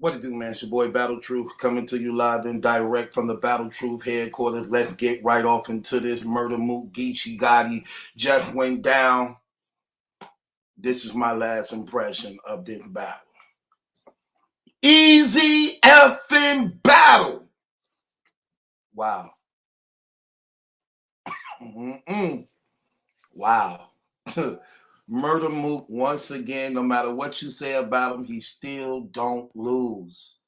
What it do, man? It's your boy Battle Truth coming to you live and direct from the Battle Truth headquarters. Let's get right off into this murder. Mook, Geechi, Gotti just went down. This is my last impression of this battle. Easy effing battle. Wow. Wow. Murda Mook, once again, no matter what you say about him, he still don't lose.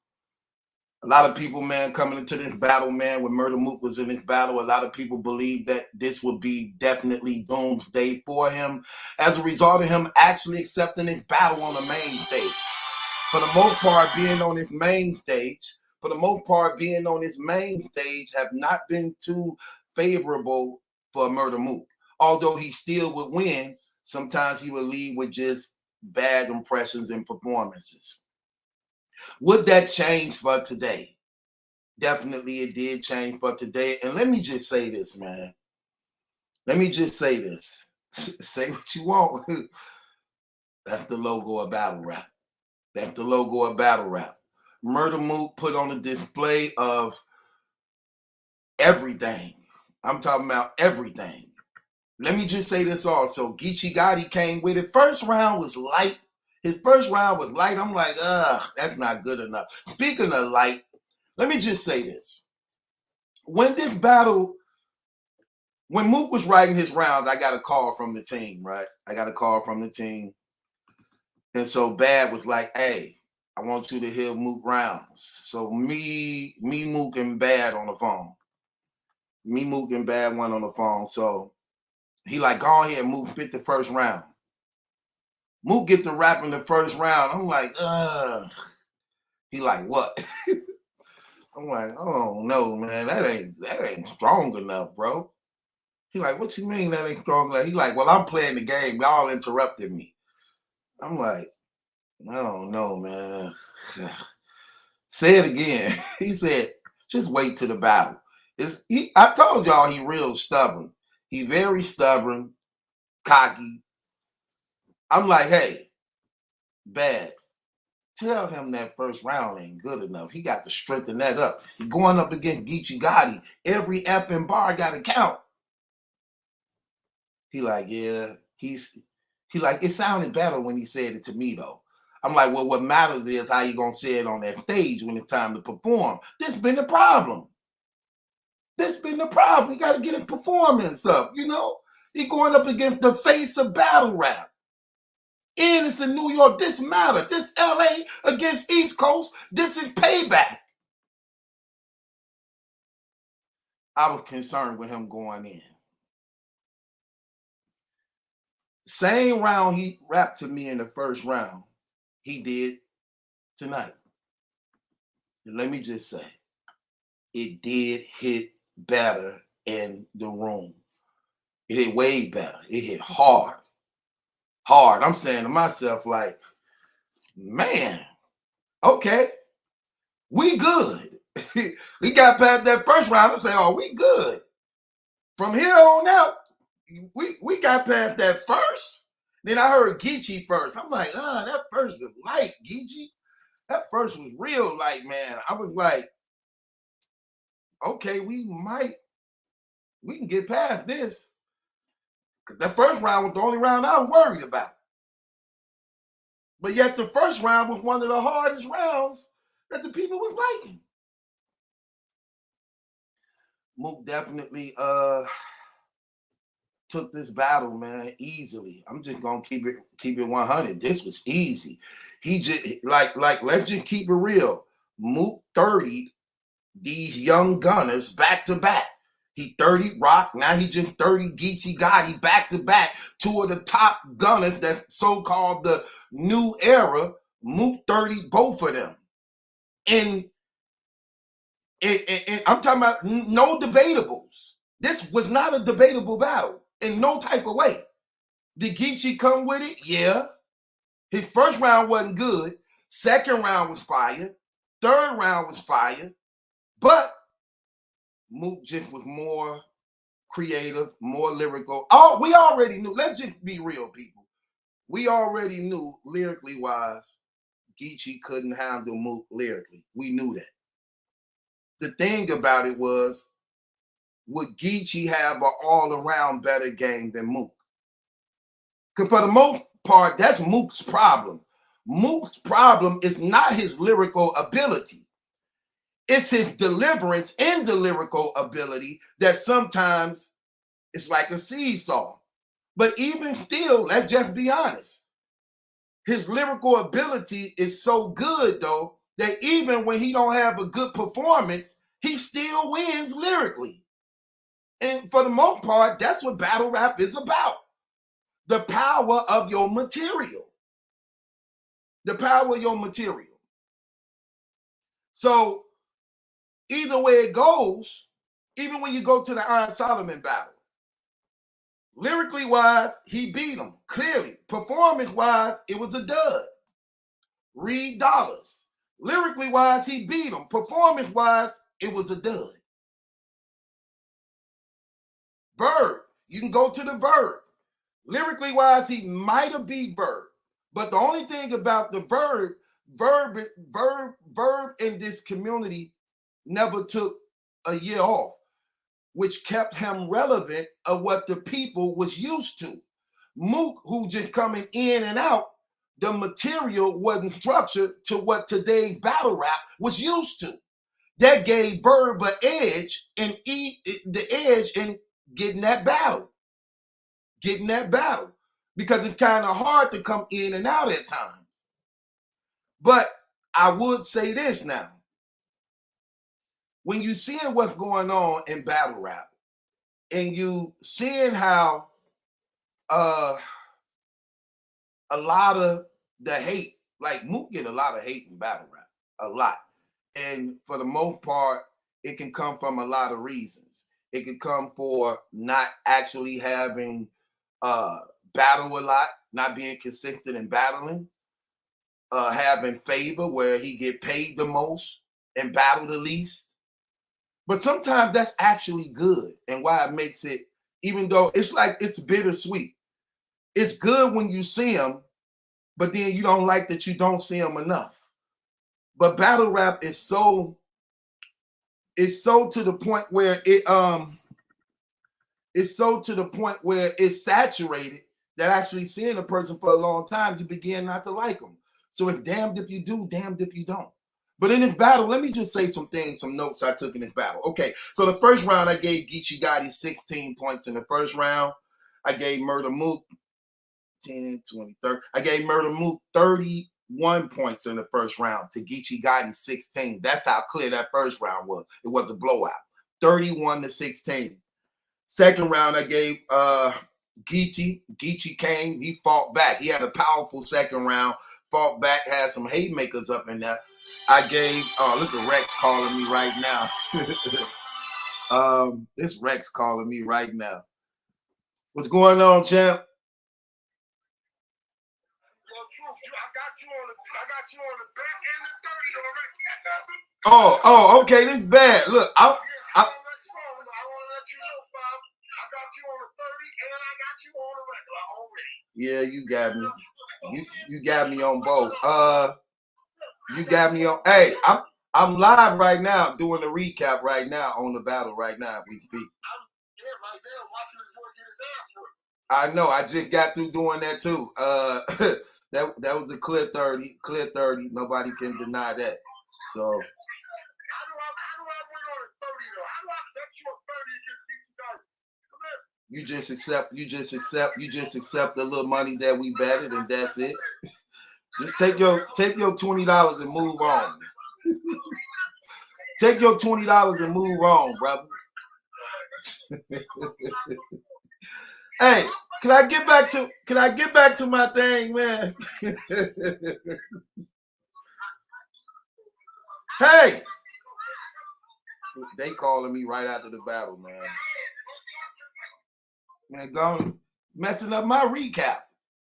A lot of people, man, coming into this battle, man, when Murda Mook was in this battle, a lot of people believed that this would be definitely doomsday for him as a result of him actually accepting his battle on the main stage. For the most part, being on his main stage, have not been too favorable for Murda Mook. Although he still would win, sometimes he would leave with just bad impressions and performances. Would that change for today? Definitely it did change for today. And let me just say this, man. Let me just say this. Say what you want. That's the logo of battle rap. That's the logo of battle rap. Murda Mook put on a display of everything. I'm talking about everything. Let me just say this also. Geechi Gotti came with it. First round was light. His first round was light. I'm like, that's not good enough. Speaking of light, let me just say this. When this battle, when Mook was writing his rounds, I got a call from the team, right? I got a call from the team. And so Bad was like, hey, I want you to hear Mook rounds. So me, Mook, and Bad on the phone. Me, Mook, and Bad went on the phone. So he like, go ahead, Mook, spit the first round. Mook get to rap in the first round. I'm like, He like, what? I'm like, oh no, man, that ain't strong enough, bro. He like, what you mean that ain't strong enough? He like, well, I'm playing the game. Y'all interrupted me. I'm like, I don't know, man. Say it again. He said, just wait till the battle. I told y'all he real stubborn. He very stubborn, cocky. I'm like, hey, Bad. Tell him that first round ain't good enough. He got to strengthen that up. He going up against Geechi Gotti. Every effing bar got to count. He like, yeah. He like, it sounded better when he said it to me, though. I'm like, well, what matters is how you going to say it on that stage when it's time to perform. This been the problem. This been the problem. He got to get his performance up, you know? He going up against the face of battle rap. And it's in New York. This matter. This LA against East Coast. This is payback. I was concerned with him going in. Same round he rapped to me in the first round, he did tonight. And let me just say, it did hit better in the room. It hit way better. It hit hard. Hard. I'm saying to myself, like, man, okay, we good. We got past that first round and say, oh, we good. From here on out, we got past that first. Then I heard Geechi first. I'm like, that first was light, Geechi. That first was real light, man. I was like, okay, we can get past this. Because that first round was the only round I was worried about. But yet the first round was one of the hardest rounds that the people was liking. Mook definitely took this battle, man, easily. I'm just gonna keep it 100. This was easy. He just like let's just keep it real. Mook 30 these young gunners back to back. He 30 Rock, now he just 30 Geechi Gotti back to back. Two of the top gunners that so-called the new era. Mook 30 both of them. And I'm talking about no debatables. This was not a debatable battle in no type of way. Did Geechi come with it? Yeah. His first round wasn't good. Second round was fire. Third round was fire. But Mook just was more creative, more lyrical. Oh, we already knew. Let's just be real, people. We already knew, lyrically wise, Geechi couldn't handle Mook lyrically. We knew that. The thing about it was, would Geechi have an all-around better game than Mook? Because for the most part, that's Mook's problem. Mook's problem is not his lyrical ability. It's his deliverance and the lyrical ability that sometimes it's like a seesaw. But even still, let's just be honest. His lyrical ability is so good, though, that even when he don't have a good performance, he still wins lyrically. And for the most part, that's what battle rap is about. The power of your material. The power of your material. So either way it goes, even when you go to the Iron Solomon battle, lyrically wise, he beat him, clearly. Performance wise, it was a dud. Reed Dollars. Lyrically wise, he beat him. Performance wise, it was a dud. Verb, you can go to the Verb. Lyrically wise, he might have beat Verb. But the only thing about the Verb in this community never took a year off, which kept him relevant of what the people was used to. Mook, who just coming in and out, the material wasn't structured to what today's battle rap was used to. That gave Verb an edge and the edge in getting that battle. Because it's kind of hard to come in and out at times. But I would say this now. When you seeing what's going on in battle rap, and you seeing how a lot of the hate, like Mook get a lot of hate in battle rap, a lot. And for the most part, it can come from a lot of reasons. It could come for not actually having battle a lot, not being consistent in battling, having favor where he get paid the most and battle the least. But sometimes that's actually good, and why it makes it, even though it's like it's bittersweet. It's good when you see him, but then you don't like that you don't see him enough. But battle rap is so to the point where it's saturated that actually seeing a person for a long time, you begin not to like them. So it's damned if you do, damned if you don't. But in this battle, let me just say some notes I took in this battle. Okay, so the first round, I gave Geechi Gotti 16 points in the first round. I gave Murda Mook 10, 20, 30. I gave Murda Mook 31 points in the first round to Geechi Gotti 16. That's how clear that first round was. It was a blowout. 31-16. Second round, I gave Geechi. Geechi came. He fought back. He had a powerful second round. Fought back. Had some haymakers up in there. I gave. Oh, look at Rex calling me right now. This Rex calling me right now. What's going on, champ? Oh, okay. This is bad. Look, I yeah, you got me. You got me on both. You got me on. Hey, I'm live right now doing the recap right now on the battle right now. We speak. I know. I just got through doing that too. That was a clear 30. Clear 30. Nobody can deny that. So. You just accept the little money that we betted, and that's it. Just take your $20 and move on. Take your $20 and move on, brother. Hey, can I get back to my thing, man? Hey, they calling me right after the battle, man. Man, gone messing up my recap.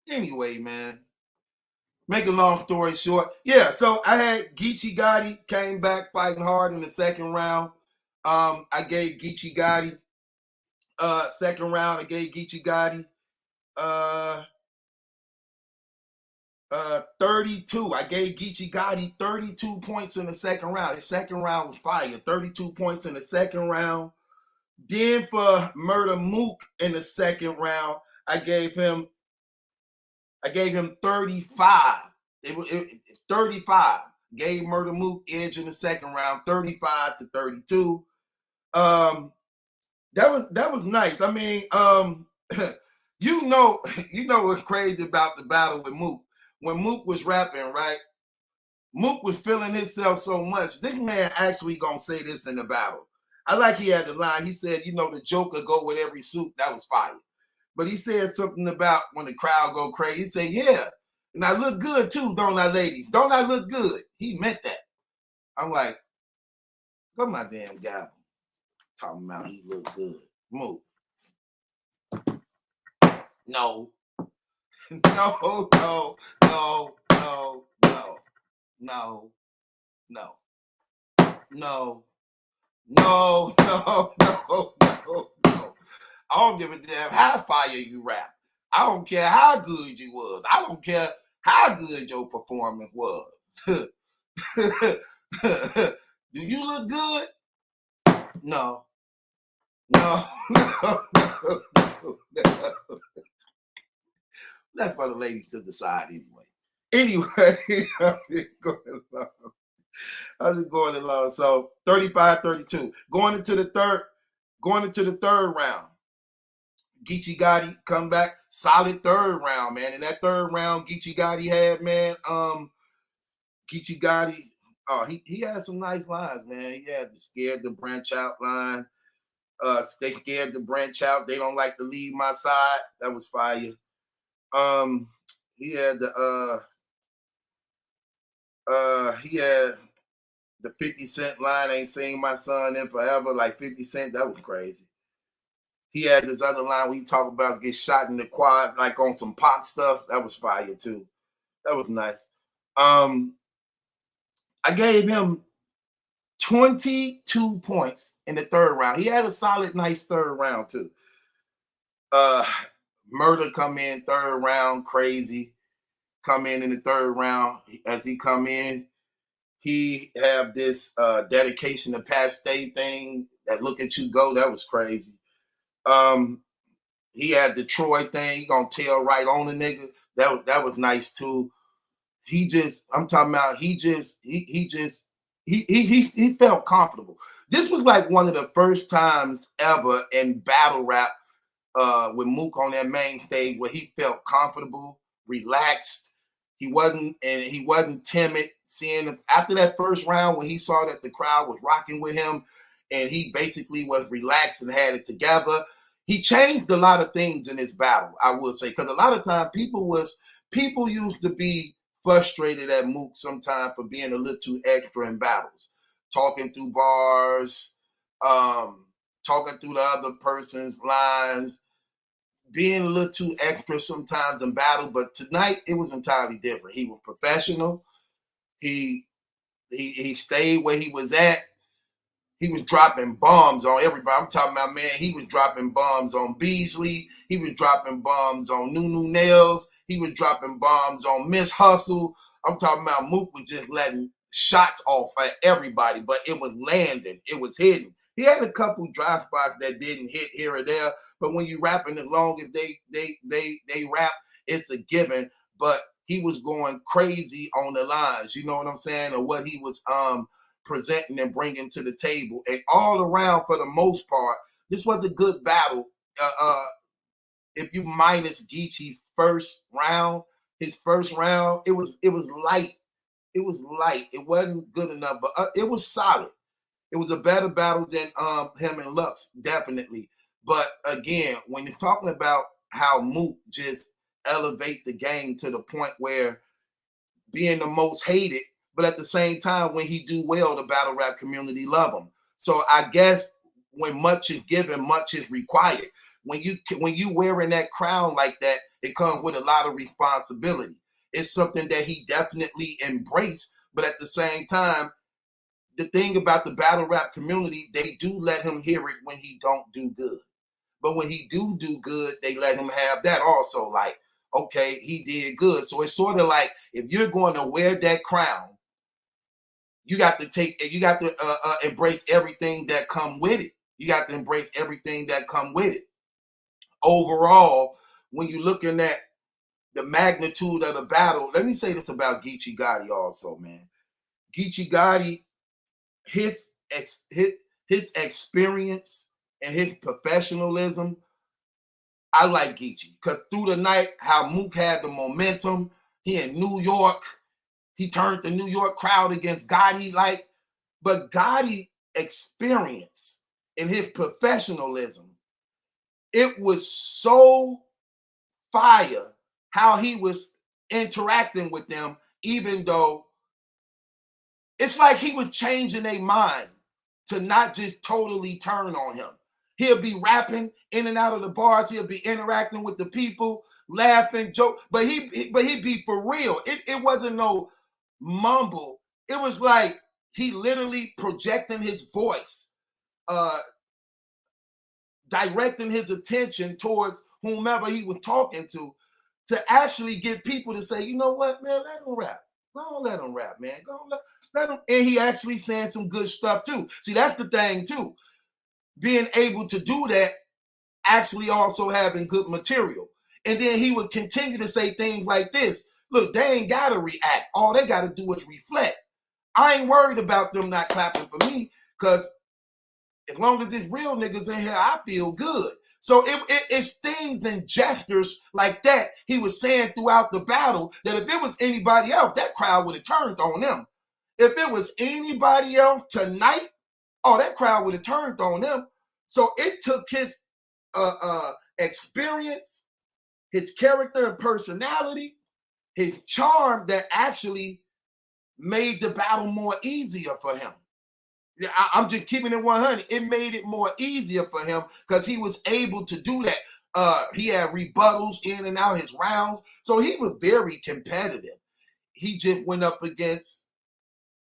Anyway, man. Make a long story short, yeah. So I had Geechi Gotti came back fighting hard in the second round. I gave Geechi Gotti second round. I gave Geechi Gotti 32. I gave Geechi Gotti 32 points in the second round. His second round was fire. 32 points in the second round. Then for Murda Mook in the second round, I gave him 35. It 35. Gave Murda Mook edge in the second round, 35-32. That was nice. I mean, you know what's crazy about the battle with Mook. When Mook was rapping, right? Mook was feeling himself so much. This man actually gonna say this in the battle. I like he had the line. He said, the Joker go with every suit. That was fire. But he said something about when the crowd go crazy. He said, yeah. And I look good too, don't I, ladies? Don't I look good? He meant that. I'm like, got my damn gavel. Talking about he look good. Mook. No. No, no, no, no, no, no, no, no, no, no, no, no. I don't give a damn how fire you rap. I don't care how good you was. I don't care how good your performance was. Do you look good? No. No. No. That's for the ladies to decide anyway. Anyway, I'm just going along. So 35-32. Going into the third round. Geechi Gotti come back, solid third round, man. In that third round, Geechi Gotti had, man, Geechi Gotti, he had some nice lines, man. He had the scared to branch out line. They scared to branch out. They don't like to leave my side. That was fire. He had the 50 Cent line, ain't seen my son in forever, like 50 Cent. That was crazy. He had this other line where he talked about get shot in the quad, like on some pop stuff. That was fire too. That was nice. I gave him 22 points in the third round. He had a solid, nice third round too. Murda come in third round, crazy. Come in the third round. As he come in, he have this dedication to Pat Stay thing. That look at you go. That was crazy. He had the Troy thing. He gonna tell right on the nigga. That was nice too. He felt comfortable. This was like one of the first times ever in battle rap with Mook on that main stage where he felt comfortable, relaxed. He wasn't timid. Seeing after that first round when he saw that the crowd was rocking with him and he basically was relaxed and had it together. He changed a lot of things in his battle, I would say, because a lot of times people used to be frustrated at Mook sometimes for being a little too extra in battles, talking through bars, talking through the other person's lines, being a little too extra sometimes in battle. But tonight it was entirely different. He was professional. He stayed where he was at. He was dropping bombs on everybody. I'm talking about, man, he was dropping bombs on Beasley. He was dropping bombs on Nunu Nails. He was dropping bombs on Miss Hustle. I'm talking about Mook was just letting shots off at everybody, but it was landing. It was hitting. He had a couple dry spots that didn't hit here or there, but when you rapping as long as they rap, it's a given. But he was going crazy on the lines, you know what I'm saying, or what he was presenting and bringing to the table. And all around, for the most part, this was a good battle. If you minus Geechi's first round, his first round, it was light. It was light. It wasn't good enough, but it was solid. It was a better battle than him and Lux, definitely. But again, when you're talking about how Mook just elevate the game to the point where being the most hated, but at the same time, when he do well, the battle rap community love him. So I guess when much is given, much is required. When you wearing that crown like that, it comes with a lot of responsibility. It's something that he definitely embraced, but at the same time, the thing about the battle rap community, they do let him hear it when he don't do good. But when he do good, they let him have that also. Like, okay, he did good. So it's sort of like if you're going to wear that crown, you got to embrace everything that come with it. You got to embrace everything that come with it. Overall, when you're looking at the magnitude of the battle, let me say this about Geechi Gotti also, man. Geechi Gotti, his experience and his professionalism, I like Geechi because through the night, how Mook had the momentum, he in New York, he turned the New York crowd against Gotti, but Gotti experience and his professionalism, it was so fire how he was interacting with them, even though it's like he was changing their mind to not just totally turn on him. He'll be rapping in and out of the bars. He'll be interacting with the people, laughing, joke, but he'd be for real. It wasn't no mumble. It was like he literally projecting his voice, directing his attention towards whomever he was talking to actually get people to say, you know what, man, let him rap. Don't let him rap, man. Let him. And he actually saying some good stuff too. See, that's the thing too. Being able to do that, actually also having good material. And then he would continue to say things like this. Look, they ain't got to react. All they got to do is reflect. I ain't worried about them not clapping for me because as long as it's real niggas in here, I feel good. So it's things and gestures like that he was saying throughout the battle that if it was anybody else, that crowd would have turned on them. If it was anybody else tonight, oh, that crowd would have turned on them. So it took his experience, his character and personality, his charm that actually made the battle more easier for him. I'm just keeping it 100. It made it more easier for him because he was able to do that. He had rebuttals in and out his rounds, so he was very competitive. He just went up against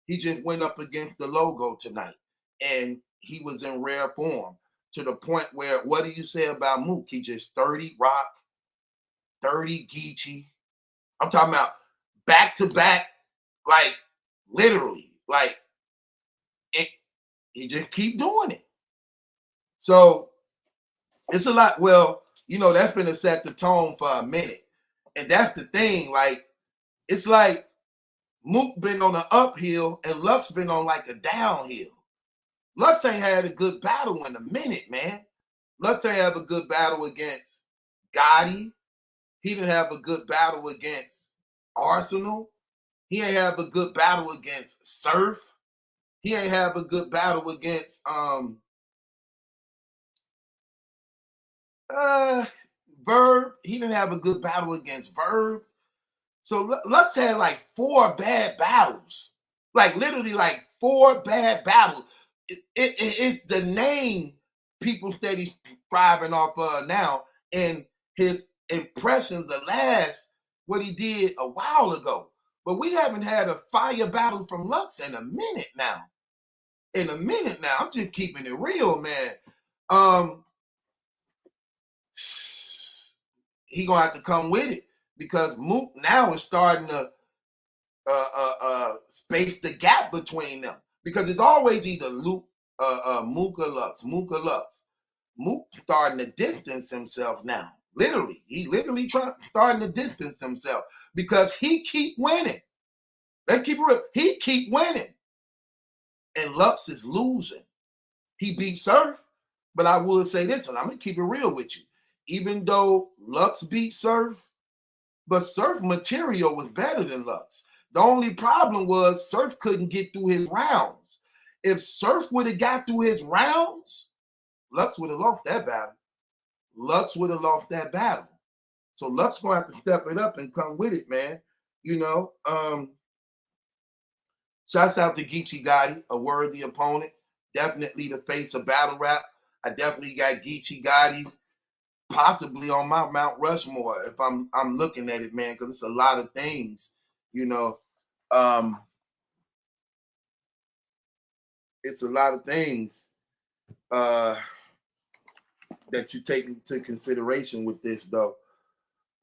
the logo tonight, and he was in rare form to the point where, what do you say about Mook? He just 30 Rock, 30 Geechi. I'm talking about back to back, like literally, like it. He just keep doing it. So it's a lot. Well, you know, that's been to set the tone for a minute. And that's the thing. Like, it's like Mook been on an uphill and Lux been on like a downhill. Lux ain't had a good battle in a minute, man. Lux ain't have a good battle against Gotti. He didn't have a good battle against Arsenal. He ain't have a good battle against Surf. He ain't have a good battle against Verb. He didn't have a good battle against Verb. So Lux had like 4 bad battles. Like literally like 4 bad battles. It's the name people steady thriving off of now. And his impressions of last, what he did a while ago. But we haven't had a fire battle from Lux in a minute now. I'm just keeping it real, man. He gonna have to come with it because Mook now is starting to space the gap between them because it's always either Mook or Lux. Mook starting to distance himself now. Literally, starting to distance himself because he keep winning. Let's keep it real. He keep winning, and Lux is losing. He beat Surf, but I would say this, and I'm gonna keep it real with you. Even though Lux beat Surf, but Surf material was better than Lux. The only problem was Surf couldn't get through his rounds. If Surf would have got through his rounds, Lux would have lost that battle. So Lux gonna have to step it up and come with it, man. You know, shouts out to Geechi Gotti, a worthy opponent. Definitely the face of battle rap. I definitely got Geechi Gotti possibly on my Mount Rushmore if I'm looking at it, man, because it's a lot of things, you know. It's a lot of things that you take into consideration with this, though.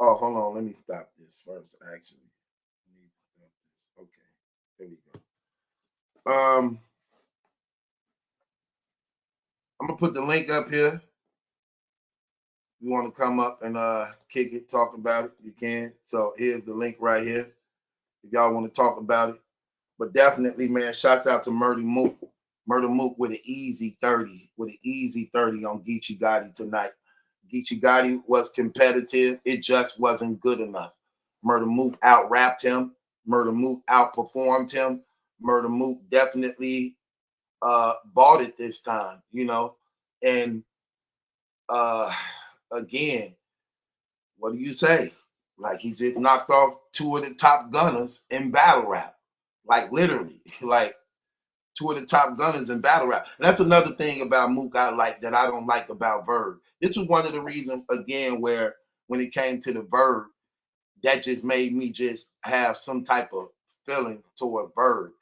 Oh, hold on, let me stop this first. Actually, this. Okay, there we go. I'm gonna put the link up here. If you want to come up and kick it, talk about it, you can. So here's the link right here. If y'all want to talk about it. But definitely, man, shouts out to Murda Mook. Murda Mook with an easy 30. With an easy 30 on Geechi Gotti tonight. Geechi Gotti was competitive. It just wasn't good enough. Murda Mook out-rapped him. Murda Mook outperformed him. Murda Mook definitely bought it this time, you know. And again, what do you say? Like, he just knocked off two of the top gunners in battle rap. Like, literally. Like, two of the top gunners in battle rap. And that's another thing about Mook I like that I don't like about Verb. This was one of the reasons, again, where when it came to the Verb, that just made me just have some type of feeling toward Verb.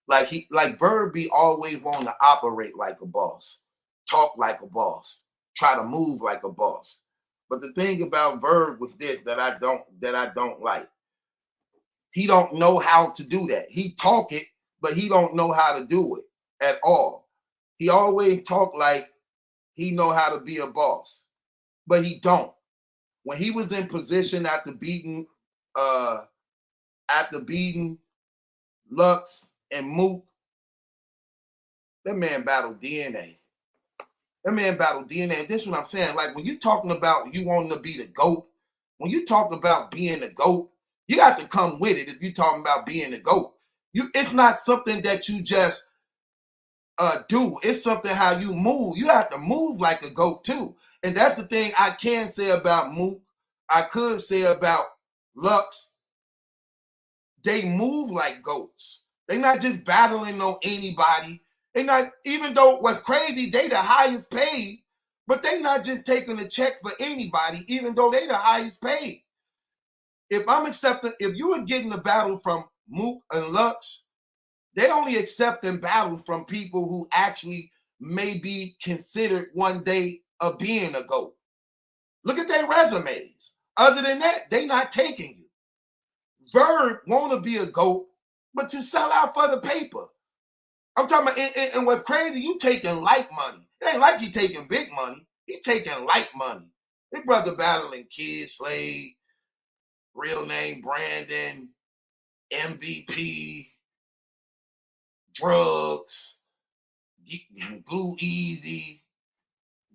Like Verb be always wanting to operate like a boss, talk like a boss, try to move like a boss. But the thing about Verb with this that I don't like, he don't know how to do that. He talk it, but he don't know how to do it at all. He always talk like he know how to be a boss, but he don't. When he was in position after beating Lux and Mook, that man battled DNA. That man battled DNA. And this is what I'm saying. Like, when you talking about you wanting to be the GOAT, when you talking about being the GOAT, you got to come with it if you talking about being the GOAT. It's not something that you just do. It's something how you move. You have to move like a GOAT too. And that's the thing I can say about Mook. I could say about Lux. They move like GOATs. They're not just battling on anybody. They're not, even though what's crazy, they the highest paid, but they not just taking a check for anybody, even though they the highest paid. If you were getting a battle from Mook and Lux, they only accepting battle from people who actually may be considered one day of being a GOAT. Look at their resumes. Other than that, they not taking you. Verb want to be a GOAT, but you sell out for the paper. I'm talking about, and what's crazy, you taking light money. It ain't like you taking big money. He taking light money. His brother battling Kid Slade, real name Brandon, MVP, drugs, Blue Easy,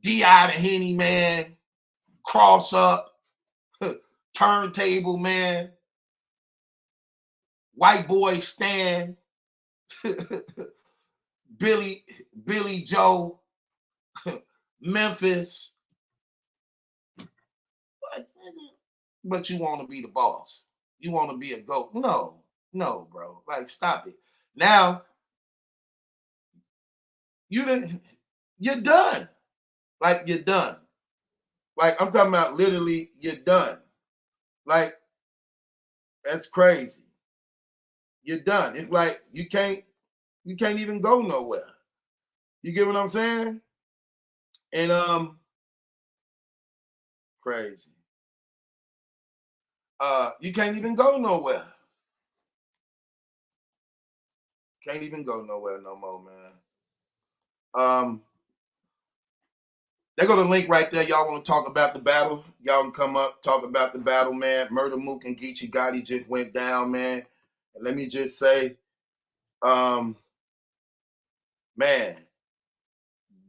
D.I. the Henny Man, Cross Up, Turntable Man, White Boy Stan, Billy Joe, Memphis. But you want to be the boss. You want to be a GOAT. No, bro. Like, stop it. Now, you're done. Like, you're done. Like, I'm talking about literally, you're done. Like, that's crazy. You're done. It's like you can't even go nowhere. You get what I'm saying? And crazy. You can't even go nowhere. Can't even go nowhere no more, man. There go the link right there. Y'all want to talk about the battle? Y'all can come up, talk about the battle, man. Murda Mook and Geechi Gotti just went down, man. And let me just say, man,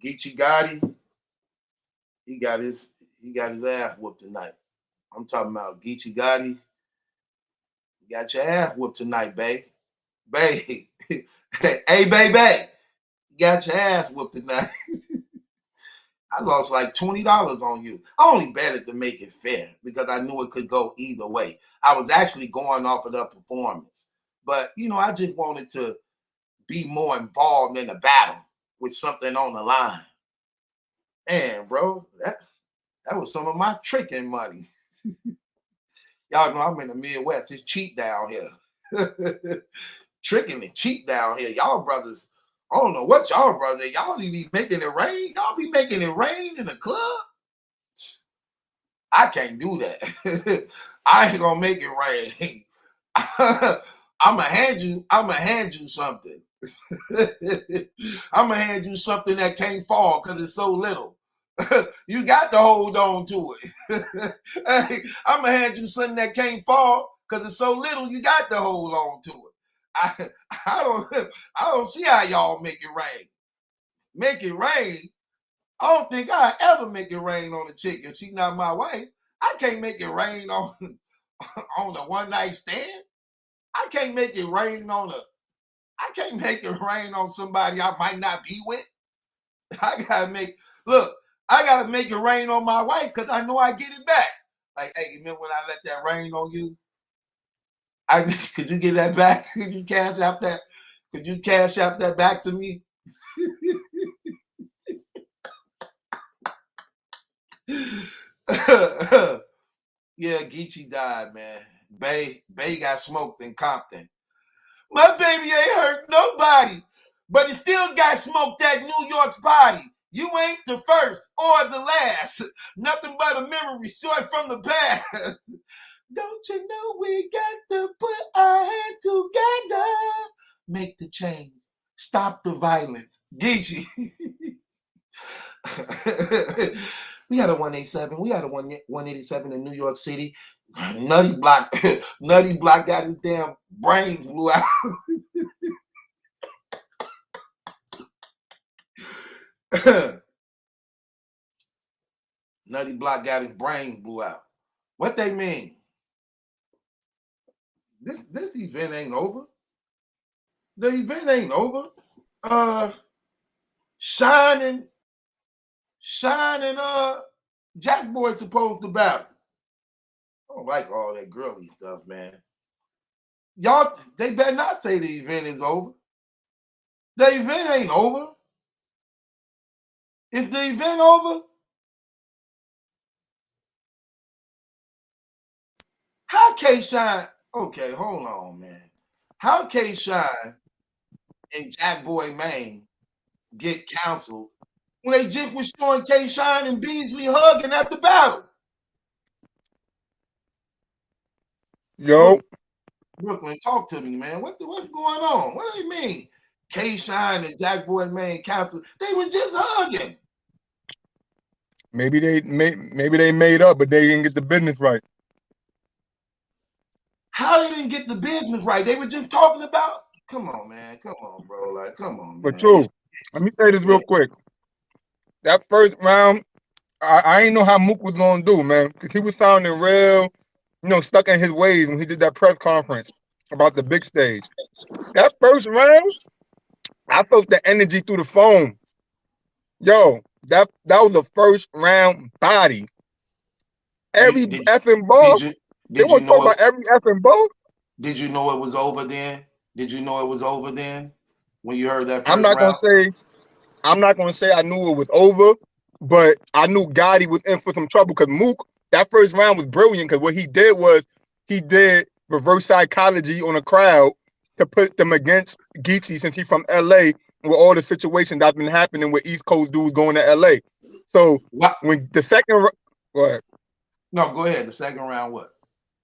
Geechi Gotti, he got his ass whooped tonight. I'm talking about Geechi Gotti. You got your ass whooped tonight, babe. Babe. Hey, baby. You got your ass whooped tonight. I lost like $20 on you. I only bet it to make it fair because I knew it could go either way. I was actually going off of the performance. But, I just wanted to be more involved in the battle with something on the line. Man, bro, that was some of my tricking money. Y'all know I'm in the Midwest. It's cheap down here. Tricking and cheap down here. Y'all brothers, I don't know what y'all brothers, y'all be making it rain. Y'all be making it rain in the club. I can't do that. I ain't gonna make it rain. I'ma hand you something. I'ma hand you something that can't fall because it's so little. You got to hold on to it. Hey, I'ma hand you something that can't fall because it's so little. You got to hold on to it. I I don't see how y'all make it rain. Make it rain. I don't think I ever make it rain on a chick if she's not my wife. I can't make it rain on on a one night stand. I can't make it rain on a. I can't make it rain on somebody I might not be with. I gotta make look. I gotta make it rain on my wife because I know I get it back. Like, hey, you remember when I let that rain on you? Could you get that back? Could you cash out that? Could you cash out that back to me? Yeah, Geechi died, man. Bay got smoked in Compton. My baby ain't hurt nobody, but he still got smoked at New York's body. You ain't the first or the last. Nothing but a memory short from the past. Don't you know we got to put our hands together? Make the change. Stop the violence. Geechi. We had a 187. We had a 187 in New York City. Nutty Block got his damn brain blew out. Nutty Block got his brain blew out. What they mean? This event ain't over. The event ain't over. Shine and Jack Boy supposed to battle. I don't like all that girly stuff, man. Y'all, they better not say the event is over. The event ain't over. Is the event over? How K-Shine? Okay, hold on, man. How K-Shine and Jack Boy Maine get canceled when they just was showing K-Shine and Beasley hugging at the battle? Yo, Brooklyn, talk to me, man. What's going on? What do you mean? K-Shine and Jack Boy Maine canceled. They were just hugging. maybe they made up, but they didn't get the business right. How they didn't get the business right? They were just talking about. Come on, man. Come on, bro. Like, come on, But man. true, let me say this real quick. That first round, I didn't know how Mook was gonna do, man, because he was sounding real, stuck in his ways when he did that press conference about the big stage. That first round, I felt the energy through the phone. Yo, that was the first round body. Every effing ball. They want to talk about every effing ball. Did you know it was over then? Did you know it was over then when you heard that first I'm not round? gonna say I knew it was over, but I knew Gotti was in for some trouble because Mook, that first round was brilliant because what he did was he did reverse psychology on a crowd to put them against Geechi since he's from LA with all the situations that's been happening with East Coast dudes going to LA. So when the second go ahead. No, go ahead. The second round, what?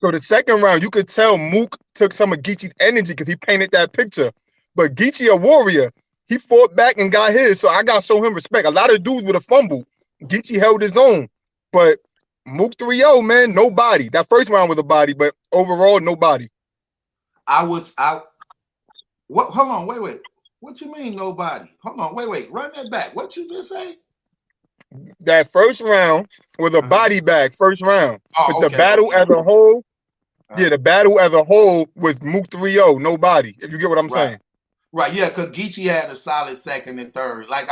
So the second round, you could tell Mook took some of Geechi's energy because he painted that picture. But Geechi, a warrior, he fought back and got his. So I got to show him respect. A lot of dudes would have fumbled. Geechi held his own. But Mook 3-0, man, nobody. That first round was a body, but overall, nobody. What? Hold on, wait. What you mean nobody? Hold on, wait. Run that back. What you just say? That first round was a body bag, first round. Oh, but the battle as a whole, the battle as a whole was Mook 3-0, nobody. If you get what I'm saying. Right, yeah, because Geechi had a solid second and third. Like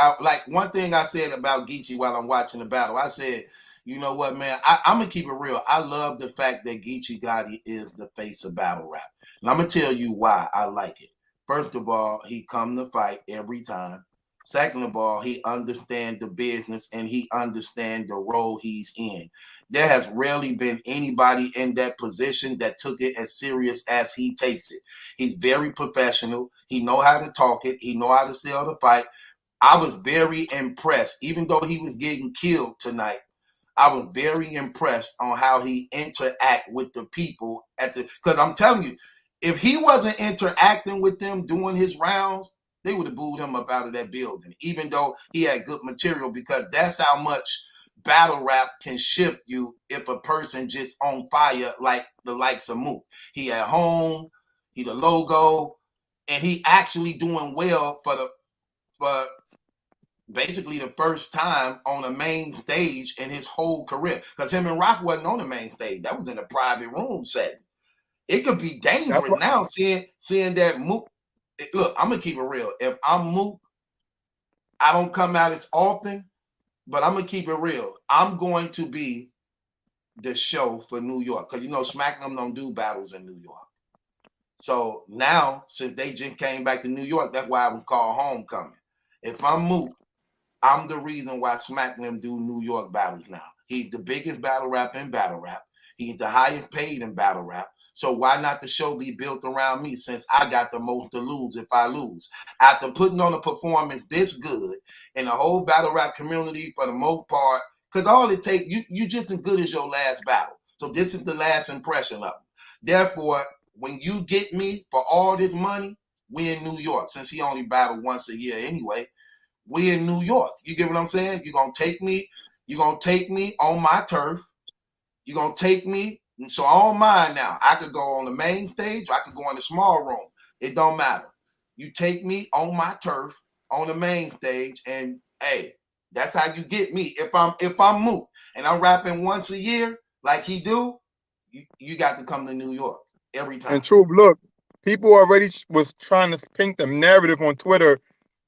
one thing I said about Geechi while I'm watching the battle, I said, you know what, man, I'm gonna keep it real. I love the fact that Geechi Gotti is the face of battle rap. And I'm gonna tell you why I like it. First of all, he come to fight every time. Second of all, he understands the business and he understands the role he's in. There has rarely been anybody in that position that took it as serious as he takes it. He's very professional. He know how to talk it. He know how to sell the fight. I was very impressed, even though he was getting killed tonight. I was very impressed on how he interact with the people because I'm telling you, If he wasn't interacting with them doing his rounds, they would have booed him up out of that building, even though he had good material, because that's how much battle rap can shift you if a person just on fire like the likes of Mook. He at home, he the logo, and he actually doing well for basically the first time on a main stage in his whole career. Because him and Rock wasn't on the main stage. That was in a private room setting. It could be dangerous now seeing that Mook. Look, I'm gonna keep it real. If I'm Mook, I don't come out as often, but I'm gonna keep it real. I'm going to be the show for New York, because you know SmackDown don't do battles in New York. So now, since they just came back to New York, that's why I would call homecoming. If I'm Mook, I'm the reason why SmackDown do New York battles now. He's the biggest battle rap in battle rap. He's the highest paid in battle rap. So why not the show be built around me, since I got the most to lose if I lose? After putting on a performance this good in the whole battle rap community for the most part, because all it takes, you just as good as your last battle. So this is the last impression of him. Therefore, when you get me for all this money, we in New York, since he only battled once a year anyway. We in New York. You get what I'm saying? You're gonna take me on my turf. You're gonna take me. So on mine now. I could go on the main stage, or I could go in the small room. It don't matter. You take me on my turf on the main stage, and hey, that's how you get me. If I'm Mook and I'm rapping once a year like he do, you got to come to New York every time. And true, look, people already was trying to paint the narrative on Twitter,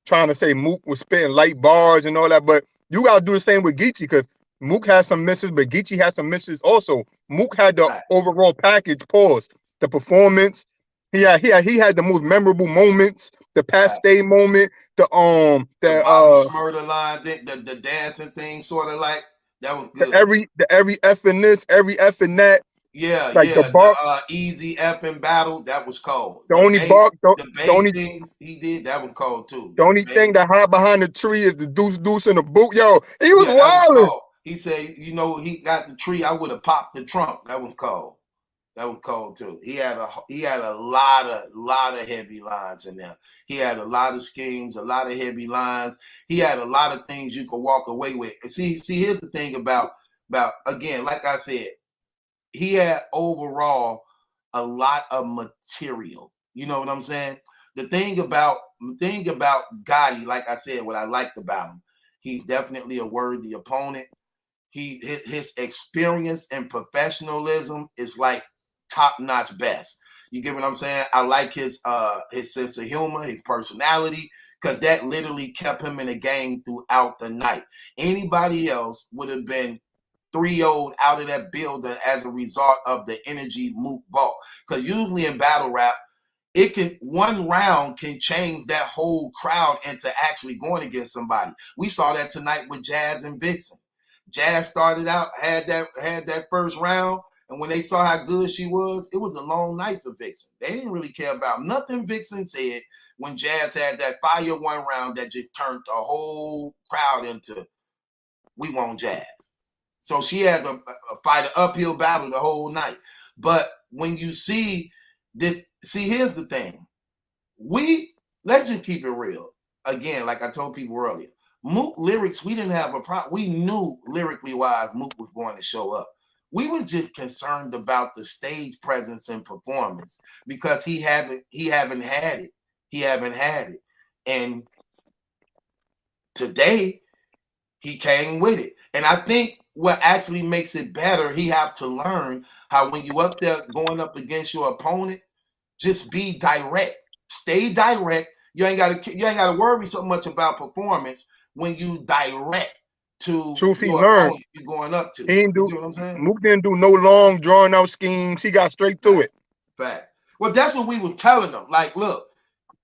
trying to say Mook was spitting light bars and all that, but you gotta do the same with Geechi, because Mook has some misses, but Geechi has some misses also. Mook had the overall package. Pause. The performance. He had the most memorable moments. The past day moment. The Bobby Murda line, the dancing thing, sort of like that was good. The every F in this, every F in that. Yeah, like yeah. The easy effing battle, that was cold. The only things he did, that was cold too. The only thing that hide behind the tree is the deuce in the boot. Yo, he was wilding. He said, you know, he got the tree. I would have popped the trunk. That was cold. That was cold too. He had a lot of heavy lines in there. He had a lot of schemes, a lot of heavy lines. He had a lot of things you could walk away with. See, here's the thing about again, like I said, he had overall a lot of material. You know what I'm saying? The thing about Gotti, like I said, what I liked about him, he's definitely a worthy opponent. His experience and professionalism is like top-notch best. You get what I'm saying? I like his sense of humor, his personality, because that literally kept him in the game throughout the night. Anybody else would have been 3-0 out of that building as a result of the energy Mook ball. Because usually in battle rap, one round can change that whole crowd into actually going against somebody. We saw that tonight with Jazz and Vixen. Jazz started out, had that first round, and when they saw how good she was, it was a long night for Vixen. They didn't really care about nothing Vixen said when Jazz had that fire one round that just turned the whole crowd into, we want Jazz. So she had to fight an uphill battle the whole night. But when you see this, here's the thing. Let's just keep it real. Again, like I told people earlier, Mook lyrics, we didn't have a problem. We knew lyrically wise Mook was going to show up. We were just concerned about the stage presence and performance, because he haven't had it. He haven't had it. And today he came with it. And I think what actually makes it better, he have to learn how when you up there going up against your opponent, just be direct. Stay direct. You ain't gotta worry so much about performance when you direct to your opponent you're going up to. You know what I'm saying? Mook didn't do no long drawn out schemes. He got straight through it. Fact. Well, that's what we were telling them. Like, look,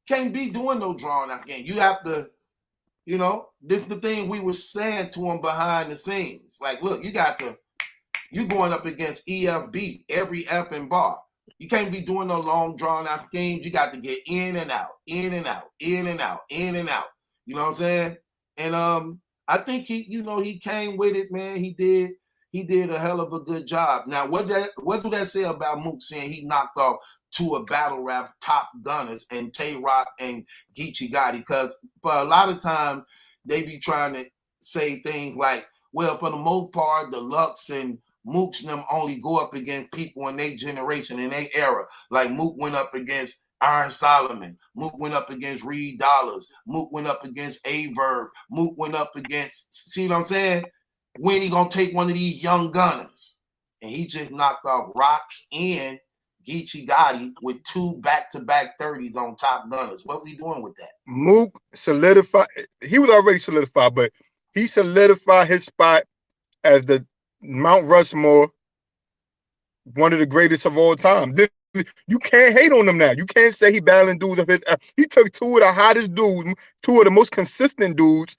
can't be doing no drawn out game. You have to, you know, this is the thing we were saying to him behind the scenes. Like, look, you going up against EFB every effing bar. You can't be doing no long drawn out schemes. You got to get in and out, in and out, in and out, in and out. You know what I'm saying? And I think he came with it, man. He did a hell of a good job. Now, what do that say about Mook saying he knocked off two of battle rap top gunners, and Tay Rock and Geechi Gotti. Because for a lot of time, they be trying to say things like, well, for the most part, the Lux and Mooks them only go up against people in their generation, in their era. Like Mook went up against Iron Solomon. Mook went up against Reed Dollars. Mook went up against Averb. Mook went up against, see what I'm saying? When he gonna take one of these young gunners? And he just knocked off Rock and Geechi Gotti with two back-to-back 30s on top gunners. What we doing with that? Mook solidified. He was already solidified, but he solidified his spot as the Mount Rushmore, one of the greatest of all time. You can't hate on him now. You can't say he battling dudes of his. He took two of the hottest dudes, two of the most consistent dudes,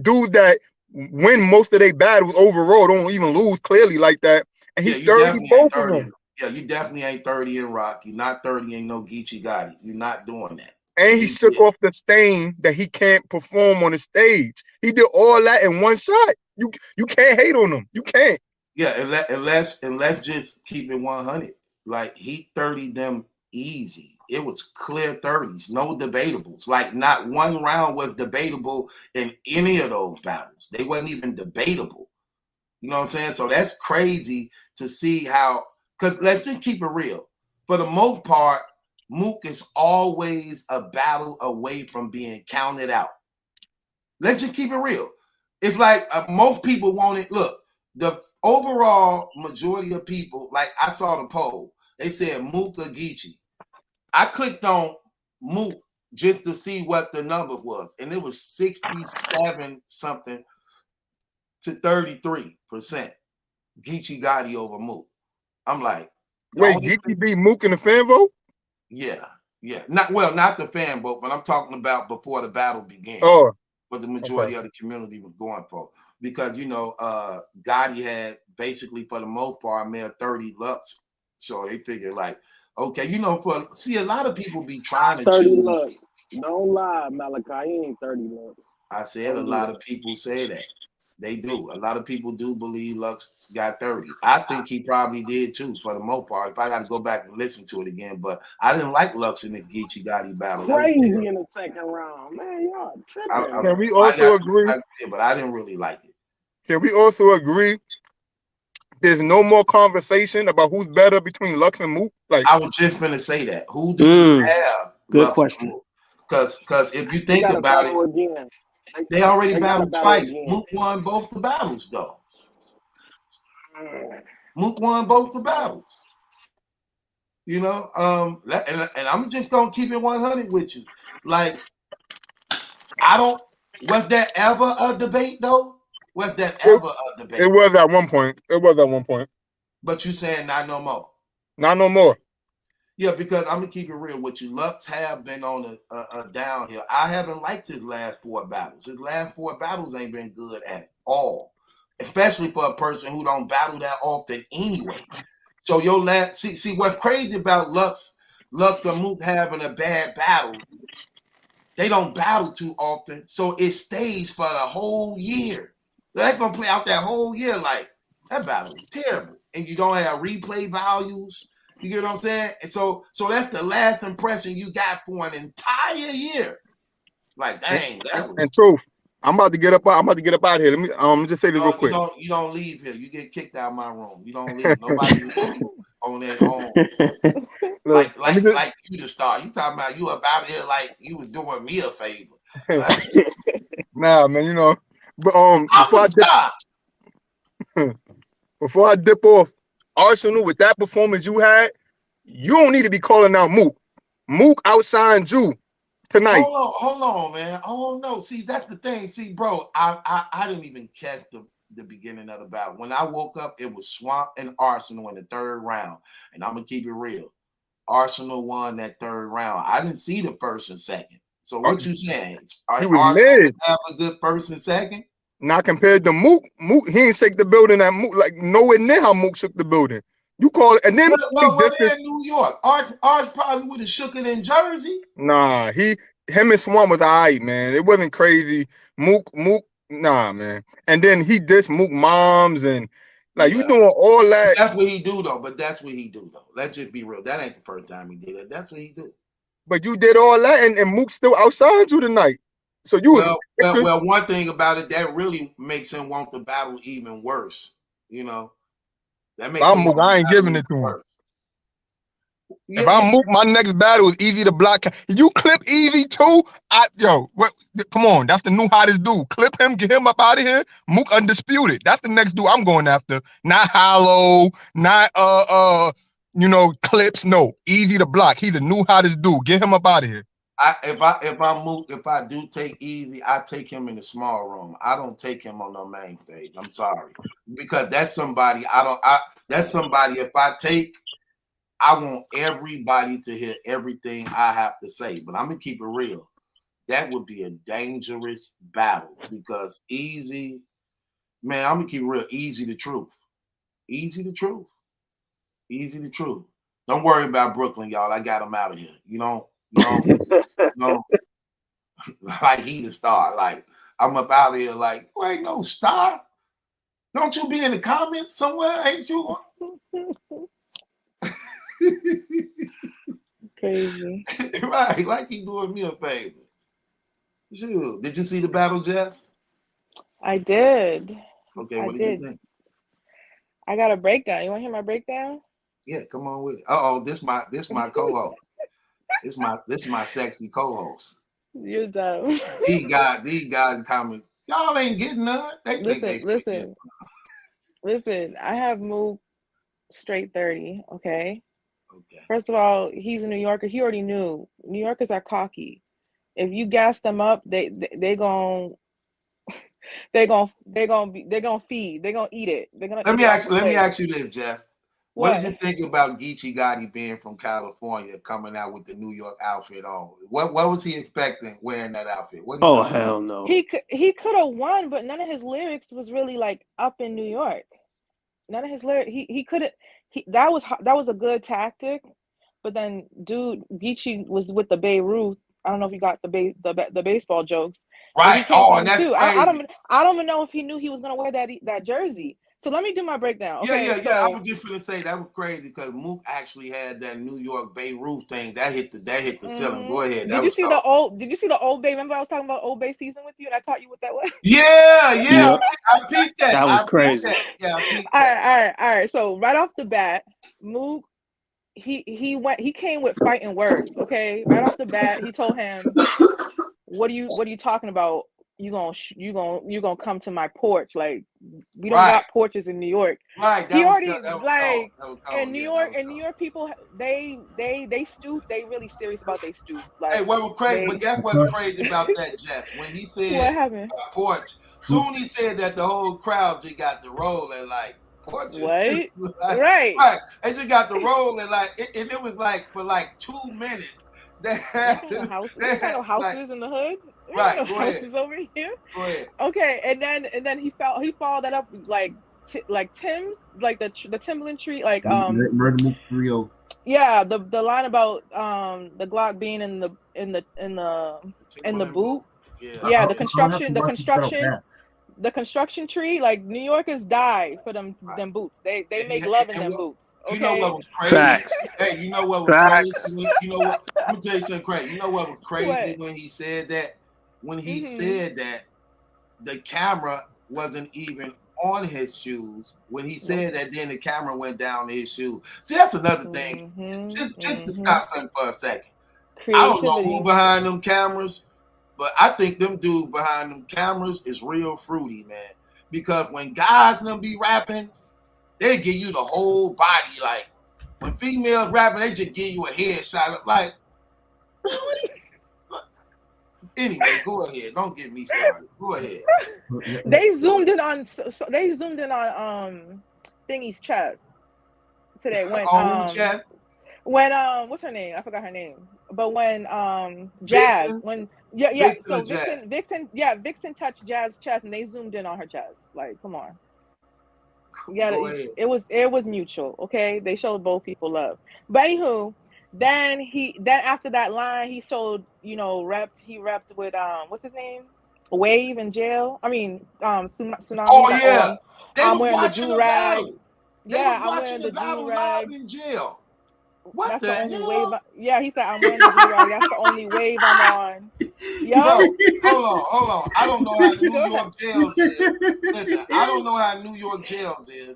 dudes that win most of their battles overall, don't even lose clearly like that. And he's 30 both of them. Yeah, you definitely ain't 30 in Rock. You're not 30 in no Geechi Gotti. You're not doing that. And he shook off the stain that he can't perform on the stage. He did all that in one shot. You can't hate on him. You can't. Yeah, and let's just keep it 100. Like he 30 them easy. It was clear 30s, no debatables. Like not one round was debatable in any of those battles. They wasn't even debatable. You know what I'm saying? So that's crazy to see how, because let's just keep it real. For the most part, Mook is always a battle away from being counted out. Let's just keep it real. It's like most people want it. Look, the overall majority of people, like I saw the poll, they said Mook or Geechi. I clicked on Mook just to see what the number was, and it was 67 something to 33% Geechi Gotti over Mook. I'm like, wait, Geechi beat Mook in the fan vote? Yeah. Not the fan vote, but I'm talking about before the battle began. Oh, what the majority of the community was going for. Because, you know, Gotti had basically, for the most part, made 30 Lux. So they figured, like, okay, you know, a lot of people be trying to 30 choose. Lux. Don't lie, Malachi. He ain't 30 Lux. I said a lot of people say that. They do. A lot of people do believe Lux got 30. I think he probably did too, for the most part. If I got to go back and listen to it again, but I didn't like Lux in the Geechi Gotti battle. Crazy in the second round, man. Y'all tripping. Can we also agree? But I didn't really like it. Can we also agree? There's no more conversation about who's better between Lux and Mook. Like I was just gonna say that. Who do you have? Good Lux question. Because if you think about it, again. They already battled twice. Mook won both the battles, though. Mook won both the battles. You know, and I'm just gonna keep it 100 with you. Like, was that ever a debate though? Was that ever a debate? It was at one point. But you saying not no more? Not no more. Yeah, because I'm gonna keep it real with you. Lux have been on a downhill. I haven't liked his last 4 battles. His last 4 battles ain't been good at all, especially for a person who don't battle that often anyway. So your last see what's crazy about Lux and Mook having a bad battle. They don't battle too often, so it stays for the whole year. They're gonna play out that whole year like that battle was terrible, and you don't have replay values. You get what I'm saying? And so that's the last impression you got for an entire year. Like, dang, that was. And truth, I'm about to get up out of here. Let me just say this real quick. You don't leave here. You get kicked out of my room. You don't leave. Nobody leave you on that home. like you the star. You talking about you up out of here like you was doing me a favor. Nah, man, you know. But before I dip off, Arsenal, with that performance you had, you don't need to be calling out Mook. Mook outshined you tonight. Hold on, man. Oh no. See, that's the thing. See, bro, I didn't even catch the beginning of the battle. When I woke up, it was Swamp and Arsenal in the 3rd round. And I'm gonna keep it real. Arsenal won that 3rd round. I didn't see the 1st and 2nd. So what you saying? Arsenal have a good 1st and 2nd? Not compared to Mook. Mook, he ain't shake the building at Mook, like nowhere near how Mook shook the building. You call it, and then in New York. Arch probably would have shook it in Jersey. Nah, him and Swamp was alright, man. It wasn't crazy. Mook, nah, man. And then he dissed Mook moms, and Like you doing all that. That's what he do though. But that's what he do though. Let's just be real. That ain't the first time he did it. That's what he do. But you did all that, and Mook still outside you tonight. So you well. One thing about it that really makes him want the battle even worse. You know, that makes him Mook, I ain't giving it to him. Worse. If I Mook, my next battle is Easy to block. You clip Easy too? Come on, that's the new hottest dude. Clip him, get him up out of here. Mook undisputed. That's the next dude I'm going after. Not Hollow, not clips. No, Easy to block. He's the new hottest dude. Get him up out of here. If I do take Easy, I take him in the small room. I don't take him on the main stage. I'm sorry, because that's somebody that's somebody. If I take, I want everybody to hear everything I have to say. But I'm gonna keep it real. That would be a dangerous battle because Easy, man, I'm gonna keep it real. Easy the truth. Easy the truth. Easy the truth. Don't worry about Brooklyn, y'all. I got him out of here. You know, like he the star. Like I'm up out of here. Like, you ain't no star. Don't you be in the comments somewhere? Ain't you? Crazy. Right, like he doing me a favor. Shoot. Did you see the battle, Jess? I did. Okay, what did you think? I got a breakdown. You want to hear my breakdown? Yeah, come on with it. This my co-host. this my sexy co-host. You're dumb. These guys comment. Y'all ain't getting none. Listen. I have Mook straight 30. Okay. First of all, he's a New Yorker. He already knew. New Yorkers are cocky. If you gas them up, they gonna feed. They're gonna eat it. They're gonna. Let me ask you this, Jess. What did you think about Geechi Gotti being from California coming out with the New York outfit on? What was he expecting wearing that outfit? Hell no. He could have won, but none of his lyrics was really like up in New York. None of his lyrics. He couldn't. That was a good tactic, but then Geechi was with the Beirut. I don't know if you got the baseball jokes. Right. And that's crazy. I don't even know if he knew he was gonna wear that jersey. So let me do my breakdown. Okay, yeah. I was just gonna say that was crazy because Mook actually had that New York Beirut thing that hit the ceiling. Go ahead. Did you see the Old Bay? Remember I was talking about Old Bay season with you, and I taught you what that was. Yeah. I peeped that. That was crazy. Yeah. I peeped that. All right. So right off the bat, Mook, he came with fighting words. Okay, right off the bat, he told him, "What are you talking about? You gonna come to my porch? Like we don't got porches in New York." Right. He already in New York people they stoop. They really serious about they stoop. Like, hey, what was crazy? But guess what's crazy about that, Jess? When he said what happened? Porch, soon he said that the whole crowd just got the roll and like porches. What? Like, right. They just got the roll and like and it was like for like 2 minutes. They had houses in the hood. Right. No go houses ahead. over here. Go ahead. Okay, and then he followed that up like Tim's, like the Timberland tree, like Murda Mook 3-0. Yeah, the line about the Glock being in the boot. Yeah, the construction tree. Like New Yorkers die for them boots. They make love in them boots. Okay? You know what was crazy? Facts. Hey, you know what was crazy? You know what? Let me tell you something crazy. You know what was crazy when he said that? When he said that, the camera wasn't even on his shoes. When he said that, then the camera went down to his shoe. See, that's another thing. Just to stop something for a second. I don't know who behind them cameras, but I think them dudes behind them cameras is real fruity, man. Because when guys them be rapping, they give you the whole body. Like when females rapping, they just give you a headshot. Like, anyway, go ahead. Don't get me started. Go ahead. They zoomed in on Thingy's chest today when chest? When what's her name? I forgot her name. But when Jazz Vixen? when Vixen touched Jazz's chest and they zoomed in on her chest. Like, come on. Yeah, it was mutual. Okay, they showed both people love. But anywho, then after that line, he showed he repped with what's his name, Wave in jail. I mean, Tsunami. Oh yeah. They I'm was wearing the watching do a rag. battle. They Yeah, was I'm watching wearing the the do battle live rag. in jail. What That's the the only wave. hell? Yeah, he said I'm wearing the do rag. That's the only wave I'm on. Yo, Bro, hold on. I don't know how New Go ahead. York jails is. Listen, I don't know how New York jails is,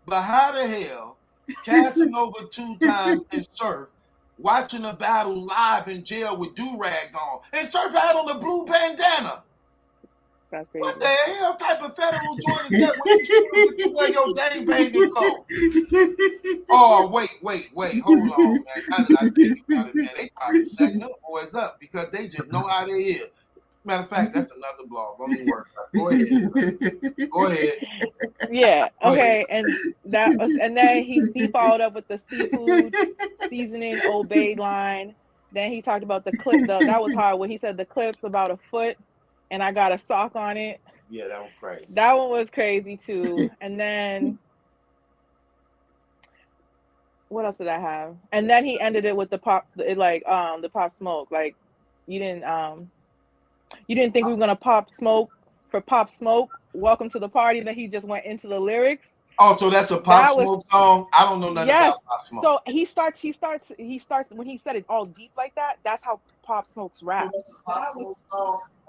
but how the hell Casanova 2 times and Surf watching a battle live in jail with do-rags on, and Surf had on the blue bandana? That's What crazy. the hell type of federal joint is that when you still get to wear your dang banging clothes? Oh, wait, hold on, man. Now that I think about it, man, they probably setting them boys up because they just know how they is. Matter of fact, that's another blog. Don't even worry about it. Go ahead. Yeah. Go ahead. Okay. And then he followed up with the seafood seasoning obeyed line. Then he talked about the clip. That was hard when he said the clip's about a foot, and I got a sock on it. Yeah, that was crazy. That one was crazy too. And then what else did I have? And then he ended it with the pop smoke. Like you didn't think we were gonna pop smoke for pop smoke. Welcome to the party. Then he just went into the lyrics. Oh, so that's a Pop Smoke song? I don't know nothing about Pop Smoke. So he starts when he said it all deep like that. That's how Pop Smoke's rap.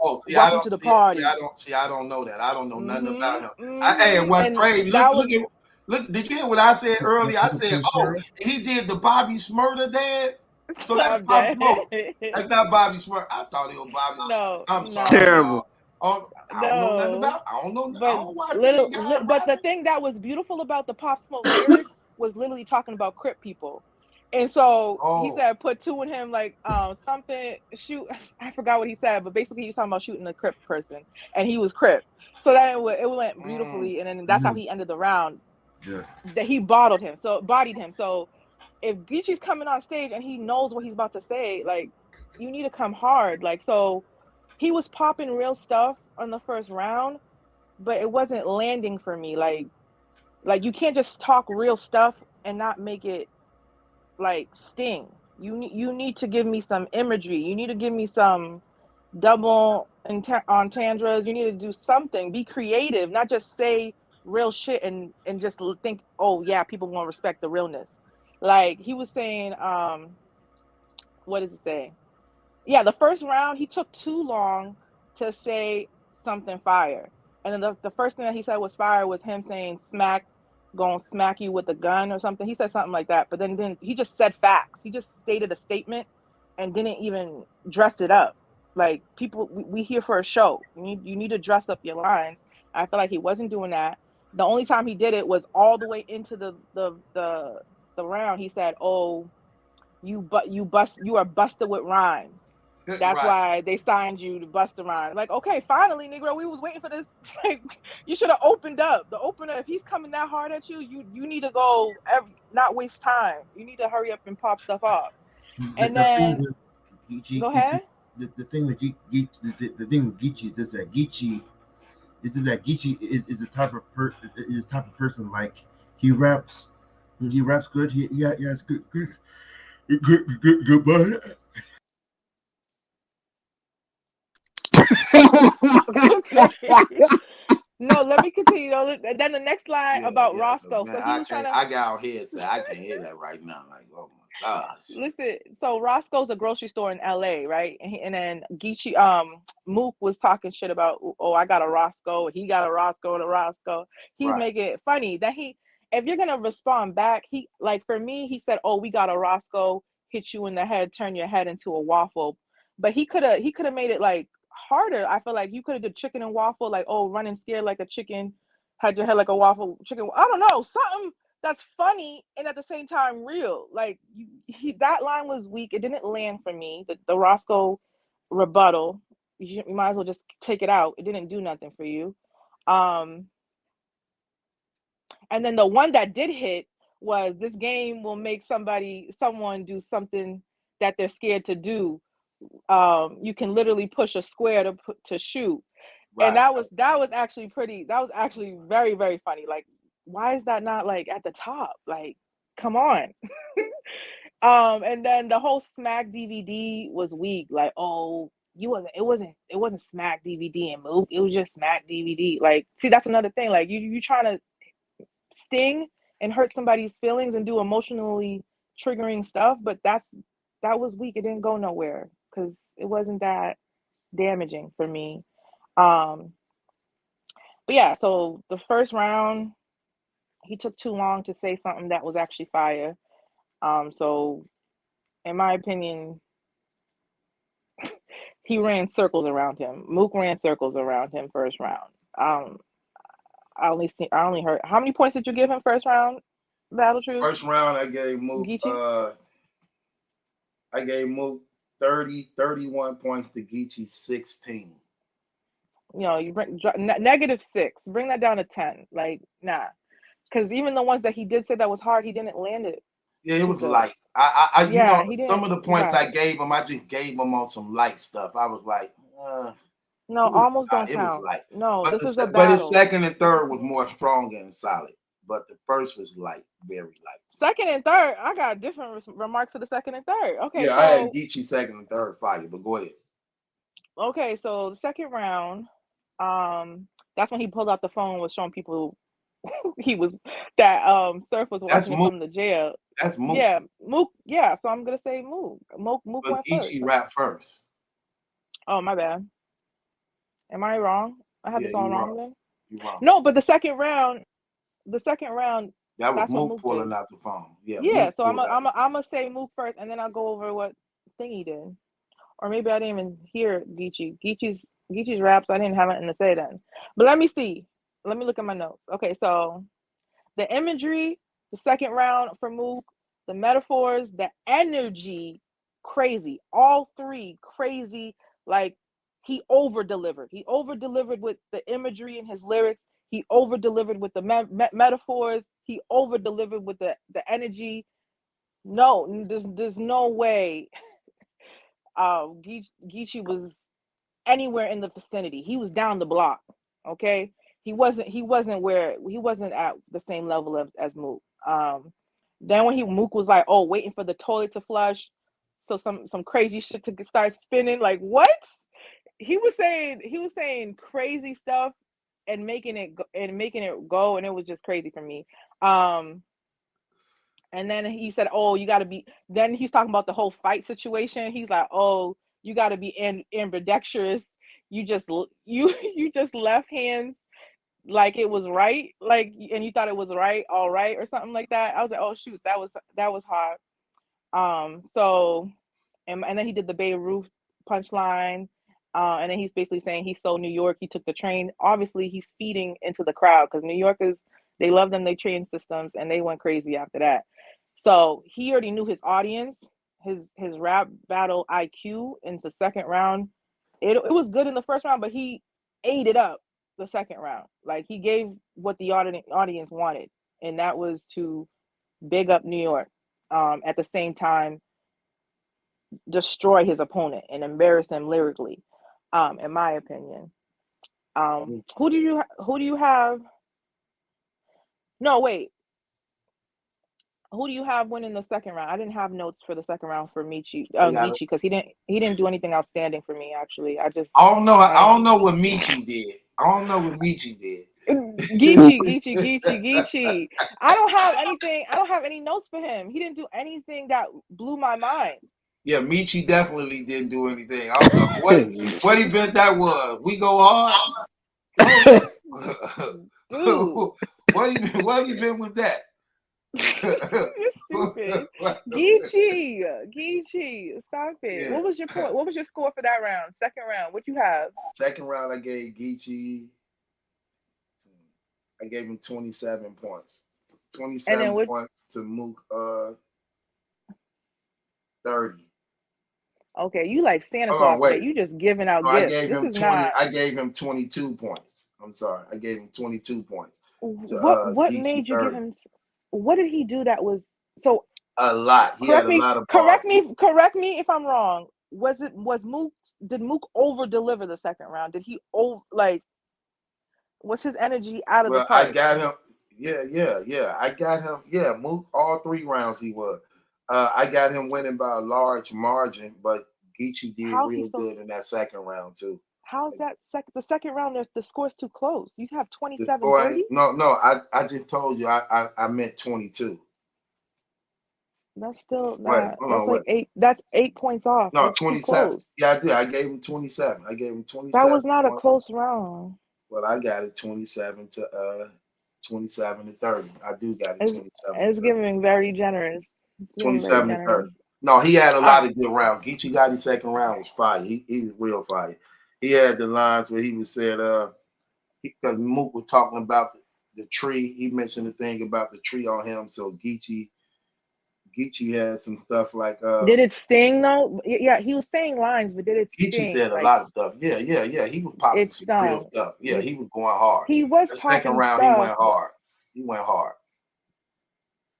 Oh, see, Welcome to the party. I don't know that. I don't know nothing about him. Mm-hmm. Hey, what's crazy? Look, did you hear what I said earlier? I said, oh, he did the Bobby Smurda dance. So that's Pop Smoke. That's not Bobby Smurda. I thought it was Bobby. No, I'm sorry, Terrible. y'all. I don't know nothing about. I don't know. I don't watch But the thing that was beautiful about the Pop Smoke lyrics was literally talking about Crip people. And so he said, put two in him, like something, shoot, I forgot what he said, but basically he was talking about shooting a Crip person, and he was Crip. So then it went beautifully, and then that's how he ended the round. Yeah. That he bodied him. So if Geechi's coming on stage and he knows what he's about to say, like, you need to come hard. Like, so he was popping real stuff on the first round, but it wasn't landing for me. Like you can't just talk real stuff and not make it like sting. You need to give me some imagery. You need to give me some double entendres. You need to do something. Be creative, not just say real shit and just think, oh yeah, people won't respect the realness. Like he was saying, what does it say? Yeah, the first round he took too long to say something fire, and then the first thing that he said was fire was him saying gonna smack you with a gun or something. He said something like that, but then he just said facts. He just stated a statement and didn't even dress it up. Like people, we here for a show. You need to dress up your lines. I feel like he wasn't doing that. The only time he did it was all the way into the round. He said, "Oh, you are busted with rhymes. That's right. why they signed you to bust a rhyme." Like, okay, finally, Negro, we was waiting for this. Like, you should have opened up. The opener, if he's coming that hard at you, you need to go, not waste time. You need to hurry up and pop stuff off. And then go ahead. The thing with Geechi is that Geechi is the type of person, like he raps good. He has good body. No, let me continue. Then the next line about Roscoe. Man, So he was trying to. I got out here, so I can't hear that right now. Like, oh my gosh. Listen, so Roscoe's a grocery store in LA, right? And then Geechi, Mook was talking shit about, oh, I got a Roscoe, he got a Roscoe and a Roscoe. He's making it funny. That if you're gonna respond back, like for me, he said, oh, we got a Roscoe, hit you in the head, turn your head into a waffle. But he could have made it like harder. I feel like you could have did chicken and waffle, like, oh, running scared like a chicken, had your head like a waffle, chicken. I don't know, something that's funny and at the same time real. Like that line was weak. It didn't land for me. The Roscoe rebuttal, you might as well just take it out. It didn't do nothing for you. And then the one that did hit was, this game will make someone do something that they're scared to do. You can literally push a square to shoot. Right. And that was actually very, very funny. Like, why is that not like at the top? Like, come on. And then the whole Smack DVD was weak. Like, oh, it wasn't Smack DVD and Mook. It was just Smack DVD. Like, see, that's another thing. Like, you trying to sting and hurt somebody's feelings and do emotionally triggering stuff, but that was weak. It didn't go nowhere because it wasn't that damaging for me. But yeah, so the first round, he took too long to say something that was actually fire. So in my opinion, he ran circles around him. Mook ran circles around him first round. I only heard. How many points did you give him first round, Battle Truth? First round, I gave Mook. Geechi? I gave Mook 31 points to Geechi 16. You know, you bring -6. Bring that down to 10. Like, nah, because even the ones that he did say that was hard, he didn't land it. Yeah, it was good. light. I you Yeah, know, he some of the points I right. gave him, I just gave him on some light stuff. I was like, No, almost don't it was count. light. No, But this is a but his battle. second and third was more stronger and solid. But the first was light, very light. Second and third, I got different remarks for the second and third. Okay, Yeah, so I had Geechi second and third fire, but go ahead. okay, so the second round, that's when he pulled out the phone, was showing people he was that Surf was That's watching it Mook. from the jail. That's Mook. Yeah, Mook. Yeah, so I'm gonna say Mook. Mook But went first. Geechi rapped first. Oh, my bad. Am I wrong? I had Yeah, this all you wrong wrong. then. You wrong. No, but the second round, that was that's what Mook Mook pulling did. out the phone. Yeah, Yeah, Mook so pulled out. I'm gonna say Mook first, and then I'll go over what Thingy did, or maybe I didn't even hear Geechi. Geechi's raps. I didn't have anything to say then. But let me see. Let me look at my notes. Okay, so the imagery, the second round for Mook, the metaphors, the energy, crazy. All three crazy. Like he over delivered. He over delivered with the imagery in his lyrics. He over delivered with the metaphors. He over delivered with the energy. No, there's no way Geechi was anywhere in the vicinity. He was down the block. Okay, he wasn't at the same level as Mook. Then when Mook was like, oh, waiting for the toilet to flush, so some crazy shit to start spinning. Like what? He was saying crazy stuff and making it go, and it was just crazy for me. And then he said, oh, you got to be, then he's talking about the whole fight situation. He's like, oh, you got to be ambidextrous. You just left hands like it was right, like, and you thought it was right, all right, or something like that. I was like, oh shoot, that was hot. So and then he did the Beirut punchline, and then he's basically saying he's so New York, he took the train. Obviously he's feeding into the crowd because New Yorkers, they love them, they train systems, and they went crazy after that. So he already knew his audience, his rap battle IQ in the second round. It was good in the first round, but he ate it up the second round. Like he gave what the audience wanted, and that was to big up New York. At the same time, destroy his opponent and embarrass him lyrically, in my opinion. Who do you have? No, wait. Who do you have winning the second round? I didn't have notes for the second round for Geechi because he didn't do anything outstanding for me. Actually, I don't know what Michi did. I don't know what Michi did. Geechi. I don't have any notes for him. He didn't do anything that blew my mind. Yeah, Michi definitely didn't do anything. I don't know what event that was. We go hard. Oh, dude. What event was that? You're stupid. Geechi, stop it. Yeah. What was your point? What was your score for that round? Second round, what you have? Second round, I gave Geechi. I gave him 27 points. 27 points to Mook. 30. Okay, you like Santa Claus today. You just giving out gifts. I gave him 22 points. I'm sorry. I gave him 22 points. What made you 30. give him? What did he do that was so? A lot. He had a lot of bars. Correct me if I'm wrong. Did Mook over deliver the second round? Did he was his energy out of the park? I got him. Yeah. I got him. Yeah, Mook, all 3 rounds he was. I got him winning by a large margin, but Geechi did real good in that second round too. How's that the second round? The score's too close. You have 27-30. No. I just told you. I meant 22. That's still Wait, not. hold That's on. like Wait. 8. That's 8 points off. No, That's too 27. close. Yeah, I did. I gave him 27. I gave him 27. That was not a close round. Well, I got it 27 to 30. I do got it 27 It's to 30. giving very generous. It's giving very 27 to generous. 30. No, he had a All lot right. of good rounds. Geechi Gotti's second round was fire. He was real fire. He had the lines where he was said, because Mook was talking about the tree. He mentioned the thing about the tree on him. So Geechi had some stuff like Did it sting though? Yeah, he was saying lines, but did it Geechi sting? said a Like, lot of stuff. Yeah. He was popping it some real stung. stuff. Yeah, he was going hard. He was The second popping round, he stuff. went hard. He went hard.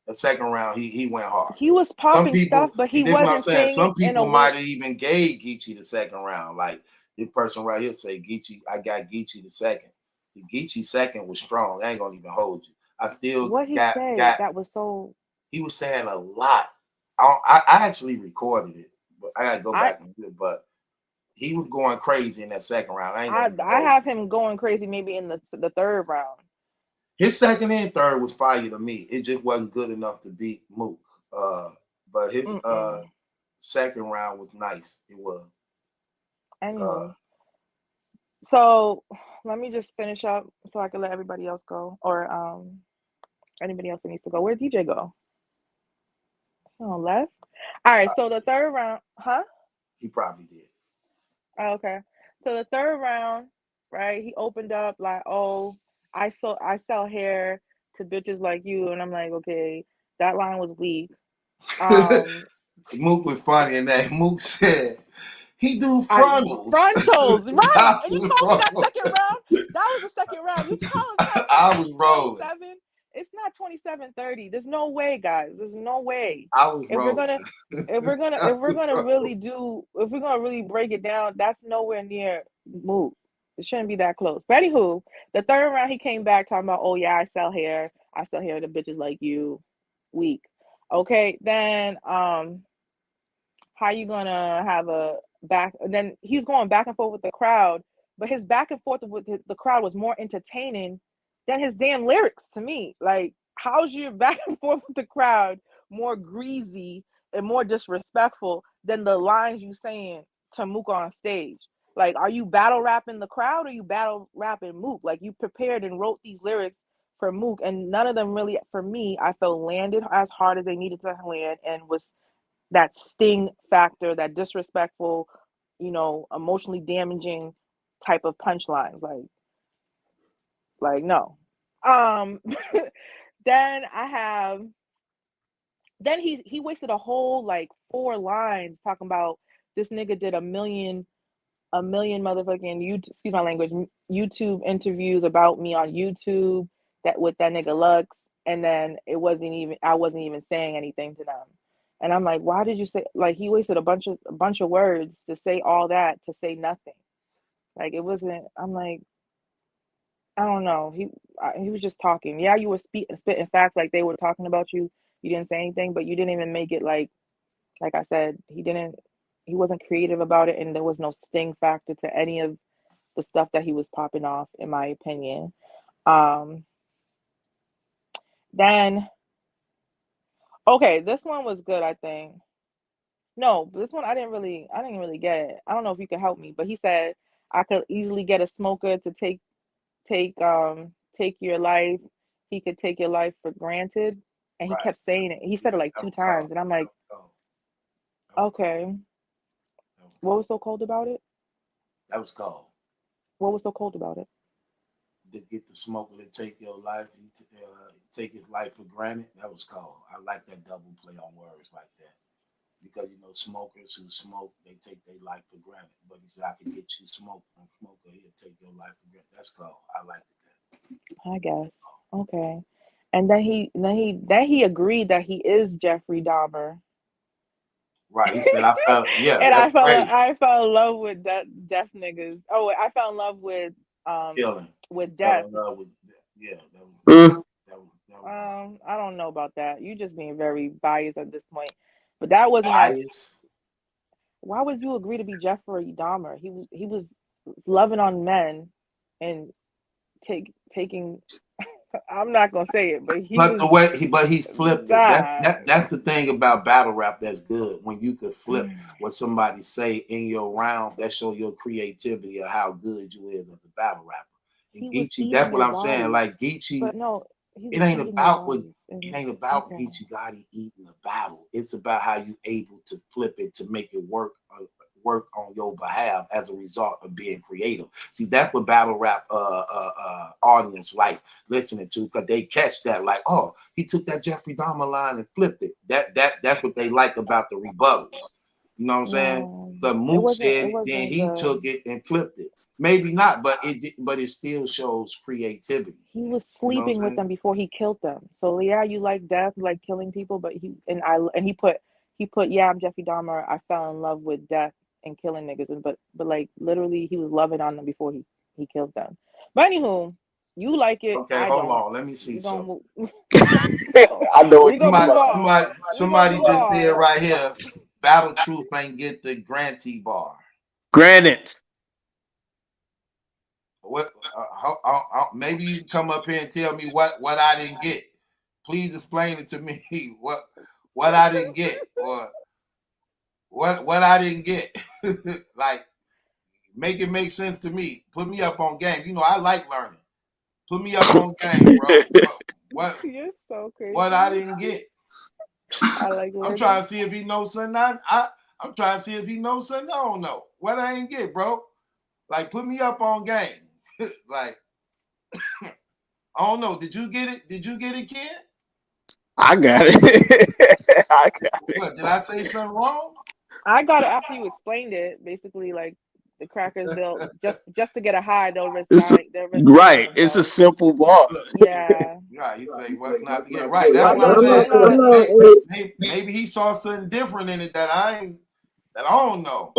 The second round, he went hard. He was popping stuff, but he this is what I'm wasn't saying. saying Some it in a people way. might have even gave Geechi the second round. Like this person right here say, Geechi, I got Geechi the second. The Geechi second was strong. I ain't gonna even hold you. I still What he got said that was so. he was saying a lot. I actually recorded it, but I gotta go back and do it. But he was going crazy in that second round. I ain't gonna even I hold have you. him going crazy maybe in the third round. His second and third was fire to me. It just wasn't good enough to beat Mook. But his second round was nice. It was. Anyway, so let me just finish up so I can let everybody else go, or anybody else that needs to go. Where'd DJ go? On left. All right. So the third round, huh? He probably did. Oh, okay. So the third round, right? He opened up like, "Oh, I sell hair to bitches like you," and I'm like, "Okay, that line was weak." Mook was funny in that. Mook said he do frontals. Frontals, right? And you told me that second round. That was the second round. You tell him I was rolling. 27. It's not 27-30. There's no way, guys. There's no way. I was If rolling. we're gonna really break it down, that's nowhere near Mook. It shouldn't be that close. But anywho, the third round he came back talking about, "Oh yeah, I sell hair to bitches like you." Weak. Okay, then how you gonna have a back? Then he's going back and forth with the crowd, but his back and forth with the crowd was more entertaining than his damn lyrics to me. Like, how's your back and forth with the crowd more greasy and more disrespectful than the lines you saying to Mook on stage? Like, are you battle rapping the crowd or you battle rapping Mook? Like, you prepared and wrote these lyrics for Mook, and none of them really, for me, I felt landed as hard as they needed to land, and was that sting factor, that disrespectful, emotionally damaging type of punchlines. Like no. Then he wasted a whole like 4 lines talking about this nigga did a million motherfucking excuse my language, YouTube interviews about me on YouTube that with that nigga Lux, and then I wasn't even saying anything to them. And I'm like, why did you say, like, he wasted a bunch of words to say all that to say nothing. Like, it wasn't, I'm like, I don't know. He was just talking. Yeah, you were spitting facts like they were talking about you. You didn't say anything, but you didn't even make it like I said, he wasn't creative about it, and there was no sting factor to any of the stuff that he was popping off, in my opinion. Then okay, this one was good, I think. No, this one I didn't really get it. I don't know if you can help me, but he said I could easily get a smoker to take your life. He could take your life for granted, and he kept saying it. He said it like 2 times, and I'm like, okay, what was so cold about it? That was cold. What was so cold about it? To get the smoker to take your life, take his life for granted. That was cold. I like that double play on words like that. Because, smokers who smoke, they take their life for granted. But he said, I can get you smoker, he'll take your life for granted. That's cold. I liked that. I guess. Okay. And then he agreed that he is Jeffrey Dahmer. Right. He said, I felt, yeah, and that's crazy. I fell in love with deaf niggas. Oh, I fell in love with Killing. with death. Fell in love with, yeah, that was I don't know about that. You just being very biased at this point. But that wasn't bias. Why would you agree to be Jeffrey Dahmer? He was loving on men and taking. I'm not gonna say it, but he flipped it. nah. That's the thing about battle rap that's good. When you could flip what somebody say in your round, that show your creativity of how good you is as a battle rapper. And He was Geechi, eating that's what their I'm saying. bodies, Like Geechi, but no, he it was ain't eating their about what bodies. it ain't about Okay. Geechi Gotti eating the battle. It's about how you able to flip it to make it work on your behalf as a result of being creative. See, that's what battle rap audience like listening to, because they catch that, like, oh, he took that Jeffrey Dahmer line and flipped it. That's what they like about the rebuttals. You know what I'm saying? No, The it Mook wasn't. said It it, then wasn't he the. took it and flipped it. Maybe not, but it still shows creativity. He was You know what I'm sleeping with saying? them before he killed them. So yeah, you like death, you like killing people, but he put yeah, I'm Jeffrey Dahmer. I fell in love with death and killing niggas, and but like literally he was loving on them before he killed them. But anywho, you like it, Okay, I hold don't. on. Let me see We gonna something. move. I know what We you gonna move about. on. We gonna Somebody move just said on. right here, Battle Truth ain't get the grantee bar. Granted. What? Maybe you can come up here and tell me what I didn't get. Please explain it to me. What I didn't get, or what I didn't get. Like, make it make sense to me. Put me up on game. You know I like learning. Put me up on game, bro. You're so What I crazy. didn't get. I like I'm learning. trying to see if he knows something. I'm trying to see if he knows something I don't know. What I ain't get, bro. Like, put me up on game. Like, I don't know. Did you get it? Did you get it, Ken? I got it. I got it. What, did I say something wrong? I got it after you explained it. Basically, like the crackers, they'll just to get a high, they'll risk It's dying. They'll risk right. killing It's a themselves. simple bar. Yeah, Right, you say what not to get right. That's I'm what I'm not. saying. I'm not. Maybe he saw something different in it that I don't know.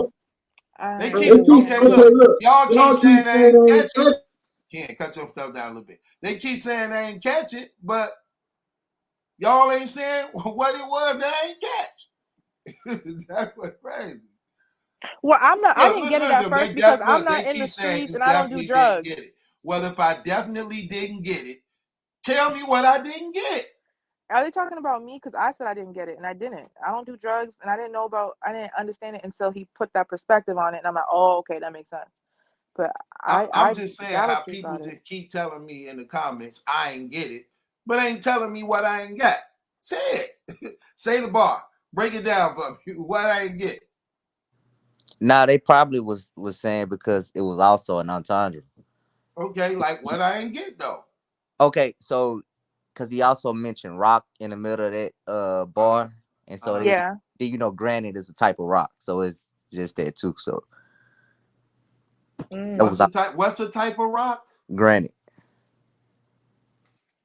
They keep okay. Yeah. Look, y'all keep saying they ain't catch it. Can't cut your stuff down a little bit. They keep saying they ain't catch it, but y'all ain't saying what it was that I ain't catch. That's what crazy. Well, I'm not. I didn't get it at Listen, first because I'm they not in the keep saying streets you and I don't do definitely didn't drugs. get it. Well, if I definitely didn't get it, tell me what I didn't get. Are they talking about me? Because I said I didn't get it and I didn't. I don't do drugs and I didn't know about. I didn't understand it until he put that perspective on it, and I'm like, oh, okay, that makes sense. But I'm just saying Battle how Truth people got it. just keep telling me in the comments I ain't get it, but ain't telling me what I ain't got. Say it. Say the bar. Break it down for me. What I ain't get. Nah, they probably was saying because it was also an entendre. Okay, like what I ain't get though. Okay, so because he also mentioned rock in the middle of that bar, and so Yeah. granite is a type of rock, so it's just that too. So that was What's the type of rock? granite.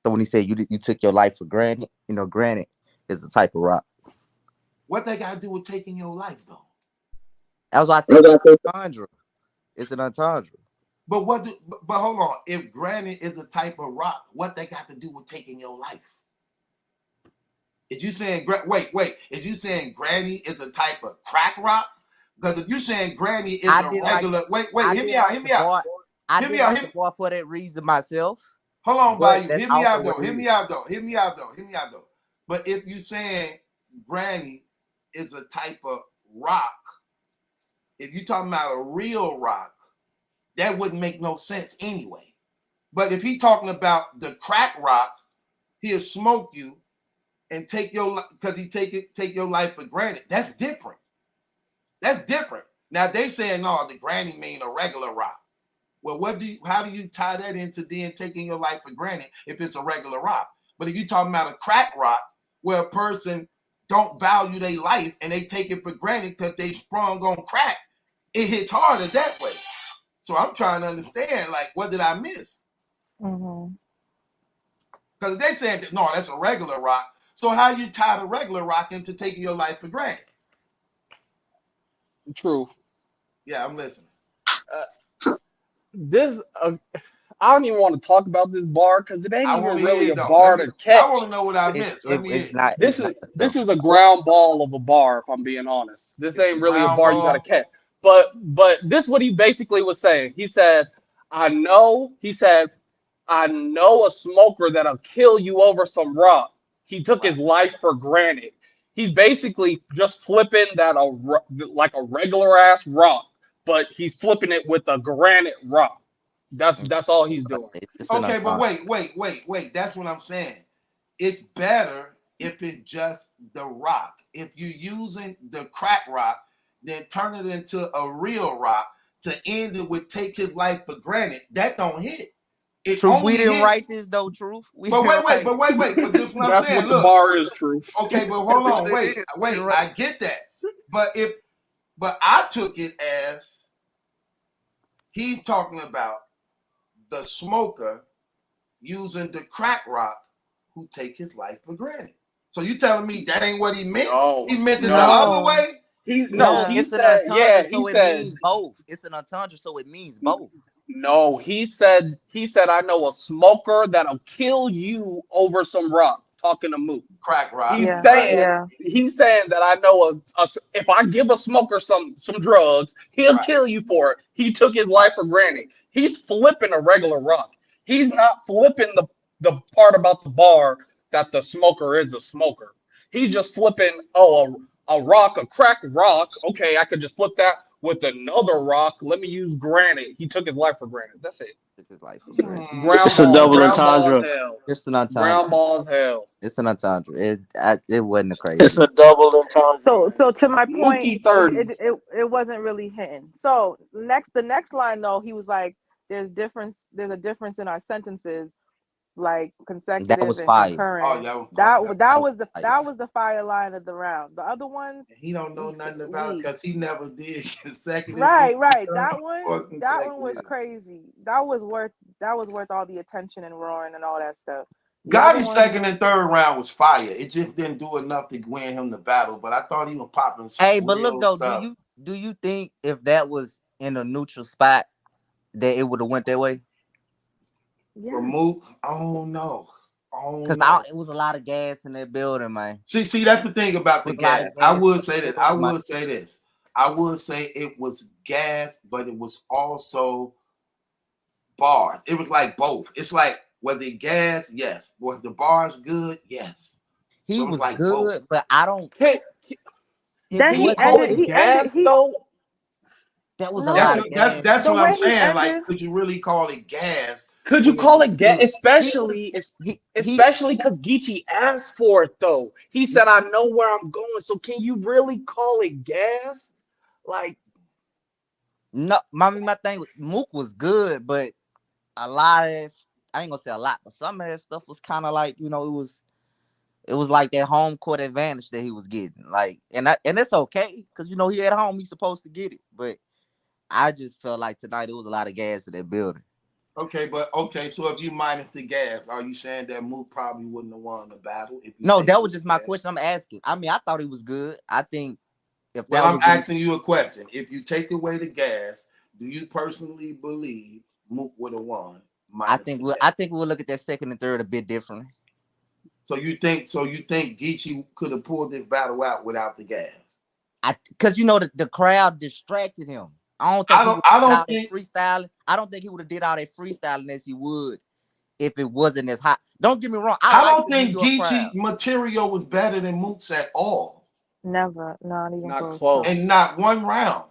So when he said you took your life for granted, granite is a type of rock. What they got to do with taking your life though? That was why I said it's an entendre. It's an entendre. But but hold on. If granite is a type of rock, what they got to do with taking your life? Is you saying wait? Is you saying granny is a type of crack rock? Because if you saying granny is a regular, hear me out. I didn't like the bar for that reason myself. Hold on, Bayou. Hear me out though. But if you saying granny is a type of rock, if you talking about a real rock, that wouldn't make no sense anyway. But if he talking about the crack rock, he'll smoke you and take your because he take your life for granted. That's different. Now they saying no, the granny mean a regular rock. Well, how do you tie that into then taking your life for granted if it's a regular rock? But if you talking about a crack rock where a person don't value their life and they take it for granted because they sprung on crack, it hits harder that way. So I'm trying to understand, like, what did I miss? Because they saying that, no, that's a regular rock. So how you tie the regular rock into taking your life for granted? True. Yeah, I'm listening. I don't even want to talk about this bar because it ain't even really a bar to I want catch. to know what I missed. Let me hear. This is a ground ball of a bar, if I'm being honest. This ain't really a bar you got to catch. But this is what he basically was saying. He said, I know a smoker that'll kill you over some rock. He took his life for granted. He's basically just flipping like a regular ass rock, but he's flipping it with a granite rock. That's all he's doing. It's an Okay, but entendre. wait. That's what I'm saying. It's better if it's just the rock. If you're using the crack rock, then turn it into a real rock to end it with take his life for granted. That don't hit. It Truth, we only didn't hit. write this though, Truth. We But didn't wait. write it. But this what I'm That's saying. what the Look. bar is, Truth. Okay, but hold on. It Wait. is. We didn't write I get that. But I took it as he's talking about the smoker using the crack rock who take his life for granted. So you telling me that ain't what he meant? No, He meant it the no. other way? He It's an said, entendre, he so it said, means both. It's an entendre, so it means both. no, he said, I know a smoker that'll kill you over some rock. Talking to Mook. Crack rock. He's Yeah, saying yeah. that I know if I give a smoker some drugs, he'll kill you for it. He took his life for granted. He's flipping a regular rock. He's not flipping the part about the bar that the smoker is a smoker. He's just flipping a rock, a crack rock. Okay, I could just flip that with another rock. Let me use granite. He took his life for granted. That's it. Took his life for granted. It's a double entendre. Hell. It's an entendre. Ground ball as hell. It's an entendre. It wasn't a crazy. It's a double entendre. So to my point, Mookie 30. it wasn't really hitting. So the next line though, he was like, there's a difference in our sentences, like consecutive That was and fire. concurrent. Oh, That fire. was the fire line of the round. The other ones, he don't know nothing about it because he never did consecutive. right. That or one was consecutive. crazy. That was worth all the attention and roaring and all that stuff. Gotti's second and third round was fire. It just didn't do enough to win him the battle, but I thought he was popping some Hey, but look real though, stuff. do you think if that was in a neutral spot that it would have went that way? For Mook, I don't know. Because it was a lot of gas in that building, man. See, that's the thing about the gas. I would say that. I would say this. I would say it was gas, but it was also bars. It was like both. It's like, was it gas? Yes. Was the bars good? Yes. He So was like good, both. but I don't. Then he ended gas though. That was a lot of gas. That's The what way I'm he saying. ended- Like, could you really call it gas? Could you call it gas? Especially He- because Geechi asked for it though. He said, "I know where I'm going." So can you really call it gas? Like, no, my thing with Mook was good, but a lot of that, I ain't gonna say a lot, but some of that stuff was kind of like, it was like that home court advantage that he was getting. Like, and it's okay, because he at home, he's supposed to get it. But I just felt like tonight it was a lot of gas in that building. Okay, so if you minus the gas, are you saying that Mook probably wouldn't have won the battle? No, that was just my question. I'm asking. I mean, I thought he was good. I think if that I'm asking you a question. If you take away the gas, do you personally believe Mook would have won? I think we'll look at that second and third a bit differently. So you think Geechi could have pulled this battle out without the gas? Because the crowd distracted him. I don't think I don't think he would have did all that freestyling as he would if it wasn't as hot. Don't get me wrong. I don't think Geechi material was better than Mook's at all. Never, not even close. And not one round.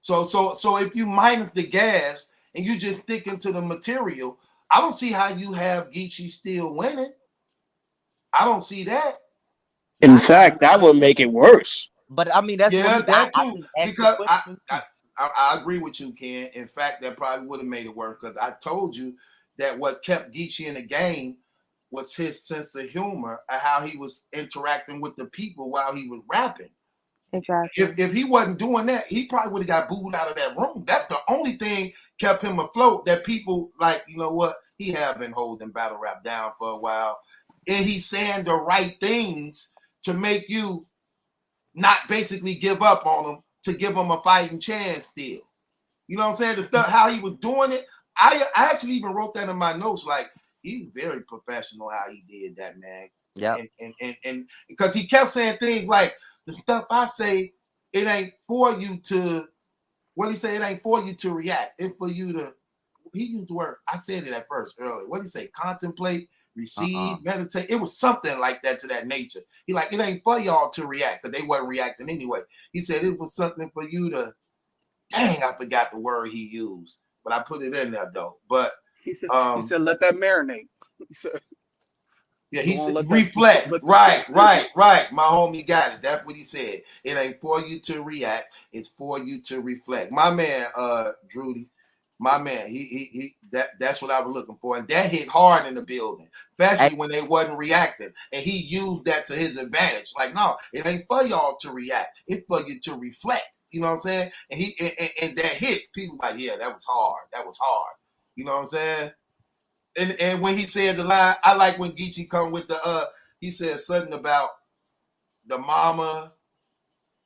So if you minus the gas and you just stick into the material, I don't see how you have Geechi still winning. I don't see that. In fact, that would make it worse. But I mean, that's that too. Because I agree with you, Ken. In fact, that probably would have made it worse because I told you that what kept Geechi in the game was his sense of humor and how he was interacting with the people while he was rapping. Exactly. If he wasn't doing that, he probably would have got booed out of that room. That's the only thing kept him afloat. That people like, you know what? He have been holding battle rap down for a while, and he's saying the right things to make you not basically give up on him, to give him a fighting chance still. You know what I'm saying? The stuff, how he was doing it. I actually even wrote that in my notes. Like, he's very professional how he did that, man. Yeah. And because he kept saying things like, the stuff I say, it ain't for you to What he say? It ain't for you to react. It's for you to. He used the word. I said it at first earlier. What did he say? Contemplate, receive, meditate. It was something like that to that nature. He like it ain't for y'all to react because they wasn't reacting anyway. He said it was something for you to. Dang, I forgot the word he used, but I put it in there though. But He said let that marinate. He said, yeah, he said let reflect. that, Right. My homie got it. That's what he said. It ain't for you to react. It's for you to reflect. My man, Drudy, my man, that's what I was looking for. And that hit hard in the building, especially when they wasn't reacting. And he used that to his advantage. Like, no, it ain't for y'all to react. It's for you to reflect. You know what I'm saying? And and that hit, people like, yeah, that was hard. That was hard. You know what I'm saying? And when he said the line, I like when Geechi come with the he said something about the mama,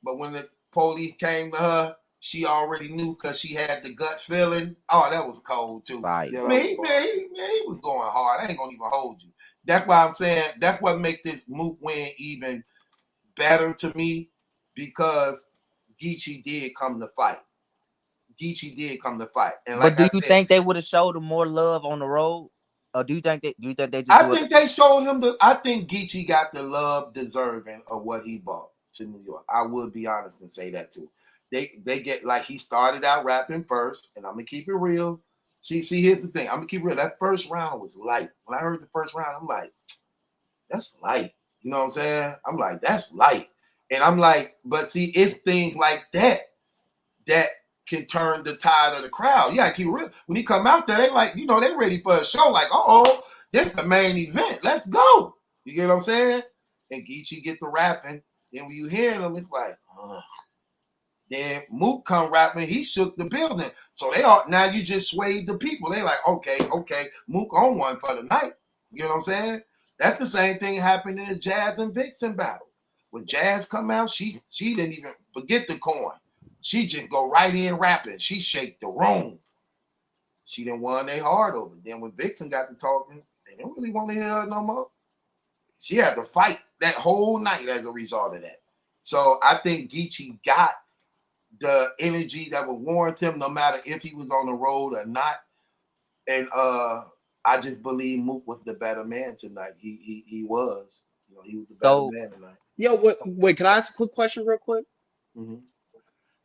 but when the police came to her, she already knew because she had the gut feeling. Oh, that was cold too. Right. Yeah, Man, he was going hard. I ain't gonna even hold you. That's why I'm saying that's what make this Mook win even better to me, because Geechi did come to fight. Geechi did come to fight. And like But do I you said, think they would have showed him more love on the road? Or do you think they just I would? think they showed him I think Geechi got the love deserving of what he brought to New York. I would be honest and say that too. They get, like, he started out rapping first, and I'm gonna keep it real. See, here's the thing. I'm gonna keep it real. That first round was light. When I heard the first round, I'm like, that's light. You know what I'm saying? I'm like, that's light. And I'm like, but see, it's things like that can turn the tide of the crowd. Yeah, keep it real. When he come out there, they like, you know, they ready for a show. Like, oh, this is the main event. Let's go. You get what I'm saying? And Geechi get to rapping. Then when you hear him, it's like, ugh. Then Mook come rapping. He shook the building. So they are, now you just swayed the people. They like, okay, Mook on one for the night. You know what I'm saying? That's the same thing happened in the Jazz and Vixen battle. When Jazz come out, she didn't even forget the coin. She just go right in rapping. She shake the room. She didn't want they hard over. Then when Vixen got to talking, they didn't really want to hear her no more. She had to fight that whole night as a result of that. So I think Geechi got the energy that would warrant him, no matter if he was on the road or not. And I just believe Mook was the better man tonight. He was. You know, he was the better So man tonight. Yo, wait, can I ask a quick question real quick? Mm-hmm.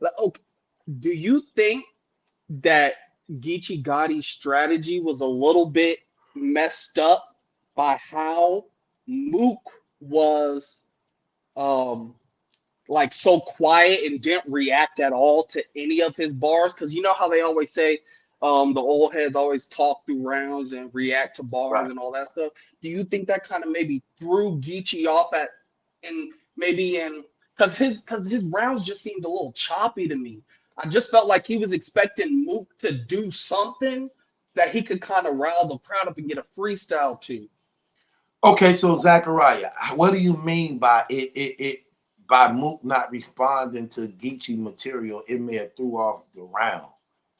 Like, okay, do you think that Geechi Gotti's strategy was a little bit messed up by how Mook was like so quiet and didn't react at all to any of his bars? Because you know how they always say the old heads always talk through rounds and react to bars Right. and all that stuff. Do you think that kind of maybe threw Geechi off at and maybe in because his rounds just seemed a little choppy to me. I just felt like he was expecting Mook to do something that he could kind of rile the crowd up and get a freestyle to. Okay, so Zachariah, what do you mean by it by Mook not responding to Geechi material? It may have threw off the round.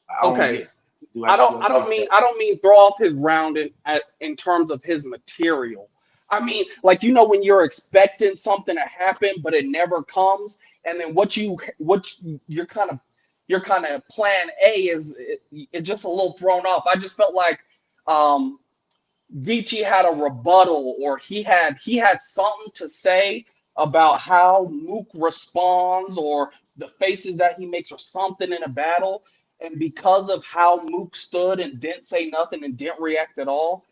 I don't Okay, get. Do I get that? I don't mean throw off his round in terms of his material. I mean, like, you know, when you're expecting something to happen but it never comes, and then you're kind of plan A is it's just a little thrown off. I just felt like um Geechi had a rebuttal, or he had something to say about how Mook responds or the faces that he makes or something in a battle. And because of how Mook stood and didn't say nothing and didn't react at all,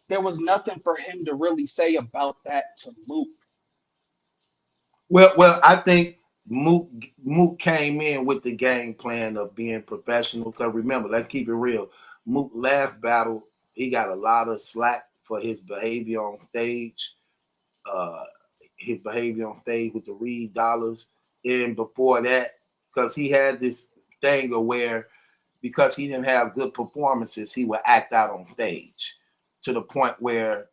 there was nothing for him to really say about that to Mook. Well, I think Mook came in with the game plan of being professional. Because remember, let's keep it real. Mook last battle, he got a lot of slack for his behavior on stage. Uh, his behavior on stage with the Reed Dollars, and before that, because he had this thing of where, because he didn't have good performances, he would act out on stage to the point where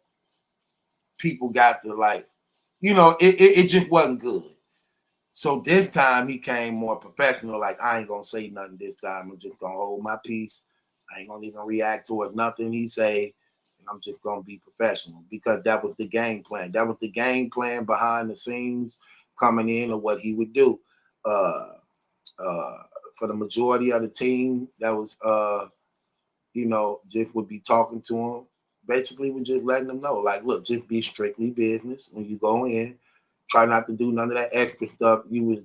people got to, like, you know, it just wasn't good. So this time he came more professional. Like, I ain't gonna say nothing this time. I'm just gonna hold my peace. I ain't gonna even react to it. Nothing he say, and I'm just gonna be professional, because that was the game plan. That was the game plan behind the scenes coming in, of what he would do. Uh, for the majority of the team that was just would be talking to him. Basically, we're just letting them know, like, look, just be strictly business when you go in. Try not to do none of that extra stuff you was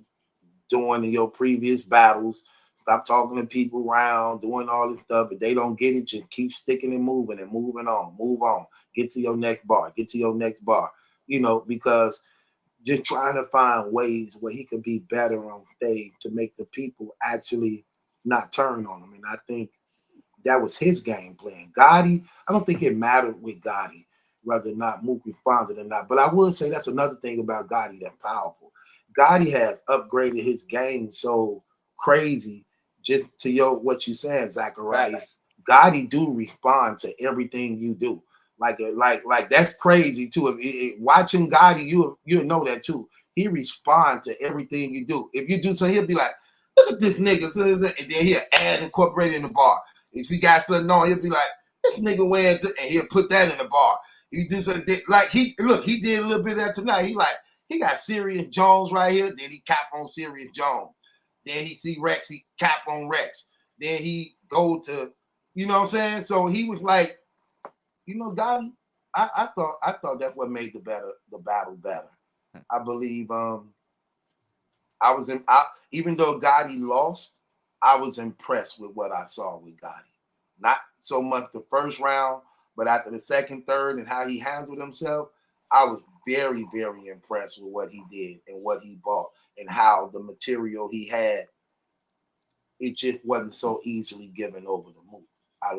doing in your previous battles. Stop talking to people around, doing all this stuff. If they don't get it, just keep sticking and moving on. Move on. Get to your next bar. Get to your next bar. Because just trying to find ways where he could be better on stage to make the people actually not turn on him. And I think that was his game plan. Gotti, I don't think it mattered with Gotti whether or not Mook responded or not. But I will say that's another thing about Gotti that's powerful. Gotti has upgraded his game so crazy. Just to what you saying, Zachariah. Gotti do respond to everything you do. Like that's crazy too. Watching Gotti, you know that too. He respond to everything you do. If you do something, he'll be like, "Look at this nigga," and then he'll add incorporate in the bar. If you got something on, he'll be like, "This nigga wears it," and he'll put that in the bar. You do something like he did a little bit of that tonight. He got Sirius Jones right here. Then he cap on Sirius Jones. Then he see Rex, he cap on Rex. Then he go to, you know what I'm saying? So he was like, Gotti, I thought that's what made the battle better. I believe even though Gotti lost, I was impressed with what I saw with Gotti. Not so much the first round, but after the second, third, and how he handled himself, I was very, very impressed with what he did and what he bought and how the material he had, it just wasn't so easily given over to Mook. I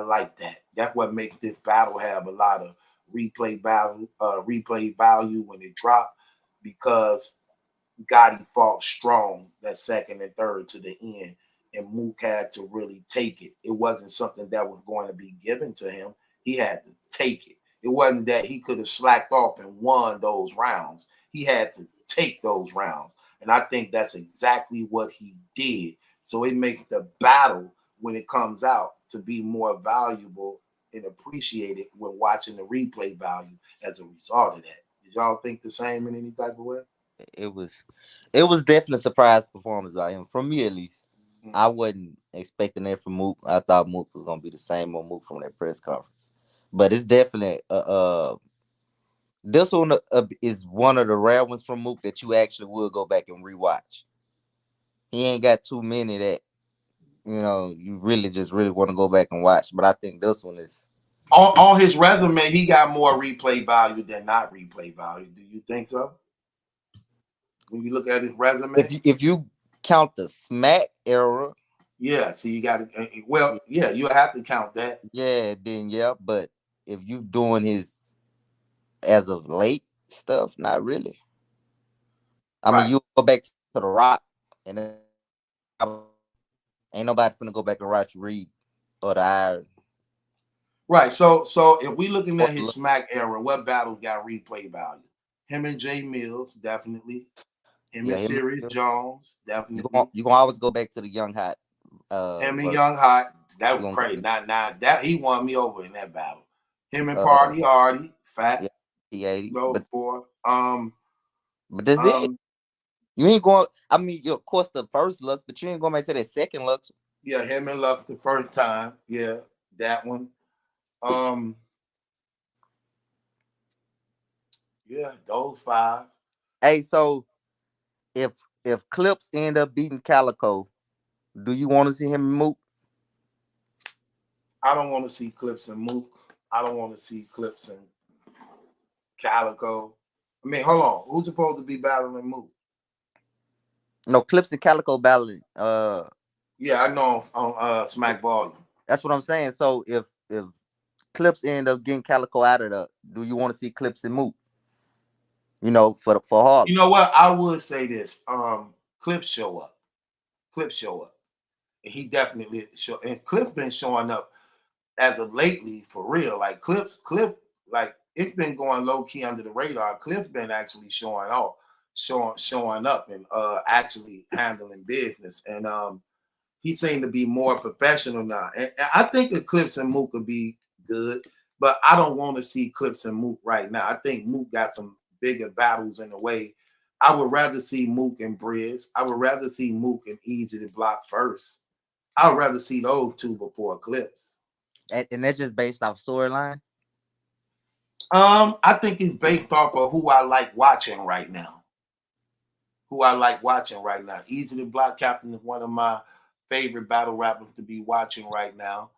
like that. That's what makes this battle have a lot of replay value when it dropped, because Gotti fought strong that second and third to the end, and Mook had to really take it. It wasn't something that was going to be given to him. He had to take it. It wasn't that he could have slacked off and won those rounds. He had to take those rounds. And I think that's exactly what he did. So it makes the battle, when it comes out, to be more valuable and appreciated when watching the replay value as a result of that. Did y'all think the same in any type of way? It was definitely a surprise performance by him, from me at least. I wasn't expecting that from Mook. I thought Mook was gonna be the same on Mook from that press conference, but it's definitely this one is one of the rare ones from Mook that you actually will go back and rewatch. He ain't got too many that you really want to go back and watch. But I think this one is on his resume. He got more replay value than not replay value. Do you think so? When you look at his resume, if you count the Smack era, yeah. So you got to. Well, yeah, you have to count that. Yeah, then yeah. But if you doing his as of late stuff, not really. I mean, you go back to the Rock, and then ain't nobody finna go back and watch Reed or the Iron. Right. So if we looking at his Smack era, what battles got replay value? Him and Jay Mills, definitely. Him and Sirius Jones, definitely. You gonna always go back to the Young Hot. Him and Young Hot, that was crazy. Not that he won me over in that battle. Him and Party Hardy, fat. Yeah, P80. But that's it. You ain't going. I mean, of course, the first Lux, but you ain't going back to that second Lux. Yeah, him and Lux the first time. Yeah, that one. Yeah, those 5. Hey, so if Clips end up beating Calico, do you want to see him and Mook? I don't want to see Clips and Mook. I don't want to see Clips and Calico. I mean, hold on. Who's supposed to be battling Mook? No, Clips and Calico battling. Yeah, I know on Smack Volume. That's what I'm saying. So if Clips end up getting Calico out of the, do you want to see Clips and Mook? For Harlem. You know what? I would say this. Clips show up. And he definitely show. And Clips been showing up as of lately for real. Like Clip, like it's been going low key under the radar. Clips been actually showing up and actually handling business. And he seemed to be more professional now. And I think the Clips and Mook could be good, but I don't want to see Clips and Mook right now. I think Mook got some bigger battles in the way I would rather see Mook and Briz. I would rather see Mook and Easy to Block first. I would rather see those two before Clips. And that's just based off storyline. I think it's based off of who I like watching right now. Easy to Block Captain is one of my favorite battle rappers to be watching right now.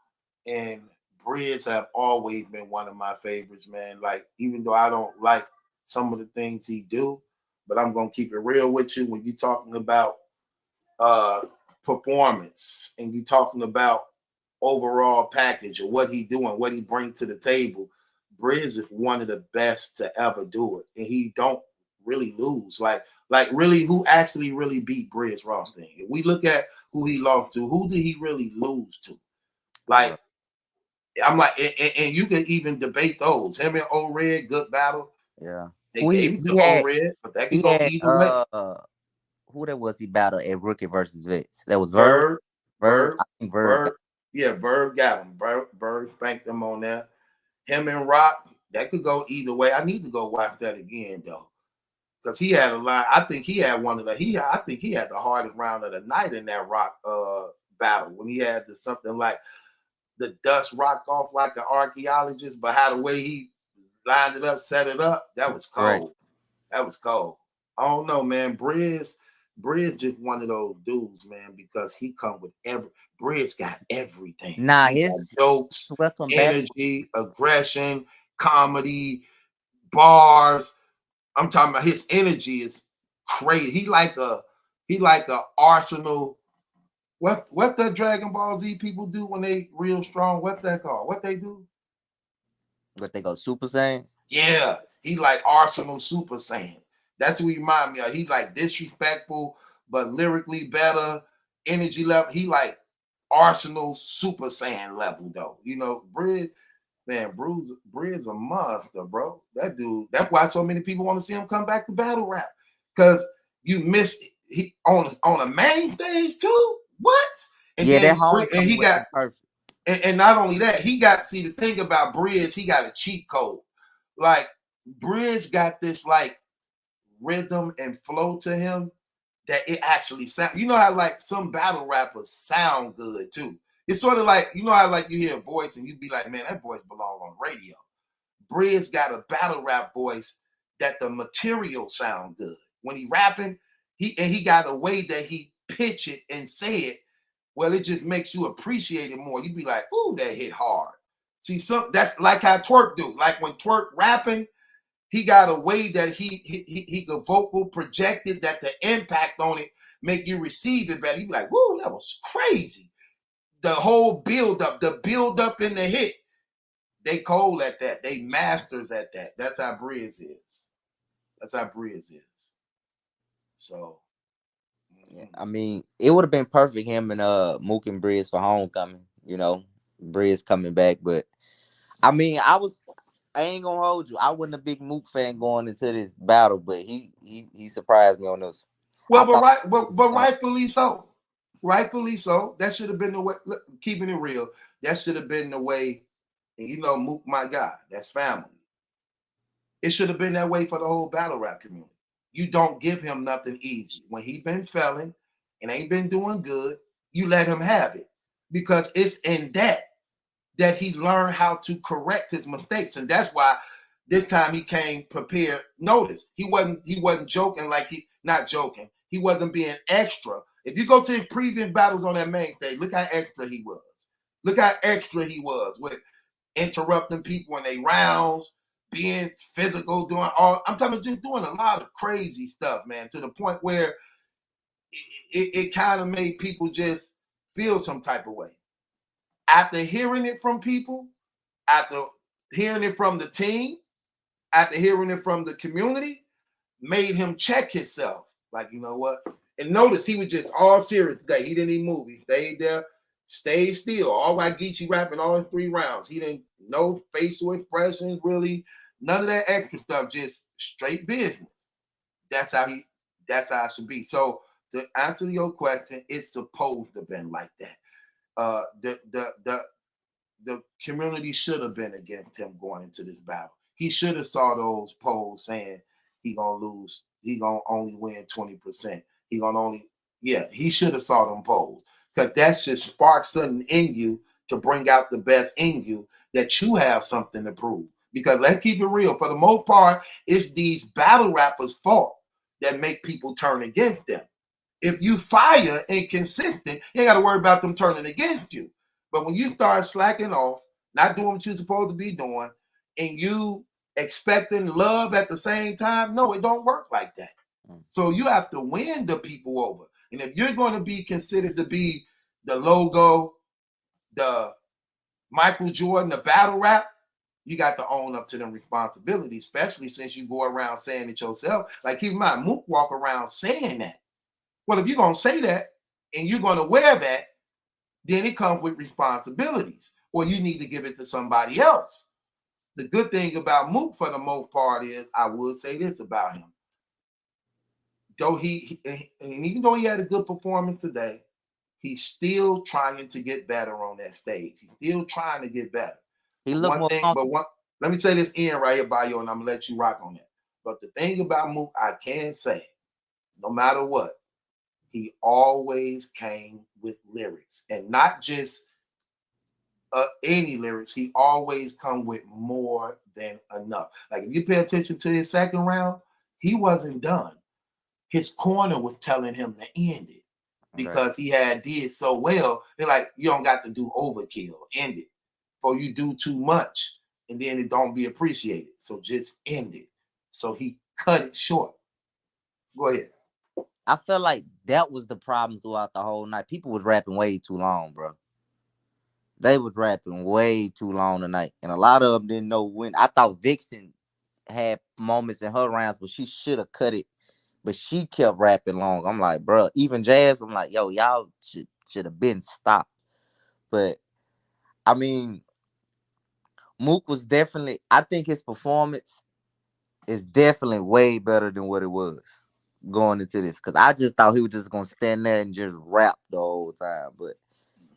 And Briz have always been one of my favorites, man. Like, even though I don't like some of the things he do, but I'm gonna keep it real with you. When you're talking about performance and you're talking about overall package or what he doing, what he bring to the table, Briz is one of the best to ever do it, and he don't really lose. Like really, who actually really beat Briz Raw thing? If we look at who he lost to, who did he really lose to? Like, I'm like, and you can even debate those. Him and O-Red, good battle. Yeah. They gave it to O-Red, but that could go either way. Who that was he battled at Rookie versus Vince? That was Verb. I think Verb. Yeah, Verb got him. Verb spanked him on that. Him and Rock, that could go either way. I need to go watch that again though, because he had a line. I think he had I think he had the hardest round of the night in that Rock battle when he had something like the dust rocked off like an archaeologist, but how the way he lined it up, set it up, that was cold. Right. That was cold. I don't know, man. Briz just one of those dudes, man, because he come with Briz got everything. Nah, his jokes, welcome energy, aggression, comedy, bars. I'm talking about his energy is crazy. He like a Arsenal. What the Dragon Ball Z people do when they real strong? What that called? What they do? What they go Super Saiyan? Yeah, he like Arsenal Super Saiyan. That's who he remind me of. He like disrespectful, but lyrically better, energy level. He like Arsenal Super Saiyan level though. You know, Briz a monster, bro. That dude. That's why so many people want to see him come back to battle rap, because you missed he on a main stage too. What? And yeah, then, that home and he got perfect. And not only that, he got, see, the thing about Briz, he got a cheat code. Like, Briz got this like rhythm and flow to him that it actually sound. You know how like some battle rappers sound good too. It's sort of like, you know how like you hear a voice and you be like, man, that voice belong on radio. Briz got a battle rap voice that the material sound good. When he rapping, he got a way that he pitch it and say it. Well, it just makes you appreciate it more. You be like, ooh, that hit hard. See, that's like how Twerk do. Like when Twerk rapping, he got a way that he could vocal project it, that the impact on it make you receive it better. You be like, woo, that was crazy. The whole build up in the hit, they cold at that. They masters at that. That's how Briz is. So. Yeah, I mean, it would have been perfect him and Mook and Briz for homecoming. You know, Briz coming back, but I mean, I ain't gonna hold you. I wasn't a big Mook fan going into this battle, but he surprised me on this. Well, but rightfully so. Rightfully so. That should have been the way. Look, keeping it real, that should have been the way. And you know, Mook, my guy, that's family. It should have been that way for the whole battle rap community. You don't give him nothing easy. When he been failing and ain't been doing good, you let him have it, because it's in that he learned how to correct his mistakes. And that's why this time he came prepared. Notice he wasn't joking, like not joking. He wasn't being extra. If you go to his previous battles on that main stage, look how extra he was. Look how extra he was with interrupting people in their rounds, being physical, doing all. I'm talking about just doing a lot of crazy stuff, man, to the point where it kind of made people just feel some type of way. After hearing it from people, after hearing it from the team, after hearing it from the community, made him check himself. Like, you know what? And notice he was just all serious today. He didn't even move. He stayed there, stayed still. All while Geechi rapping all 3 rounds. He didn't, no facial expressions, really. None of that extra stuff, just straight business. That's how it should be. So to answer your question, it's supposed to have been like that. The community should have been against him going into this battle. He should have saw those polls saying he gonna lose. He gonna only win 20%. He gonna only, yeah, he should have saw them polls, because that should spark something in you to bring out the best in you, that you have something to prove. Because let's keep it real, for the most part, it's these battle rappers' fault that make people turn against them. If you fire and consistent, you ain't got to worry about them turning against you. But when you start slacking off, not doing what you're supposed to be doing, and you expecting love at the same time, no, it don't work like that. So you have to win the people over. And if you're going to be considered to be the logo, the Michael Jordan, the battle rap, you got to own up to them responsibilities, especially since you go around saying it yourself. Like, keep in mind, Mook walk around saying that. Well, if you're going to say that and you're going to wear that, then it comes with responsibilities, or you need to give it to somebody else. The good thing about Mook, for the most part, is, I will say this about him. Though and even though he had a good performance today, he's still trying to get better on that stage. He's still trying to get better. He looked more comfortable. Let me say this in right here, by you, and I'm gonna let you rock on that. But the thing about Mook, I can say, no matter what, he always came with lyrics, and not just any lyrics. He always come with more than enough. Like, if you pay attention to his second round, he wasn't done. His corner was telling him to end it, because he had did so well. They're like, you don't got to do overkill, end it, or you do too much and then it don't be appreciated. So just end it. So he cut it short. Go ahead. I felt like that was the problem throughout the whole night. People was rapping way too long, bro. They was rapping way too long tonight, and a lot of them didn't know when. I thought Vixen had moments in her rounds, but she should have cut it. But she kept rapping long. I'm like, bro, even Jazz, I'm like, yo, y'all should have been stopped. But I mean, Mook was definitely, I think his performance is definitely way better than what it was going into this. Because I just thought he was just going to stand there and just rap the whole time. But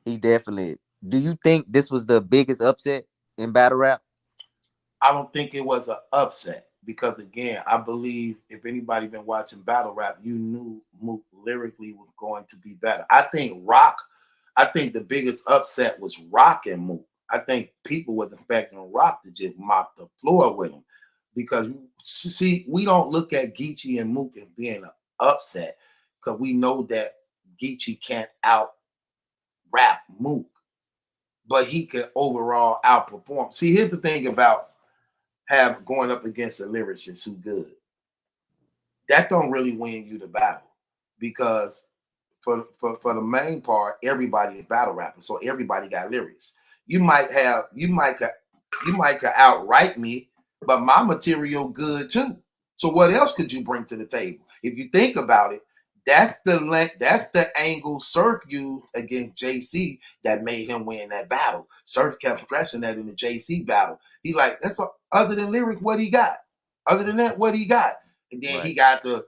he definitely, do you think this was the biggest upset in battle rap? I don't think it was an upset. Because, again, I believe if anybody been watching battle rap, you knew Mook lyrically was going to be better. I think the biggest upset was Rock and Mook. I think people was expecting Rock to just mop the floor with him. Because, see, we don't look at Geechi and Mook as being an upset, because we know that Geechi can't out-rap Mook. But he could overall outperform. See, here's the thing about going up against a lyricist who good. That don't really win you the battle, because for the main part, everybody is battle rappers, so everybody got lyrics. You might could outright me, but my material good too. So what else could you bring to the table? If you think about it, that's the angle Surf used against JC that made him win that battle. Surf kept stressing that in the JC battle. He like, other than lyrics, what he got? Other than that, what he got? And then he got the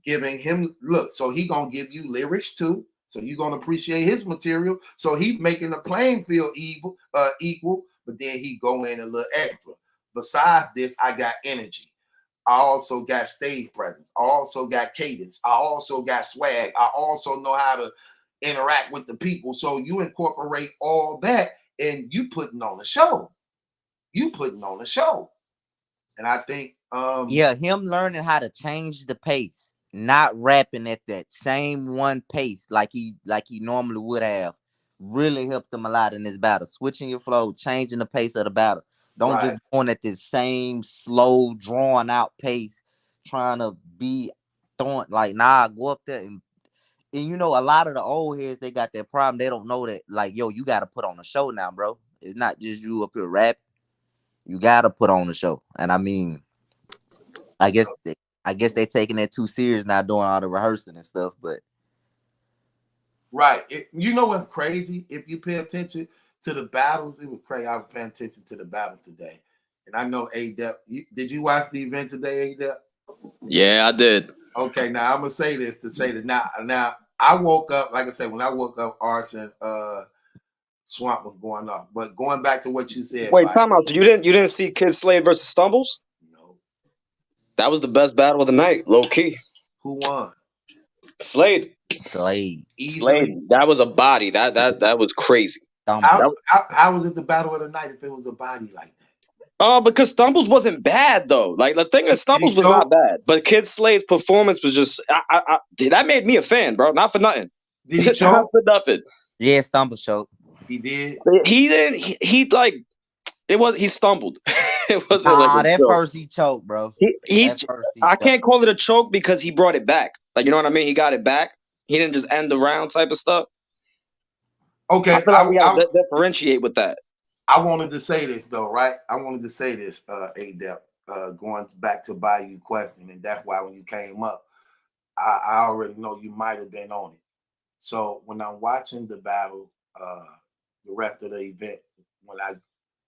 giving him look. So he gonna give you lyrics too. So you gonna appreciate his material. So he making the playing field equal. But then he go in a little extra. Besides this, I got energy. I also got stage presence. I also got cadence. I also got swag. I also know how to interact with the people. So you incorporate all that, and you putting on a show. And I think him learning how to change the pace, not rapping at that same one pace like he normally would have, really helped him a lot in this battle. Switching your flow, changing the pace of the battle. Don't just going at this same slow, drawn out pace, trying to be throwing like, go up there and you know, a lot of the old heads, they got that problem. They don't know that, like, yo, you got to put on a show now, bro. It's not just you up here rapping. You got to put on a show. And I mean, I guess they taking that too serious now, doing all the rehearsing and stuff. But you know what's crazy? If you pay attention to the battles, it was crazy. I was paying attention to the battle today, and I know A-Dep. Did you watch the event today, A-Dep? Yeah, I did. Okay, now I'm gonna say this to say that now I woke up, like I said, when I woke up, Arson Swamp was going off. But going back to what you said, Wait, time out. You didn't see Kid Slade versus Stumbles? No. That was the best battle of the night, low key. Who won? Slade. Slade. Easily. That was a body. That was crazy. Stumble. How was it the battle of the night if it was a body like that? Because Stumbles wasn't bad though. Like the thing is, Stumbles was not bad, but Kid Slade's performance was just that made me a fan, bro. Not for nothing. Did he choke? Not for nothing. Yeah, Stumble choked. He did. He didn't. He like it was. He stumbled. It wasn't like a that choke. first he choked, bro. I can't call it a choke because he brought it back. Like, you know what I mean? He got it back. He didn't just end the round type of stuff. Okay, I feel like we got to differentiate with that. I wanted to say this though, right? I wanted to say this, Adep, going back to Bayou question, and that's why when you came up, I already know you might have been on it. So when I'm watching the battle, the rest of the event, when I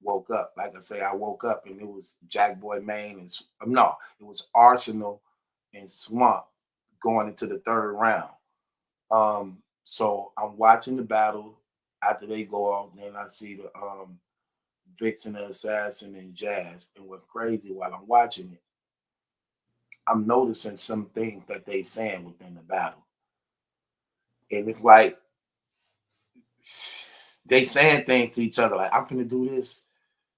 woke up, like I say, I woke up and it was Jack Boy Maine and it was Arsenal and Swamp going into the third round. So I'm watching the battle. After they go off, then I see the Vixen, the Assassin, and Jazz. And what's crazy while I'm watching it, I'm noticing some things that they saying within the battle. And it's like they saying things to each other like, I'm gonna do this.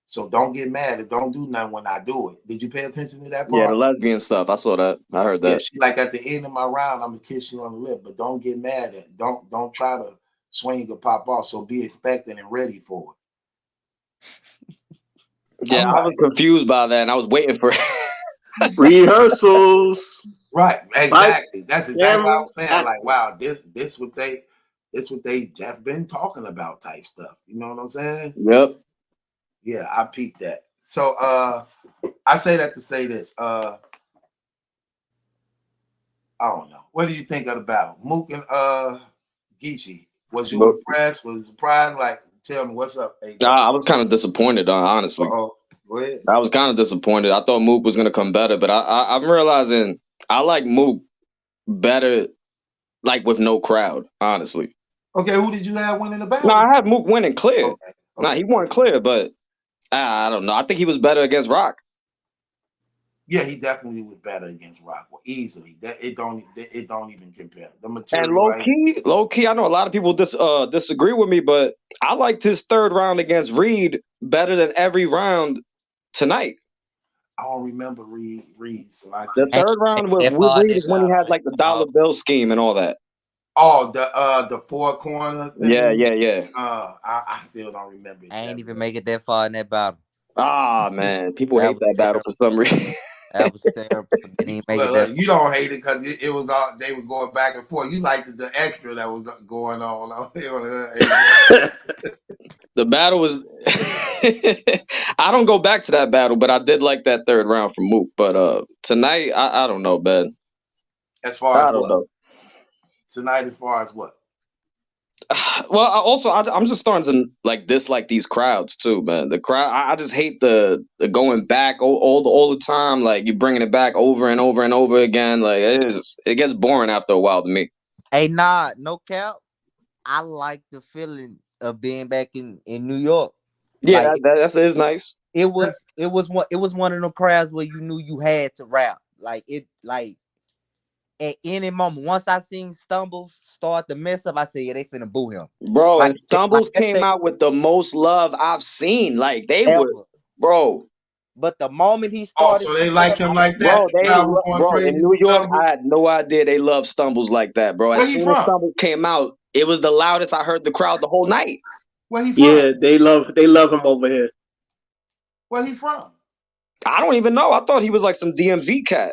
So don't get mad and don't do nothing when I do it. Did you pay attention to that part? Yeah, the lesbian stuff. I saw that. I heard that. Yeah, she like, at the end of my round, I'm gonna kiss you on the lip, but don't get mad at it. Don't try to swing or pop off. So be expecting and ready for it. Yeah, I was confused by that, and I was waiting for rehearsals. Right, exactly. That's exactly what I was saying. Like, wow, this what they have been talking about type stuff. You know what I'm saying? Yep. Yeah, I peeped that. So I say that to say this. I don't know. What do you think of the battle? Mook and Geechi. Was you impressed? Was you surprised? Like, tell me what's up. I was kind of disappointed, honestly. Go ahead. I was kind of disappointed. I thought Mook was gonna come better, but I'm realizing I like Mook better, like with no crowd. Honestly. Okay, who did you have winning the battle? No, I had Mook winning clear. Okay. No, he won clear, but I don't know. I think he was better against Rock. Yeah, he definitely was better against Rock. Well, easily. It don't even compare. The material. And low key, I know a lot of people disagree with me, but I liked his third round against Reed better than every round tonight. I don't remember Reed. So the third round with Reed is when he had like the dollar bill scheme and all that. Oh, the four corner thing? Yeah. I still don't remember it. I ain't even make it that far in that battle. Ah, man. People hate that battle for some reason. That was terrible. You don't hate it because it was all, they were going back and forth. You liked the extra that was going on. The battle was I don't go back to that battle, but I did like that third round from Mook. But tonight, I don't know, man. As far as I don't know. Tonight, as far as what? Well, I'm just starting to like dislike these crowds too, man. The crowd, I just hate the going back all the time. Like you bringing it back over and over and over again. Like it gets boring after a while to me. Hey, nah, no cap. I like the feeling of being back in New York. Yeah, like, that is nice. It was one of them crowds where you knew you had to rap. Like at any moment, once I seen Stumbles start to mess up, I said, yeah, they finna boo him. Bro, like, and Stumbles came out with the most love I've seen. Like, they were, bro. But the moment he started... Oh, so they like him like that? Bro, in New York, I had no idea they love Stumbles like that, bro. As soon as Stumbles came out, it was the loudest I heard the crowd the whole night. Where he from? Yeah, they love him over here. Where he from? I don't even know. I thought he was like some DMV cat.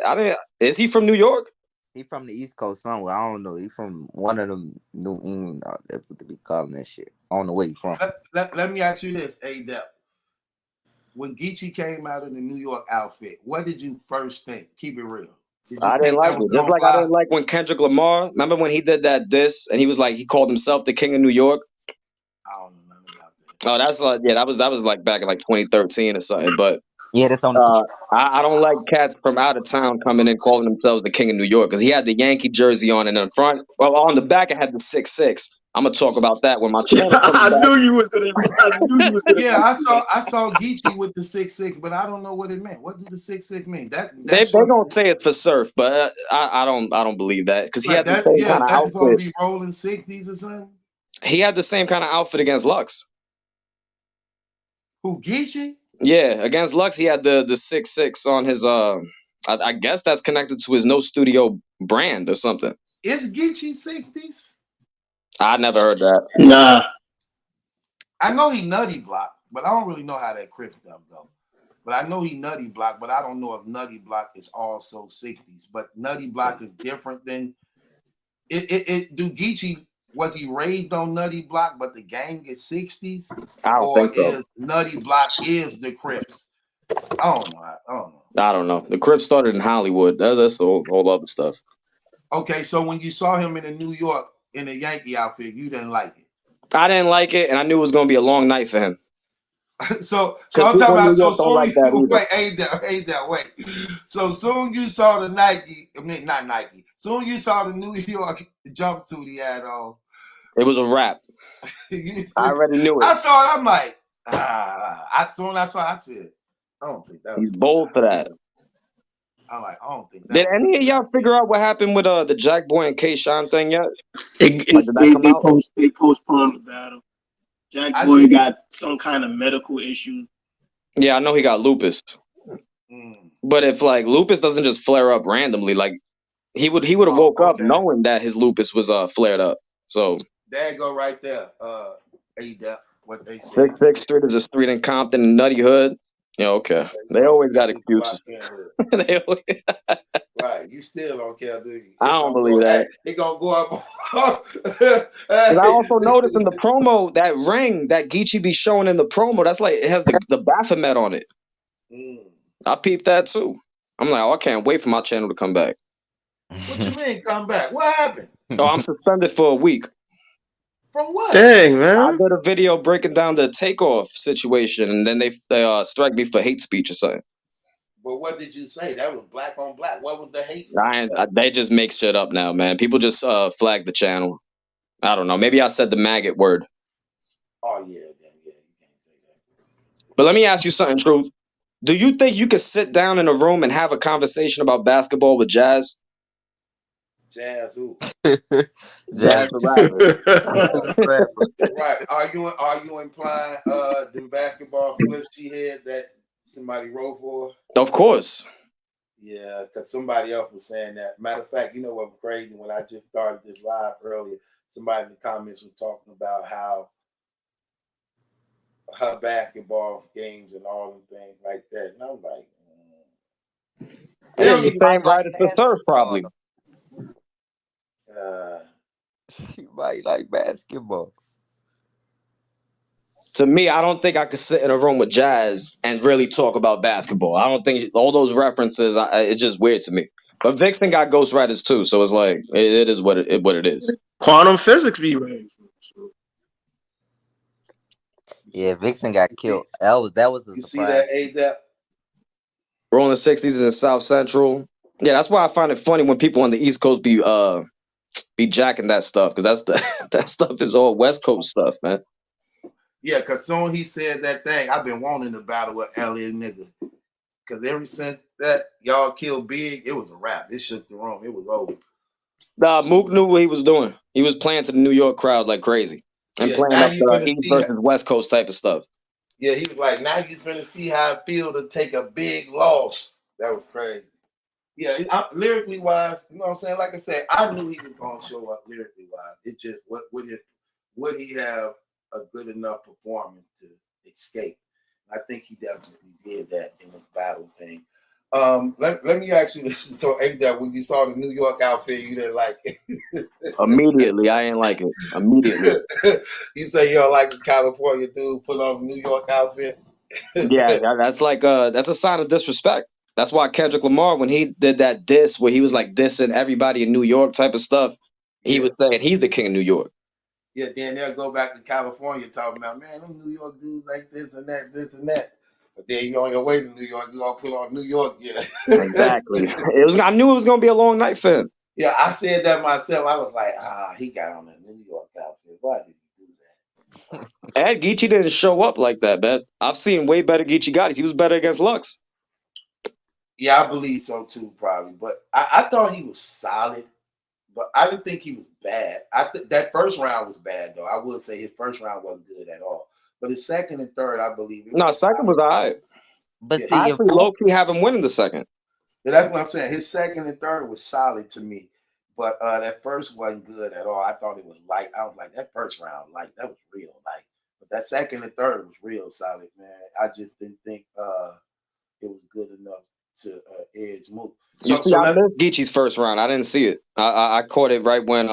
Is he from New York? He from the East Coast somewhere. I don't know. He from one of them New England. That's what they be calling that shit. I don't know where he from. Let me ask you this, A-Dep. When Geechi came out in the New York outfit, what did you first think? Keep it real. I didn't like it. Just like I didn't like when Kendrick Lamar, remember when he did that diss and he was like, he called himself the king of New York? I don't know nothing about that. Oh, that's like, yeah, that was like back in like 2013 or something. But yeah, that's on. I don't like cats from out of town coming in calling themselves the king of New York because he had the Yankee jersey on in the front. Well, on the back it had the 6'6", I'm gonna talk about that when my channel comes I back. knew you was gonna. I knew you was gonna. Yeah, I saw Geechi with the 6'6", but I don't know what it meant. What do the 6'6" mean? They That's short. gonna say it's for surf, but I don't believe that because he Like had the that, same yeah, kind of that's supposed to outfit. be rolling 60s or something. He had the same kind of outfit against Lux. Who, Geechi? Yeah, against Lux, he had the 6'6" on his I guess that's connected to his No Studio brand or something. Is Geechi 60s? I never heard that. Nah. I know he nutty block, but I don't really know how that Crip stuff go. But I know he nutty block, but I don't know if nutty block is also 60s. But nutty block is different than it. Do Geechi, was he raised on nutty block, but the gang is 60s? I don't Or think so. is nutty block is the Crips? I don't know. I don't know. The Crips started in Hollywood. That's all other stuff. Okay, so when you saw him in the New York in a Yankee outfit, you didn't like it. I didn't like it, and I knew it was gonna be a long night for him. so Because I'm talking people in about New York don't like that either. wait, ain't that wait. So soon you saw the Nike, I mean not Nike. Soon you saw the New York jumpsuit he had on. It was a wrap. I already knew it. I saw it. I'm like, I said, I don't think that. He's bold for that. I'm like, I don't think that. Did any of y'all figure out what happened with the Jack Boy and KShawn thing yet? They postponed the battle. Jack Boy got some kind of medical issue. Yeah, I know he got lupus. But if like lupus doesn't just flare up randomly, like he would have woke up knowing that his lupus was flared up. So there you go right there. What they say. 6th Street is a street in Compton and Nutty Hood. Yeah, okay. They always got excuses. Right, you still don't care, do you? I don't believe that. It gonna go up. I also noticed in the promo that ring that Geechi be showing in the promo, that's like it has the Baphomet on it. I peeped that too. I'm like, oh, I can't wait for my channel to come back. What you mean come back? What happened? Oh, I'm suspended for a week. From what? Dang, man. I did a video breaking down the takeoff situation, and then they strike me for hate speech or something. But what did you say? That was black on black. What was the hate? They just make shit up now, man. People just flag the channel. I don't know. Maybe I said the maggot word. Oh yeah, you can't say that. But let me ask you something, Truth. Do you think you could sit down in a room and have a conversation about basketball with Jazz? Jazz who? Jazz the rapper. Right. Are you implying the basketball flips she had that somebody wrote for? Of course. Yeah, because somebody else was saying that. Matter of fact, you know what was crazy? When I just started this live earlier, somebody in the comments was talking about how her basketball games and all them things like that. And I'm like, yeah, the same writer for surf, probably. She might like basketball. To me, I don't think I could sit in a room with Jazz and really talk about basketball. I don't think all those references. It's just weird to me. But Vixen got ghostwriters too, so it's like it is what it is. Quantum physics be right. Yeah, Vixen got killed. That was a surprise. You see that, A-Dep? Rolling 60s in South Central. Yeah, that's why I find it funny when people on the East Coast be jacking that stuff, because that stuff is all West Coast stuff, man. Yeah, because soon he said that thing. I've been wanting to battle with Elliot nigga. Because ever since that y'all killed Big, it was a wrap. It shook the room. It was over. Nah, Mook knew what he was doing. He was playing to the New York crowd like crazy. And playing up the East versus West Coast type of stuff. Yeah, he was like, now you finna see how it feel to take a big loss. That was crazy. Yeah, lyrically wise, you know what I'm saying? Like I said, I knew he was gonna show up lyrically wise. It just would he have a good enough performance to escape? I think he definitely did that in this battle thing. Let me ask you this. So, A-Dep, when you saw the New York outfit, you didn't like it? Immediately, I ain't like it. Immediately. You say you don't like a California dude put on a New York outfit? Yeah, that's like that's a sign of disrespect. That's why Kendrick Lamar, when he did that diss where he was like dissing everybody in New York type of stuff, he was saying he's the king of New York. Yeah, then they'll go back to California talking about, man, them New York dudes like this and that, this and that. But then you're on your way to New York, you all put on New York, yeah. Exactly. I knew it was gonna be a long night for him. Yeah, I said that myself. I was like, he got on a New York outfit. Why did he do that? And Geechi didn't show up like that, man. I've seen way better Geechi Gottis. He was better against Lux. Yeah, I believe so too, probably. But I thought he was solid, but I didn't think he was bad. That first round was bad, though. I would say his first round wasn't good at all. But his second and third, I believe it was No, second solid. was all right. But Yeah, see, I if actually low-key have him winning the second. But that's what I'm saying. His second and third was solid to me. But that first wasn't good at all. I thought it was light. I was like, that first round, like, that was real light. But that second and third was real solid, man. I just didn't think it was good enough to edge Mook. You see, I missed Geechi's first round. I didn't see it. I caught it right when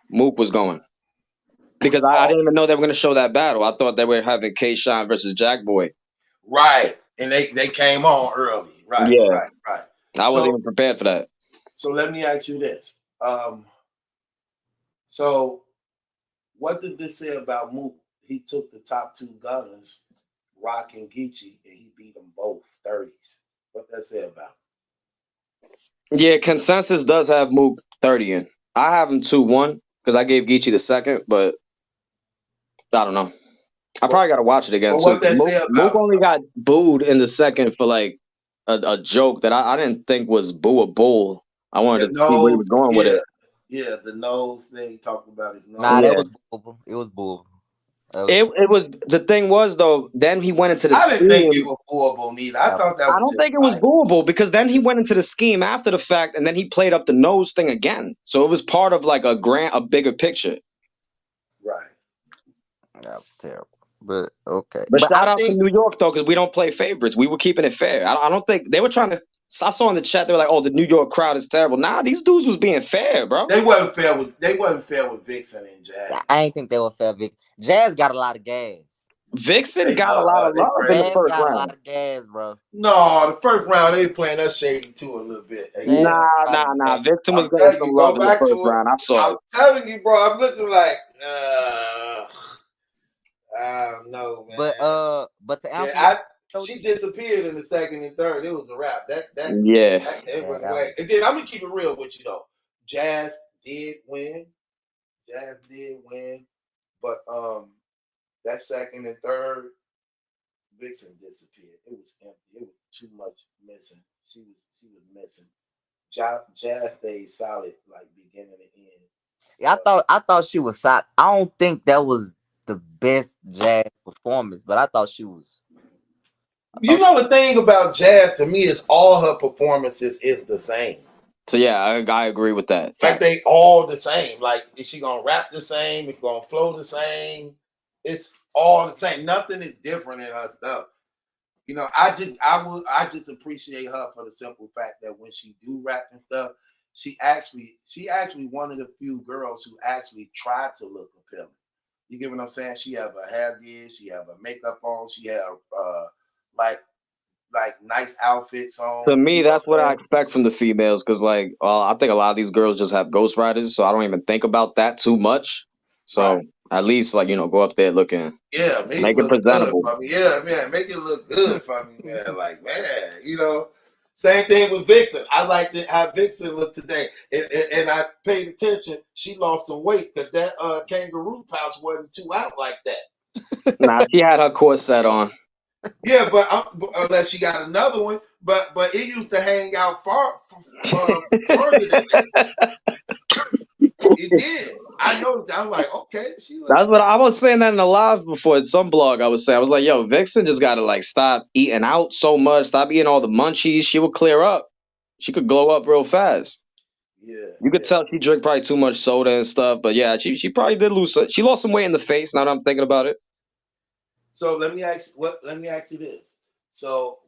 Mook was going. Because I didn't even know they were going to show that battle. I thought they were having KSHOT versus Jackboy. Right. And they came on early. Right, Yeah. right. I wasn't even prepared for that. So let me ask you this. So what did this say about Mook? He took the top two gunners, Rock and Geechi, and he beat them both 30s. What that say about? Yeah, consensus does have Mook 30 in. I have him 2-1 because I gave Geechi the second, but I don't know. I probably got to watch it again, too. Mook only got booed in the second for, like, a joke that I didn't think was boo a bull. I wanted to see where he was going with it. Yeah, the nose thing, talking about his nose. Nah, that was booable. It was booable. It was, the thing was, though, then he went into the scheme. I didn't think it was booable neither. I thought that was I don't think it was booable because then he went into the scheme after the fact and then he played up the nose thing again. So it was part of like a bigger picture. Right. That was terrible. But okay. But shout out to New York though, because we don't play favorites. We were keeping it fair. I don't think they were trying to. I saw in the chat they were like, "Oh, the New York crowd is terrible." Nah, these dudes was being fair, bro. They wasn't fair with Vixen and Jazz. I ain't think they were fair. Jazz got a lot of gas. Vixen got a lot of love in the first round. A lot of gas, bro. No, the first round they playing us shady too a little bit. Nah. Vixen was getting some love in the first round. I saw it. I'm telling you, bro. I'm looking like, I don't know, man. But to answer, she disappeared in the second and third. It was a wrap. That went away. And then I'm gonna keep it real with you though. Jazz did win, but that second and third, Vixen disappeared. It was empty. It was too much missing. She was missing. Jazz stayed solid like beginning to end. Yeah, I thought she was solid. I don't think that was the best Jazz performance, but I thought she was. You know the thing about Jazz to me is all her performances is the same. So yeah, I agree with that. Like they all the same. Like is she gonna rap the same? It's gonna flow the same. It's all the same. Nothing is different in her stuff. You know, I just appreciate her for the simple fact that when she do rap and stuff, she actually one of the few girls who actually tried to look appealing. You get what I'm saying? She have her hair did, she have her makeup on, she have like nice outfits on. To me, that's what I expect from the females because, like, I think a lot of these girls just have ghostwriters, so I don't even think about that too much. So at least, like, go up there looking, make it presentable. Yeah, man, make it look good for me, man. Like, man, same thing with Vixen. I like how Vixen looked today, and I paid attention. She lost some weight because that kangaroo pouch wasn't too out like that. Nah, she had her corset on. Yeah, but unless she got another one, but it used to hang out far further than that. It did. I know. I'm like, okay. That's what I was saying that in the live before. In some blog, I was like, yo, Vixen just got to like stop eating out so much, stop eating all the munchies. She would clear up. She could glow up real fast. Yeah. You could tell she drank probably too much soda and stuff, but yeah, she probably did lose. She lost some weight in the face. Now that I'm thinking about it. So let me ask you this. So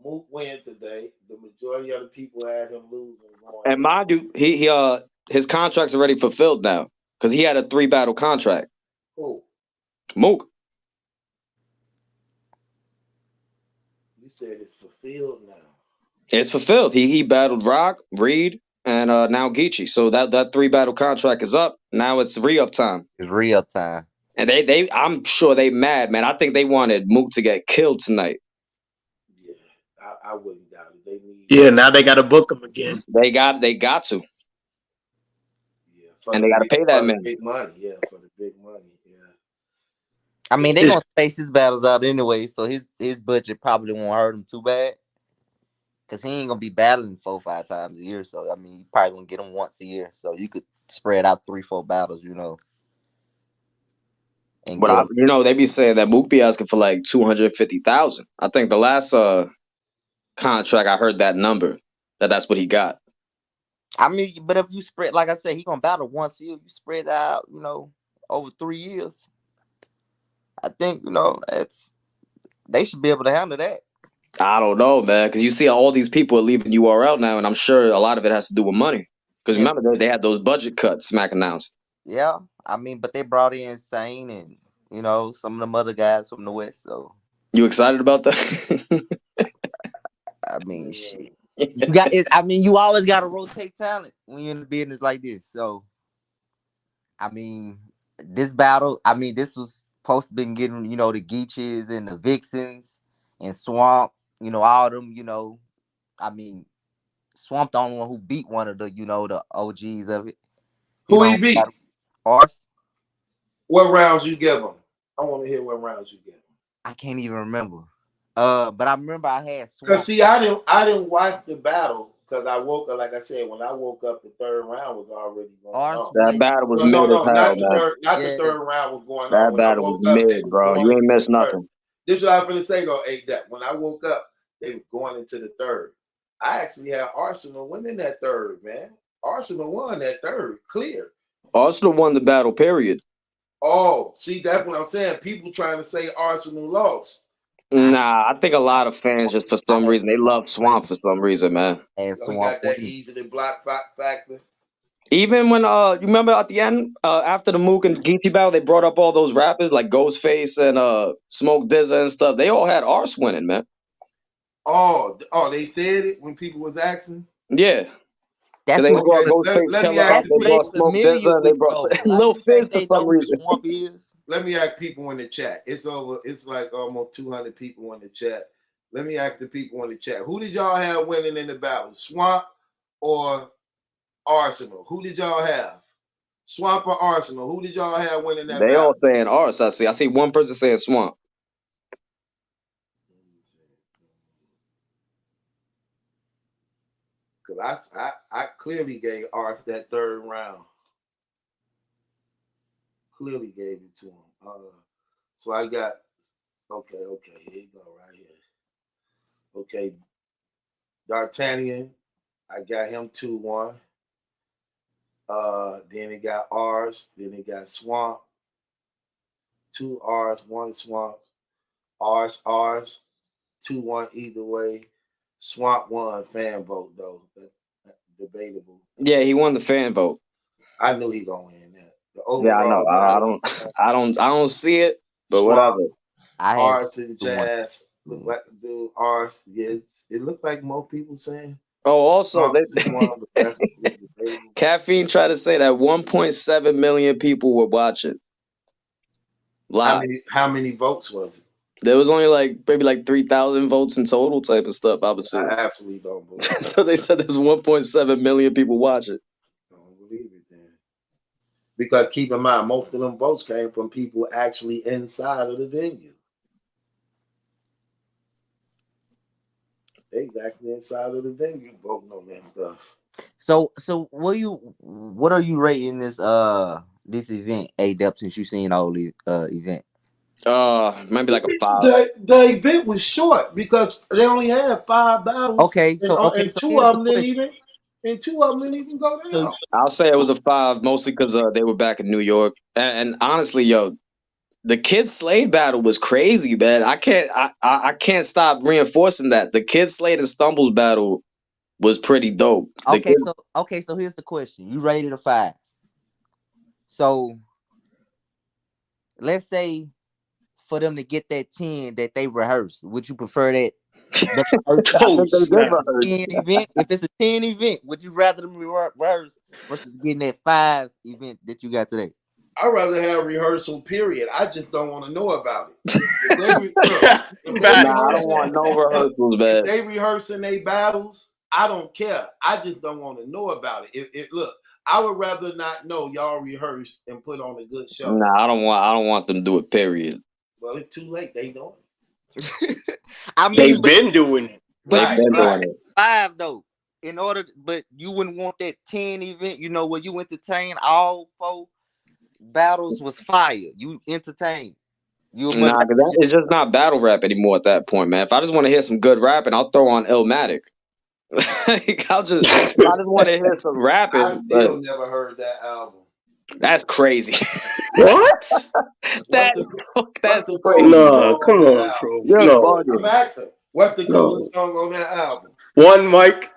Mook win today. The majority of the people had him losing. And mind you, he his contract's already fulfilled now because he had a 3-battle contract. Who? Mook. You said it's fulfilled now. It's fulfilled. He battled Rock, Reed, and now Geechi. So that 3-battle contract is up. Now it's re-up time. It's re-up time. And they I'm sure they mad, man. I think they wanted Mook to get killed tonight. Yeah, I wouldn't doubt it. Yeah, now they got to book him again. They got to. Yeah, and they got to pay that man. Big money, for the big money. I mean, they gonna space his battles out anyway, so his budget probably won't hurt him too bad. Cause he ain't gonna be battling 4 or 5 times a year. So I mean, you probably gonna get him once a year. So you could spread out 3, 4 battles, and But get him. they be saying that Mook be asking for like 250,000. I think the last contract I heard that number. That's what he got. I mean, but if you spread, like I said, he gonna battle once a year. You spread that out, over 3 years. I think they should be able to handle that. I don't know, man, because you see all these people are leaving URL now, and I'm sure a lot of it has to do with money. Because Yeah. remember, they had those budget cuts Smack announced. Yeah, I mean, but they brought in Sane and some of them other guys from the West. So You excited about that? I mean, shit. You got it. I mean, you always got to rotate talent when you're in the business like this. So, I mean, this battle, this was supposed to be getting, the Geechis and the Vixens and Swamp, all them, I mean, Swamp the only one who beat one of the, the OGs of it. Who he beat? Ars. What rounds you give him? I want to hear what rounds you give him. I can't even remember. But I remember I had Swamp. Cause see, I didn't watch the battle because I woke up. Like I said, when I woke up, the third round was already going on. That battle was mid as hell, not man. the third round was going on. That When I battle was woke up, mid, bro. You ain't missed nothing. This is what I'm gonna say though, that when I woke up, they were going into the third. I actually had Arsenal winning that third, man. Arsenal won that third, clear. Arsenal won the battle, period. Oh, see, that's what I'm saying. People trying to say Arsenal lost. Nah, I think a lot of fans just for some reason they love Swamp for some reason, man. And Swamp got that easily block factor. Even when you remember at the end, after the Mook and Geechi battle, they brought up all those rappers like Ghostface and Smoke DZA and stuff. They all had Ars winning, man. Oh, they said it when people was asking. Yeah. That's they what brought Ghostface Killer, they brought Smoke DZA, they brought Lil Fizz for some reason. Swamp is. Let me ask people in the chat. It's like almost 200 people in the chat. Let me ask the people in the chat. Who did y'all have winning in the battle? Swamp or Arsenal? Who did y'all have? Swamp or Arsenal? Who did y'all have winning that battle? They all saying Ars, I see. I see one person saying Swamp. Because I clearly gave Ars that third round. Clearly gave it to him. So I got, okay, here you go, right here. Okay, D'Artagnan, I got him 2-1. Then it got Ars, then it got Swamp. 2 Rs, 1 Swamp. Rs, 2-1 either way. Swamp won fan vote though. That's debatable. Yeah, he won the fan vote. I knew he gonna win that. Yeah, I know. I don't see it, but Swamp, whatever. Ars and Jazz look like the dude. Ars, it looked like most people saying. Oh, also, Caffeine tried to say that 1.7 million people were watching live. How many votes was it? There was only maybe 3,000 votes in total type of stuff. I was saying. I absolutely don't believe it. So they said there's 1.7 million people watching. Don't believe it then. Because keep in mind, most of them votes came from people actually inside of the venue. Exactly inside of the venue voting on that stuff. So what are you rating this event, A-Dub, since you've seen all the event? Maybe like a 5. The event was short because they only had 5 battles. Okay, so two of them didn't even go down. I'll say it was a 5, mostly because they were back in New York. And honestly, yo, the Kid Slade battle was crazy, man. I can't stop reinforcing that. The Kid Slade and Stumbles battle was pretty dope. So here's the question. You rated a 5. So let's say for them to get that 10 that they rehearsed, would you prefer that? If it's a 10 event, would you rather them rehearse versus getting that 5 event that you got today? I'd rather have rehearsal, period. I just don't want to know about it. I don't want no rehearsals, man. If they rehearsing their battles, I don't care. I just don't want to know about it. Look, I would rather not know y'all rehearse and put on a good show. Nah, I don't want them to do it, period. Well, it's too late. They doing I They've mean, but been doing it. They've Right, been right. doing it. 5 though. In order, but you wouldn't want that 10 event, you know, where you entertain all 4 battles was fire. You entertain. You must Nah, 'cause that is just not battle rap anymore at that point, man. If I just want to hear some good rapping, I'll throw on Illmatic. Like, I just want to hear some I rapping. But still never heard that album. that's crazy. What? That's What's the crazy. coolest No, song come on that on, album? bro. You're No, bugging. I'm asking. What's the No. coolest song on that album? One mic.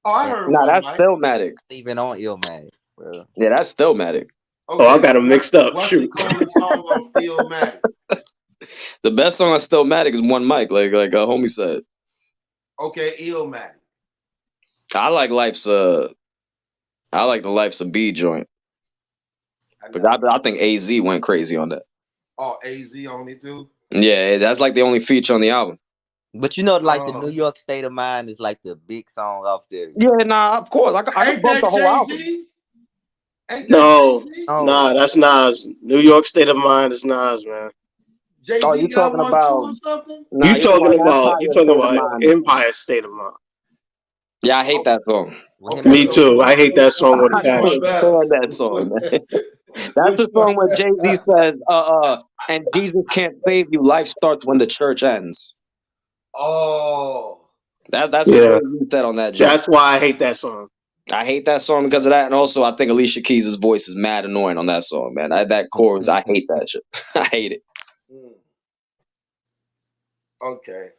Oh, I heard Nah, one, that's Mike. Stillmatic. even on Illmatic, bro. Yeah, that's Stillmatic. Oh, I got them mixed up. What's Shoot. the coolest song on Stillmatic? The best song on Stillmatic is One Mic, like a homie said. Okay, Illmatic. I like the Life's a B joint. But I think AZ went crazy on that. Oh, AZ on it too? Yeah, that's like the only feature on the album. But you know, like the Oh. New York State of Mind is like the big song off there. Yeah, nah, of course. I can Ain't bump the that whole album. Jay-Z? Ain't that No, Jay-Z? Oh. nah, that's Nas. New York State of Mind is Nas, man. Jay-Z Oh, you got talking one about- too or something? Nah, you talking about Empire State of Mind. Empire State of Mind. Yeah, I hate that song. With Okay, him Me and- too. I hate that song with a I can't passion. stand that song, man. That's the song where Jay-Z says, and Jesus can't save you. Life starts when the church ends. Oh. That's what Yeah. Jay-Z said on that joint. That's why I hate that song. I hate that song because of that, and also I think Alicia Keys' voice is mad annoying on that song, man. That chorus, I hate that shit. I hate it. Okay.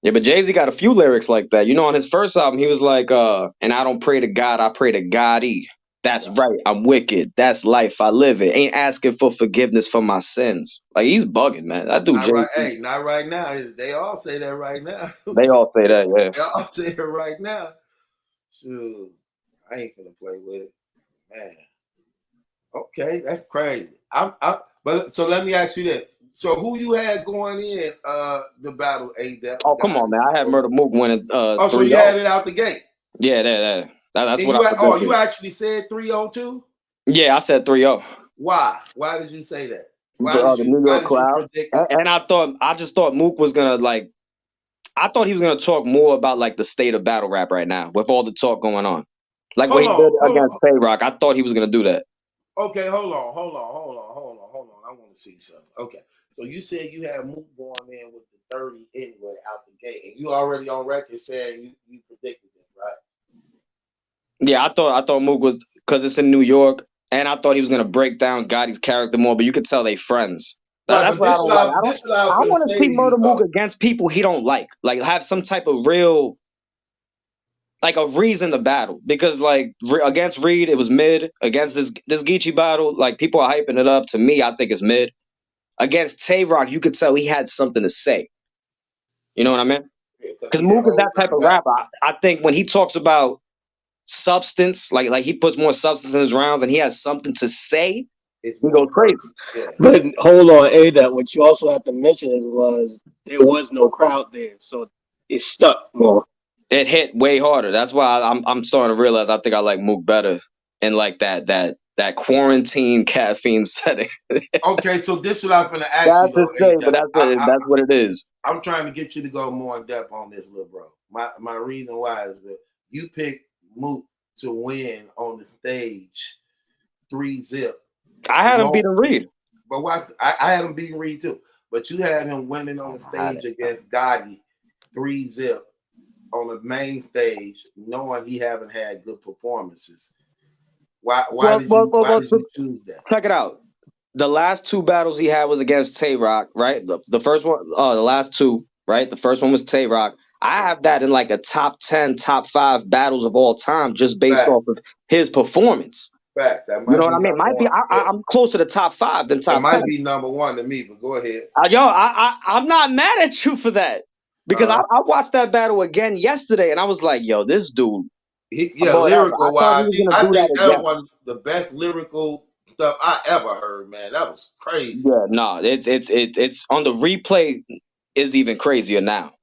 Yeah, but Jay-Z got a few lyrics like that. You know, on his first album, he was like, and I don't pray to God, I pray to God-E. That's right, I'm wicked. That's life, I live it. Ain't asking for forgiveness for my sins. Like, he's bugging, man. That dude, Not Jay-Z. right, hey, not right now. They all say that right now. They all say that, yeah. They all say it right now. Shoot, I ain't gonna play with it, man. Okay, that's crazy. But so let me ask you this: so who you had going in the battle? Oh, come on, man! I had Murda Mook winning. So you had it out the gate. Yeah, that's And what you actually said 302. Yeah, I said 3-0. Why? Why did you say that? The New York crowd. And I just thought Mook was gonna I thought he was gonna talk more about like the state of battle rap right now with all the talk going on, like what he did against Tay-Rock. I thought he was gonna do that. Okay, hold on. I want to see something. Okay, so you said you had Mook going in with the 30 anyway out the gate, and you already on record saying you predicted it, right? Yeah, I thought Mook was, because it's in New York, and I thought he was gonna break down Gotti's character more, but you could tell they friends. That's what I don't like. I want to see Murda Mook against people he don't like have some type of real, like a reason to battle. Because like against Reed, it was mid. Against this Geechi battle, like people are hyping it up. To me, I think it's mid. Against Tay-Rock, you could tell he had something to say. You know what I mean? Because Mook is that type of rapper. I think when he talks about substance, like he puts more substance in his rounds and he has something to say, he goes crazy. Yeah. But hold on, Ada. What you also have to mention was there was no crowd there, so it stuck more. It hit way harder. That's why I'm starting to realize I think I like Mook better in like that quarantine caffeine setting. Okay, so this is what I'm gonna ask you. But that's what it is. I'm trying to get you to go more in depth on this, little bro. My reason why is that you picked Mook to win on the stage 3-0. I had him beating Reed. But I had him beating Reed too. But you had him winning on the stage against Gotti 3-0 on the main stage, knowing he haven't had good performances. Why did you choose that? Check it out. The last 2 battles he had was against Tay-Rock, right? The first one, the last 2, right? The first one was Tay-Rock. I have that in like a top 10, top 5 battles of all time, just based off of his performance. Fact. You know what I mean? Might be. I'm closer to top 5 than top 10. It might be number 1 to me, but go ahead. I'm not mad at you for that, because I watched that battle again yesterday, and I was like, yo, this dude. Lyrical wise, I think that was the best lyrical stuff I ever heard, man. That was crazy. Yeah, no, it's on the replay is even crazier now.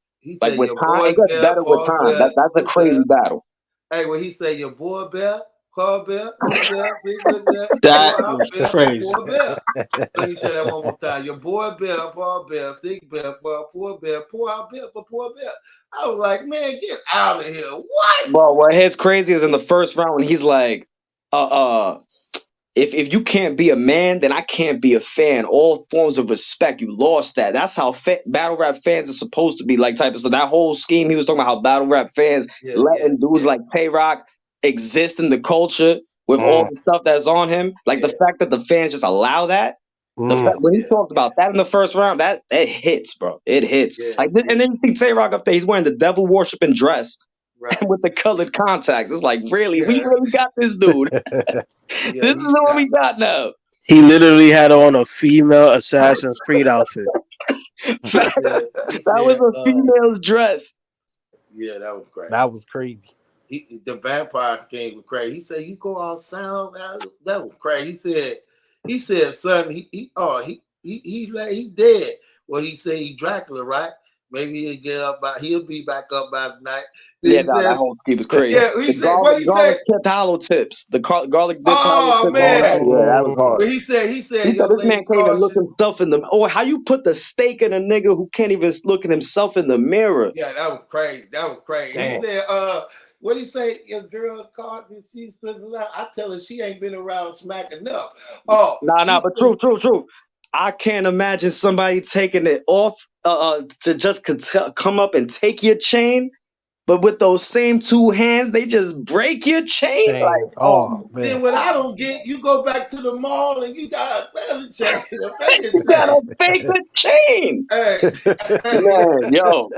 Like with time, it gets better with time. That's a crazy battle. Hey, when he said your boy Bell, Paul Bear, Big Bear, Big Bear. That Pour out was Bear, crazy. Poor Bear. Let me say that one more time. Your boy Bear, Paul Bear, Big Bear, Poor Bear, pour out Bear for Poor Bear. I was like, man, get out of here. What? Bro, what hits crazy is in the first round when he's like, if you can't be a man, then I can't be a fan. All forms of respect, you lost that. That's how battle rap fans are supposed to be, like type of. So that whole scheme he was talking about, how battle rap fans letting dudes like Tay-Rock exist in the culture with all the stuff that's on him, like the fact that the fans just allow that. The fact when he talked about that in the first round, that hits, bro. It hits. And then you see Tay-Rock up there, he's wearing the devil worshiping dress. Right. With the colored contacts. It's like, really? We really got this dude. This is what we got now. He literally had on a female Assassin's Creed outfit. That was a female's dress. Yeah, that was crazy. That was crazy. The Vampire King was crazy. He said, "You go all sound." That was crazy. He said, "Son, he dead." Well, he said he Dracula, right? Maybe he'll get up he'll be back up by the night. Then that whole scheme was crazy. Yeah, he said, what he said? Garlic hollow tips. The garlic dip hollow tips. Man. Yeah, that was hard. But he said, this man can't even look himself in the or how you put the stake in a nigga who can't even look at himself in the mirror. Yeah, that was crazy. Damn. He said, what do you say? Your girl called and she said, I tell her she ain't been around smacking up. Oh, but true. I can't imagine somebody taking it off to just come up and take your chain, but with those same two hands, they just break your chain. Like, man. Then what I don't get, you go back to the mall and you got a better chain. You got a bigger chain. Hey. Man, yo.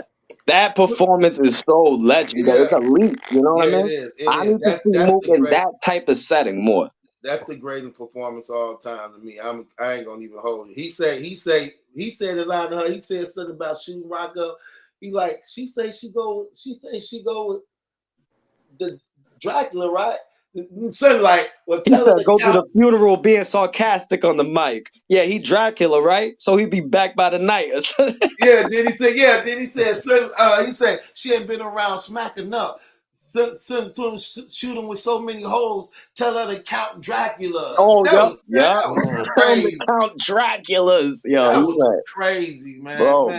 That performance is so legendary. It's elite. You know what I mean? It is. I need to see Mook in that type of setting more. That's the greatest performance all time to me. I ain't gonna even hold it. He said a line to her. He said something about shooting Rock up. He like she say she go with the Dracula, right? Something like, well, he said go to the funeral being sarcastic on the mic. Yeah, he Dracula, right? So he'd be back by the night. Then he said she ain't been around smacking up. Shooting with so many holes, tell her to count Dracula. That was crazy. Count Draculas. Yo, that was crazy, man. Bro,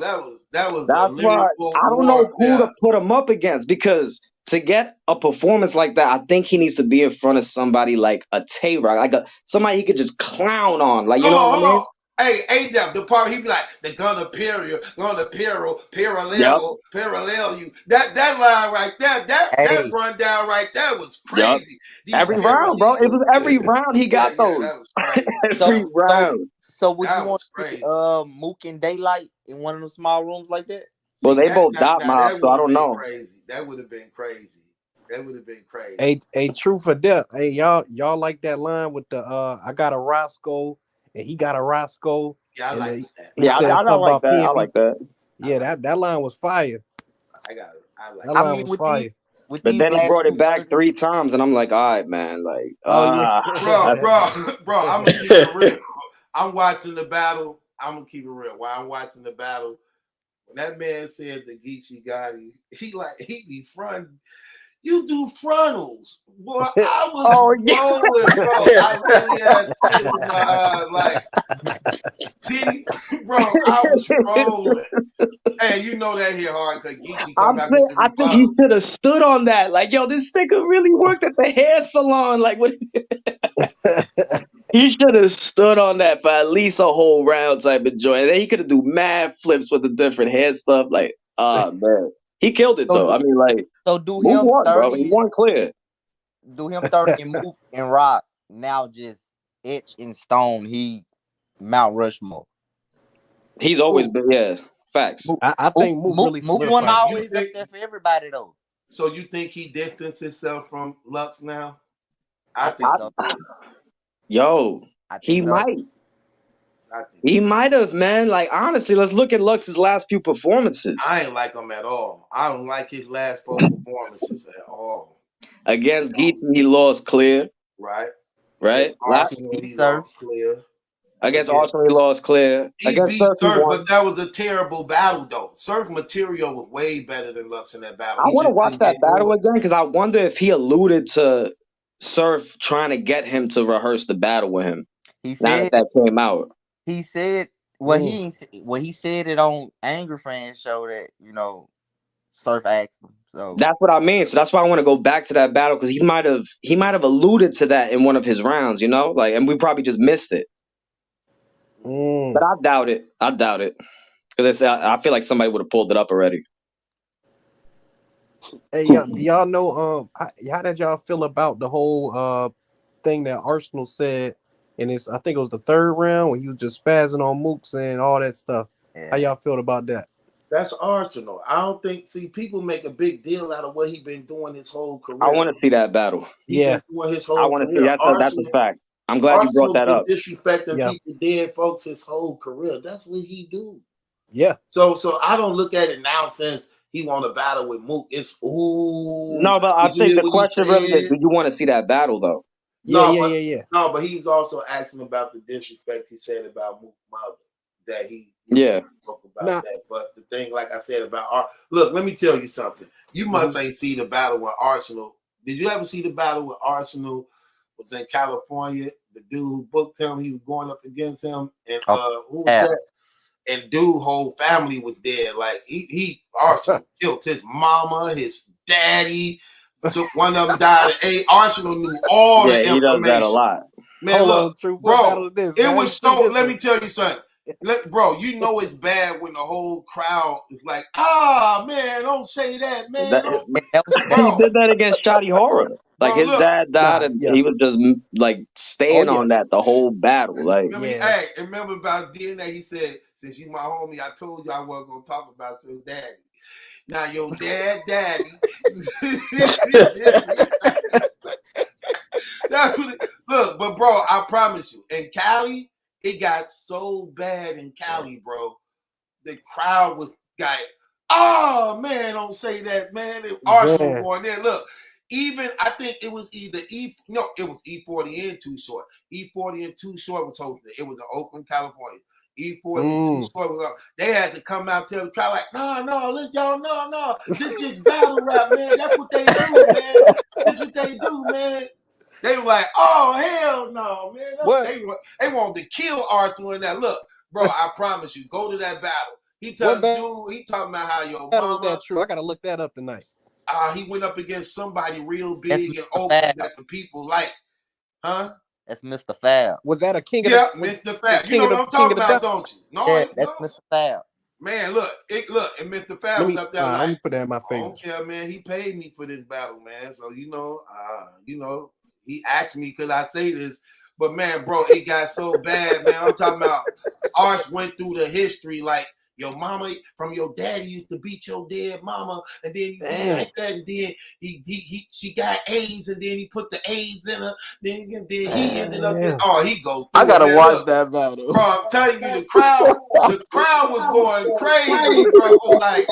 that was that's why I don't know who to put him up against, because to get a performance like that, I think he needs to be in front of somebody like a Tay-Rock, like somebody he could just clown on. Like, you know what I mean? Hey, the part he'd be like, they're gonna parallel you. That line right there, that rundown right there was crazy. Every round, bro. It was every round he got those. That was crazy. Every round. So would you want to see Mook and Daylight in one of the small rooms like that? Well, they both dot mob, so I don't know. That would have been crazy. Hey, true for death. Hey, y'all like that line with the I got a Roscoe and he got a Roscoe. Yeah, I like that. Yeah, I like that. I like that. Yeah, that line was fire. I got it. I like that line was fire. But then he brought it back 3 times, and I'm like, all right, man, like, bro, I'm gonna keep it real. I'm watching the battle. I'm gonna keep it real. While I'm watching the battle, when that man said the Geechi Gotti, he be fronting. You do frontals. Boy, I was rolling, bro. I really had tears in my eyes, bro, I was rolling. Hey, you know that here hard because Geechi come back. I think he should have stood on that. Like, yo, this nigga really worked at the hair salon. Like, what? He should have stood on that for at least a whole round type of joint. And then he could have do mad flips with the different hair stuff. Like, man. He killed it, though. I mean, like, so do him won, 30, bro. He won clear. Do him 30 and Mook and Rock now just etched in stone. He Mount Rushmore. He's always been, facts. I think Mook really one always up there for everybody, though. So you think he distanced himself from Lux now? I think so. Yo, he might. He might have, man. Like, honestly, let's look at Lux's last few performances. I ain't like him at all. I don't like his last 4 performances at all. Against Geechi, he lost clear. Right. Against Arsenal, he lost clear. Against Arsenal, he lost clear. He beat Surf, but that was a terrible battle, though. Surf material was way better than Lux in that battle. I want to watch that battle again because I wonder if he alluded to Surf trying to get him to rehearse the battle with him. He Now said that came out. he said he said it on Angry Fan show that, you know, Surf asked him. So That's what I mean. So that's why I want to go back to that battle, because he might have alluded to that in one of his rounds, you know, like, and we probably just missed it. But I doubt it. Because I feel like somebody would have pulled it up already. Hey, y'all know how did y'all feel about the whole thing that Arsenal said in his, I think it was the third round when he was just spazzing on Mooks and all that stuff. yeah. How y'all feel about that? That's Arsenal. I don't think. See, people make a big deal out of what he's been doing his whole career. I want to see that battle. He's been doing his whole I want to see career. that's a fact. I'm glad you brought that up. Been disrespecting people, dead folks, his whole career. That's what he do. Yeah. So I don't look at it now since he want to battle with Mook. It's No, but I think the question really is, do you want to see that battle though? Yeah. No, but he was also asking about the disrespect he said about Mook mother. That he spoke about that. But the thing, like I said about look, let me tell you something. You must ain't see the battle with Arsenal. Did you ever see the battle with Arsenal? Was in California. The dude who booked him, he was going up against him, and who was that? And dude, whole family was there. Like he Arsenal killed his mama, his daddy. So one of them died. Arsenal knew all the information. He does that a lot. Man, look, bro, it was so. Let me tell you something. Bro, you know it's bad when the whole crowd is like, man, don't say that, man. He did that against Shotty Horror. Like, his dad died, and he was just like staying on that the whole battle. Like, remember about DNA? He said, "Since you my homie, I told you I wasn't gonna talk about your daddy. Now your daddy." That's what look, but bro, I promise you, in Cali, it got so bad in Cali, bro. The crowd was oh man, don't say that, man. Arsenal going there. Look, even I think it was either it was E40 and Too Short. E40 and Too Short was hosting it. It was in Oakland, California. E40 and Too Short was up. They had to come out tell the crowd like, no, listen, y'all, no. This is battle rap, man. That's what they do, man. This what they do, man. They were like, oh, hell no, man. They wanted to kill Arsenal in that. Look, bro, I promise you, go to that battle. He talking about how your mama. Was that true? I got to look that up tonight. He went up against somebody real big in Oakland that the people like. Huh? That's Mr. Fab. Was that a king? Yeah, Mr. Fab. You know what I'm talking about, don't you? No, that's Mr. Fab. Man, look, and Mr. Fab was up there like, let me put that in my favorites. I don't care, man. He paid me for this battle, man. So you know, he asked me, could I say this? But man, bro, it got so bad, man. I'm talking about Arch went through the history like your mama from your daddy used to beat your dead mama, and then he like that, and then she got AIDS, and then he put the AIDS in her, then he ended up he go through I gotta watch that battle. Bro, I'm telling you, the crowd was going crazy, bro. Like,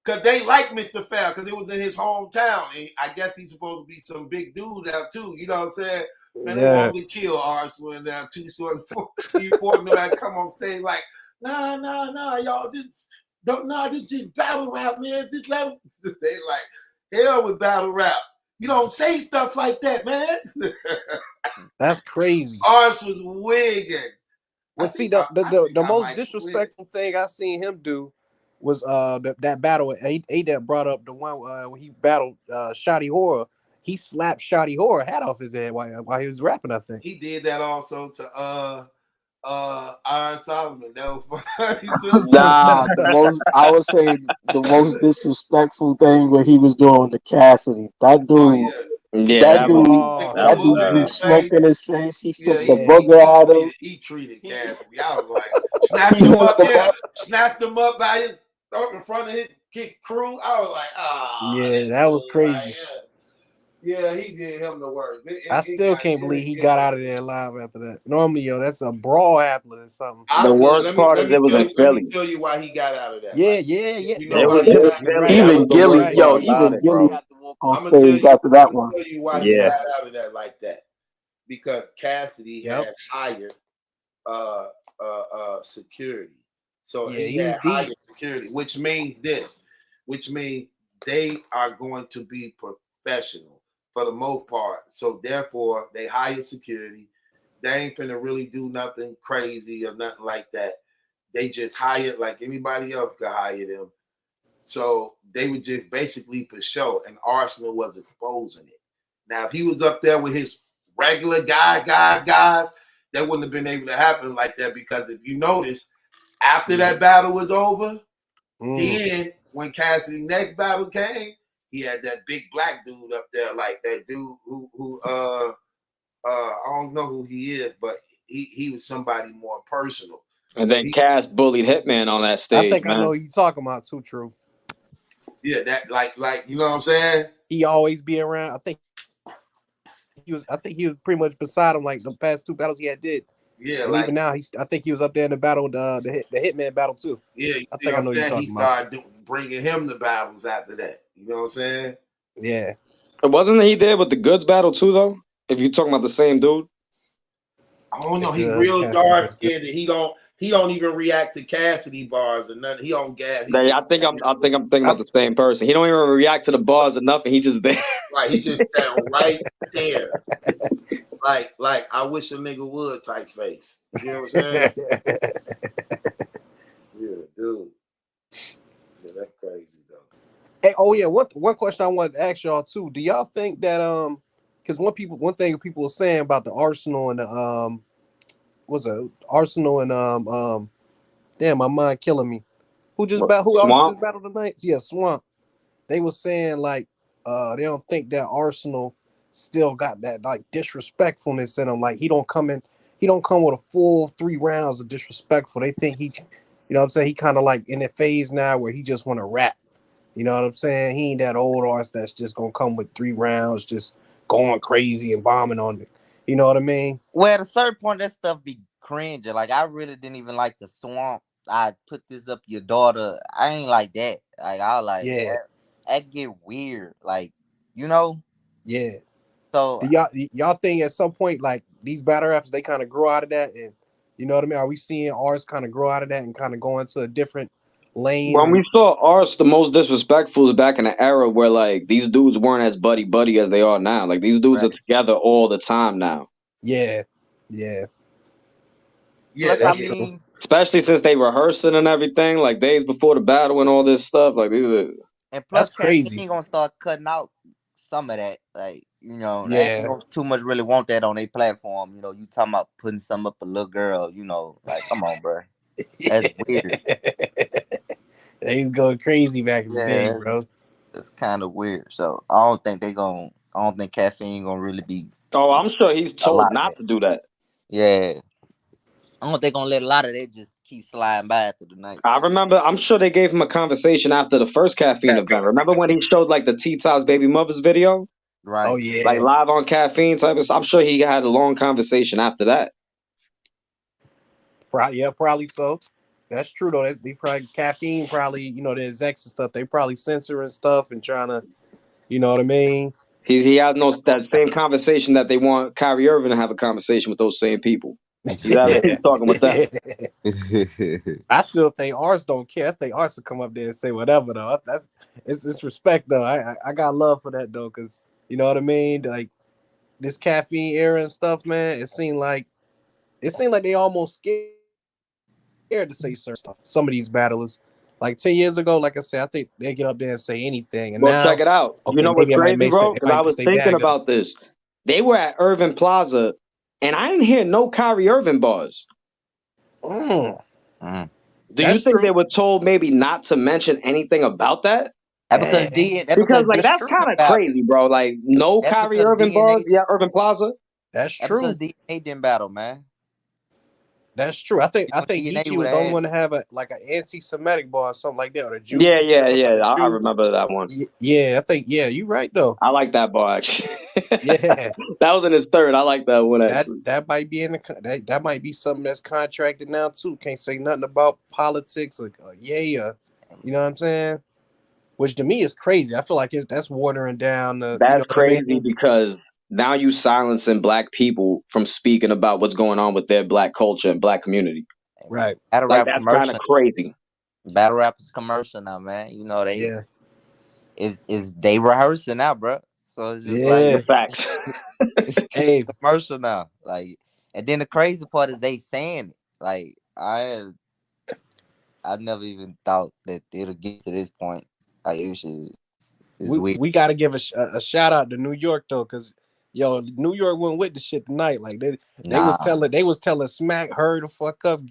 cause they like Mr. Fab because it was in his hometown. And I guess he's supposed to be some big dude now too. You know what I'm saying? Man, they wanted to kill Arsenal and now Too Short. He fought them and come on stage like, nah, y'all this just battle rap, man. This level. They like, hell with battle rap. You don't say stuff like that, man. That's crazy. Ars was wigging. Well, see, the most disrespectful thing I seen him do was that battle. A-Dep brought up the one when he battled Shotty Horror. He slapped Shotty Horror hat off his head while he was rapping, I think. He did that also to Iron Solomon. That was funny. Nah, I would say the most disrespectful thing what he was doing to Cassidy. That dude. That dude drew smoke in his face. He took the booger out of him. He treated Cassidy. I was like, snapped him up by his in front of his crew. I was like, that was crazy. Yeah, he did him the worst. I still can't believe he got out of there alive after that. Normally, that's a brawl happening or something. The worst part is it was in Philly. Let me tell you why he got out of that. Yeah. You know even Gilly had to walk on stage after that one. I'm tell you why he got out of that like that. Because Cassidy had hired security. So he had hired security, which means they are going to be professional. for the most part. So therefore, they hire security. They ain't finna really do nothing crazy or nothing like that. They just hired like anybody else could hire them. So they were just basically for show, and Arsenal was exposing it. Now, if he was up there with his regular guys, that wouldn't have been able to happen like that, because if you notice, after that battle was over, then when Cassidy's next battle came, he had that big black dude up there, like that dude who I don't know who he is, but he was somebody more personal. And then Cass bullied Hitman on that stage. I think man. I know who you talking about too, True. Yeah, that like you know what I'm saying? He always be around. I think he was pretty much beside him like the past two battles he had did. Yeah, and like even now I think he was up there in the battle, the Hitman battle too. yeah, I think I know you're talking he about. started bringing him the battles after that. You know what I'm saying? Yeah. Wasn't he there with the Goods battle too, though? If you're talking about the same dude. I don't know. He real dark skinned. He don't even react to Cassidy bars or nothing. He don't gas. I think I'm thinking about the same person. He don't even react to the bars or nothing. He just there. Right, he just down right there. Like I wish a nigga would type face. You know what I'm saying? Yeah, dude. Yeah, that's crazy though. Hey, oh yeah, one question I wanted to ask y'all too. Do y'all think that because one thing people were saying about the Arsenal and the Arsenal and damn, my mind killing me. Who else just battled tonight? Yeah, Swamp. They were saying like they don't think that Arsenal still got that like disrespectfulness in him. Like he don't come with a full 3 rounds of disrespectful. They think he, you know what I'm saying, he kind of like in a phase now where he just want to rap. You know what I'm saying? He ain't that old artist that's just gonna come with 3 rounds, just going crazy and bombing on it. You know what I mean? Well, at a certain point, that stuff be cringe. Like I really didn't even like the Swamp. I put this up your daughter. I ain't like that. Like I was like, yeah, that get weird. Like, you know? Yeah. So do y'all think at some point like these battle raps they kind of grow out of that, and you know what I mean? Are we seeing ours kind of grow out of that and kind of go into a different lane? When we saw Ars the most disrespectful is back in the era where like these dudes weren't as buddy as they are now. Like these dudes are together all the time now. Yeah. Plus, I mean, especially since they rehearsing and everything, like days before the battle and all this stuff. Like these are. And plus, that's crazy. Ain't gonna start cutting out some of that. Like, you know, Yeah. they ain't gonna too much really want that on their platform. You know, you talking about putting something up a little girl. You know, like, come on, bro. That's weird. He's going crazy back in the day, bro. It's kind of weird. So I don't think Caffeine gonna really be. Oh, I'm sure he's told not to do that. Yeah. I don't think gonna let a lot of that just keep sliding by after the night. I remember, I'm sure they gave him a conversation after the first Caffeine event. Remember when he showed like the T-Top's baby mother's video? Right. Oh yeah. Like live on Caffeine type of stuff. I'm sure he had a long conversation after that. Probably so. That's true though. They probably Caffeine probably, you know, the execs and stuff, they probably censoring stuff and trying to, you know what I mean? He has that same conversation that they want Kyrie Irving to have a conversation with those same people. He's talking with them. I still think ours don't care. I think ours will come up there and say whatever though. It's respect though. I got love for that though, because you know what I mean. Like this Caffeine era and stuff, man. It seemed like they almost scared to say certain stuff. Some of these battlers, like 10 years ago, like I said, I think they get up there and say anything. And Well, now, check it out. okay, you know what's crazy, bro? Because I was thinking up. about this. They were at Irving Plaza, and I didn't hear no Kyrie Irving bars. Do you think they were told maybe not to mention anything about that? Because like that's kind of crazy, bro. Like no Kyrie Irving bars. Yeah, Irving Plaza. That's true. Because DNA didn't battle, man. That's true. I think Geechi was the only one to have an anti-Semitic bar or something like that, or a Jew. Yeah. I remember that one. Yeah, I think you're right though. I like that bar actually. Yeah, that was in his third. I like that one actually. That might be that might be something that's contracted now too. Can't say nothing about politics or you know what I'm saying? Which to me is crazy. I feel like that's watering down. That's crazy because now you silencing black people from speaking about what's going on with their black culture and black community. Right. Like that's kind of crazy. Battle rap is commercial now, man. You know they is they rehearsing now, bro. So it's just like Yeah. The facts. it's Hey, commercial now. Like, and then the crazy part is they saying it. Like, I never even thought that it'll get to this point. Like, it was it's weird. we got to give a shout out to New York though, because yo, New York went with the shit tonight. Like Nah, they was telling Smack, hurry the fuck up,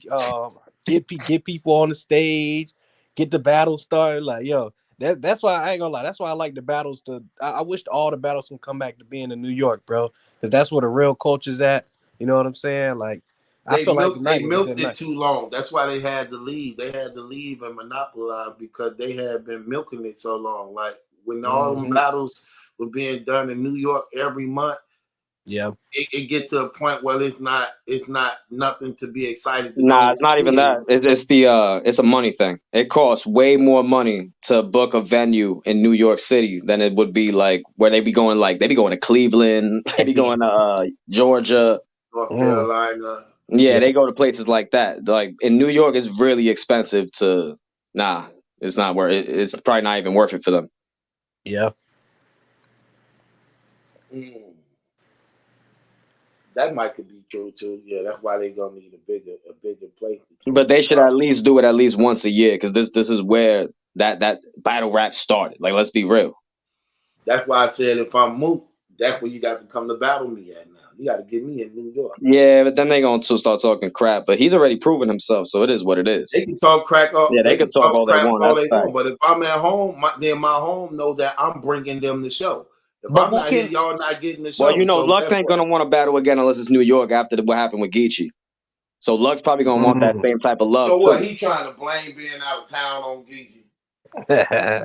get people on the stage, get the battle started. Like yo, that's why I ain't gonna lie. That's why I like the battles. I wish all the battles can come back to being in New York, bro, because that's where the real culture's at. You know what I'm saying? Like I feel like They tonight was a milked good it night. too long. That's why they had to leave. They had to leave and monopolize because they had been milking it so long. Like when all them Mm-hmm. battles were being done in New York every month, Yeah. it gets to a point where it's not nothing to be excited to Nah, go it's not see even that. anymore. It's a money thing. It costs way more money to book a venue in New York City than it would be like where they be going. Like they be going to Cleveland, they be going to Georgia. North Mm. Carolina. Yeah, Yeah. they go to places like that. Like in New York, it's really expensive to. Nah, it's not worth. It's probably not even worth it for them. Yeah. Mm. That might could be true too. Yeah, that's why they're gonna need a bigger place to keep But it. they should at least do it at least once a year because this is where that battle rap started. Like let's be real. That's why I said if I'm Mook, that's where you got to come to battle me at now. You got to get me in New York. Yeah, but then they gonna start talking crap. But he's already proven himself, so it is what it is. They can talk crack all Yeah, they they can could talk talk all they crap want. all That's they a fact. want. But if I'm at home, then my home know that I'm bringing them the show. If but I'm who not here, can? y'all not getting the Well, show. you know, So Lux guess ain't what? gonna want to battle again unless it's New York after what happened with Geechi. So Lux probably gonna want that Mm. same type of love So what? too. He trying to blame being out of town on Geechi.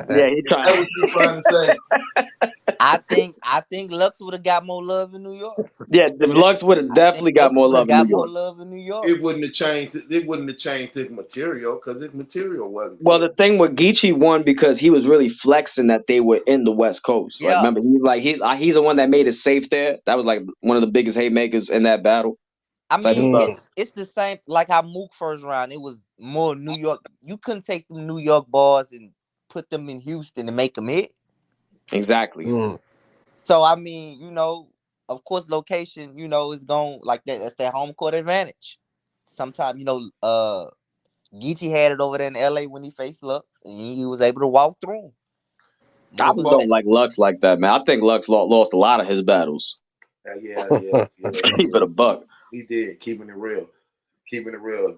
Yeah, he Is trying. that what you trying to say? I think Lux would have got more love in New York. Yeah, the Lux would have I think definitely got Lux more would have love in New got more York. love in New York. It wouldn't have changed. It wouldn't have changed his material because his material wasn't Well, good. the thing with Geechi won because he was really flexing that they were in the West Coast. Like, Yeah, remember, he's the one that made it safe there. That was like one of the biggest haymakers in that battle. I Type of mean stuff. Mm. it's the same like how Mook first round. It was more New York. You couldn't take them New York bars and put them in Houston and make them hit. Exactly. Mm. So I mean, of course, location, is going like that. That's their home court advantage. Sometimes, Geechi had it over there in LA when he faced Lux, and he was able to walk through him. I Mook just was don't like Lux like that, man. I think Lux lost a lot of his battles. Keep it a buck. He did, keeping it real. Keeping it real.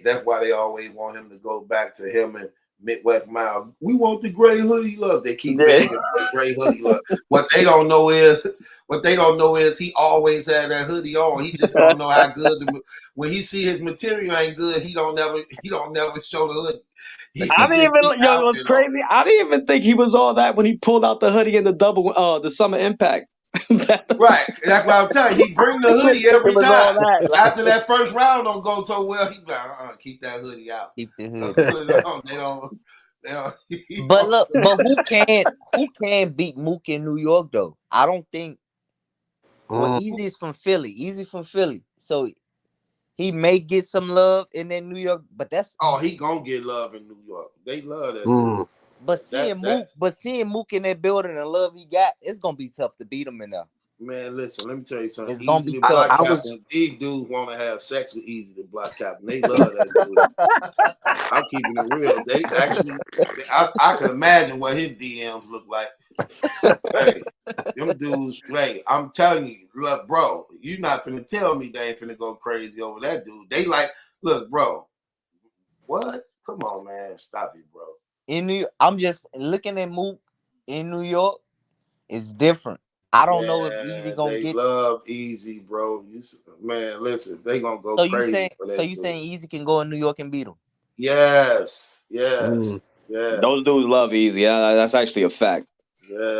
That's why they always want him to go back to him and Midwest Mile. We want the gray hoodie love. They keep Yeah. begging for the gray hoodie love. What they don't know is he always had that hoodie on. He just don't know how good when he see his material ain't good, he don't never show the hoodie. I He didn't just even, be yo, it out was there. crazy. I didn't even think he was all that when he pulled out the hoodie in the Summer Impact. Right. That's what I'm telling you. He bring the hoodie It every was all time. that. Like, After that first round don't go so well, he like, keep that hoodie out. keep the Don't hood. put it on. They don't But look, but who can beat Mook in New York though? I don't think. Well, Mm. Easy is from Philly. Easy from Philly, so he may get some love in that New York. But he gonna get love in New York. They love that dude. Mm. but seeing Mook in that building and the love he got, it's gonna be tough to beat him in there. Man, listen, let me tell you something. It's gonna Easy be to tough. Block I was Captain. These dudes want to have sex with Easy to Block Captain. They love that dude. I'm keeping it real. They actually, I can imagine what his DMs look like. Hey, them dudes, hey, I'm telling you, look, bro, you not finna tell me they ain't finna go crazy over that dude. They like, look, bro, what? Come on, man, stop it, bro. I'm just looking at Mook in New York. It's different. I don't know if Easy Yeah, gonna they get. love Easy, bro. Man, listen, they gonna go So you crazy saying for so that you dude. saying Easy can go in New York and beat him? Yes, mm. yes, those yes, dudes love Easy. That's actually a fact.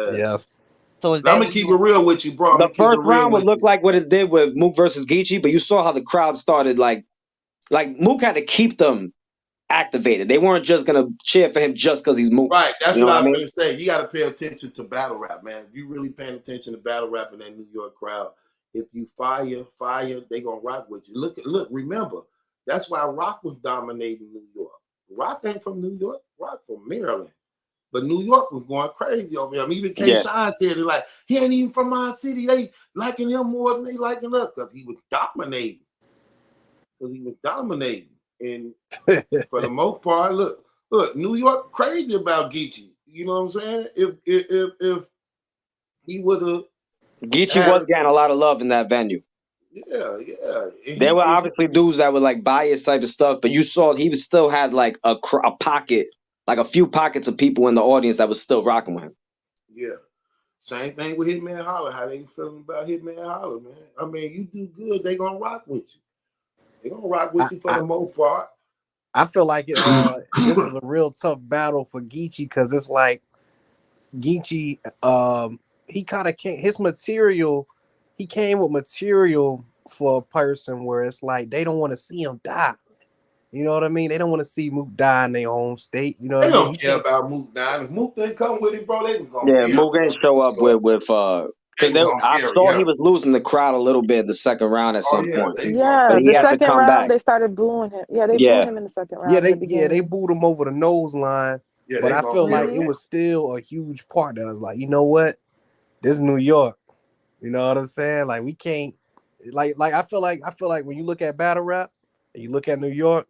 Yeah. yes. So is Now I'm that gonna who keep you? it real with you, bro. I'm The gonna keep it first real round would with look you. like what it did with Mook versus Geechi, but you saw how the crowd started. Like Mook had to keep them activated. They weren't just gonna cheer for him just because he's Mook. Right, that's You know what what I I was mean? gonna say. You got to pay attention to battle rap, man. If you really paying attention to battle rap in that New York crowd, if you fire, they gonna rock with you. Look. Remember, that's why Rock was dominating New York. Rock ain't from New York. Rock from Maryland. But New York was going crazy over him. Even Yeah. KILLSHOT said it like, he ain't even from our city. They liking him more than they liking us because he was dominating. And for the most part, look, New York crazy about Geechi. You know what I'm saying? If he would have Geechi was getting a lot of love in that venue. Yeah. There were obviously dudes that were like biased type of stuff, but you saw he was still had like a pocket, like a few pockets of people in the audience that was still rocking with him. Yeah. Same thing with Hitman Holler. How they feeling about Hitman Holler, man? I mean, you do good, they gonna rock with you. They gonna rock with you for the most part. I feel like this was a real tough battle for Geechi because it's like Geechi, he kind of came his material. He came with material for a person where it's like they don't want to see him die. You know what I mean? They don't want to see Mook die in their home state. You know what I mean? They don't care about Mook dying. If Mook didn't come with it, bro, they was gonna Yeah, Mook ain't show up with because I saw he was losing the crowd a little bit in the second round at some point. Yeah, but he the had to second come round back. they started booing him. Yeah, they booed him in the second round. They booed him over the nose line. Yeah, but I feel like it was still a huge part that was like, you know what? This is New York. You know what I'm saying? Like we can't like I feel like when you look at battle rap and you look at New York,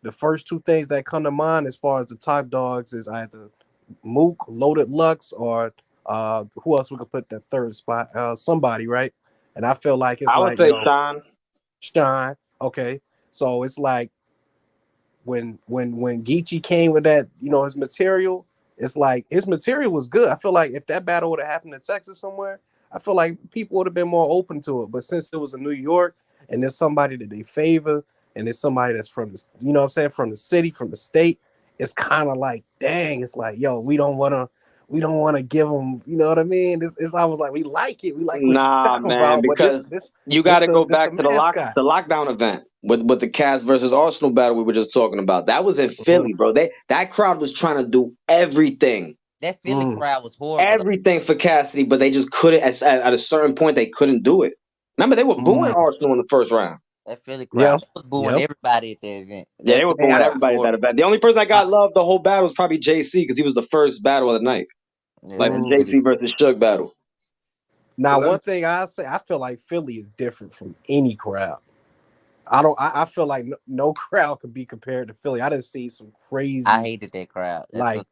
the first two things that come to mind as far as the top dogs is either Mook, Loaded Lux, or who else we could put that third spot? Somebody, right? And I feel like it's I would say Shine. Okay. So it's like when Geechi came with that, you know, his material, it's like his material was good. I feel like if that battle would have happened in Texas somewhere, I feel like people would have been more open to it. But since it was in New York and there's somebody that they favor and there's somebody that's from the, you know what I'm saying, from the city, from the state, it's kind of like, dang, it's like, yo, we don't want to give them, you know what I mean? It's almost like we like it. We like what you're talking about. Because but this you got to go this back to the lockdown event with the Cavs versus Arsenal battle we were just talking about. That was in Philly, bro. That crowd was trying to do everything. That Philly crowd was horrible. Everything for Cassidy, but they just couldn't. At a certain point, they couldn't do it. Remember, they were booing Arsenal in the first round. That Philly crowd was booing everybody at the event. Yeah, they were booing everybody at that event. The only person that got love the whole battle was probably JC because he was the first battle of the night, like the JC versus Suge battle. Now, one thing I say, I feel like Philly is different from any crowd. I feel like no crowd could be compared to Philly. I didn't see some crazy. I hated that crowd. I'm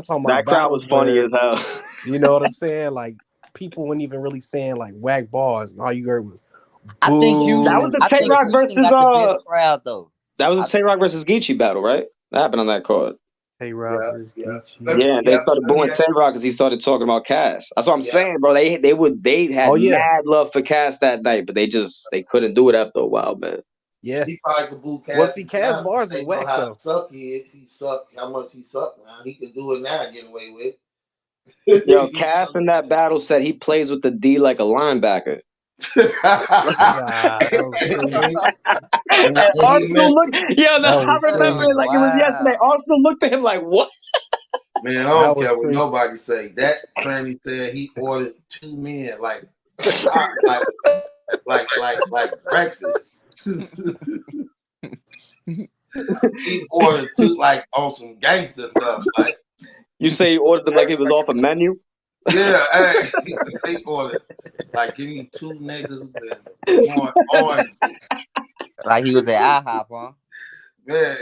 talking about that crowd was funny as hell. You know what I'm saying? Like people weren't even really saying like whack bars, and all you heard was. I think Houston. That was the Tay Rock versus the best crowd though. That was the Tay Rock versus Geechi battle, right? That happened on that card. Tay Rock versus Geechi. Yeah, they started booing Tay Rock because he started talking about Cass. That's what I'm saying, bro. They had mad love for Cass that night, but they couldn't do it after a while, man. Yeah, he probably could boo Cass. Well, see, Cass bars is whack though. He sucked. How much he sucked now? He could do it now, get away with. Yo, Cass in that battle said he plays with the D like a linebacker. I remember it like it was yesterday. Arsenal looked at him like, what? Man, I don't care what nobody say. That tranny said he ordered 2 men like breakfast. He ordered 2 like on some gangster stuff. Like you say he ordered them like it was off a menu? Yeah, they ordered like give me 2 niggas and orange. Like he was at IHOP, huh? Yeah,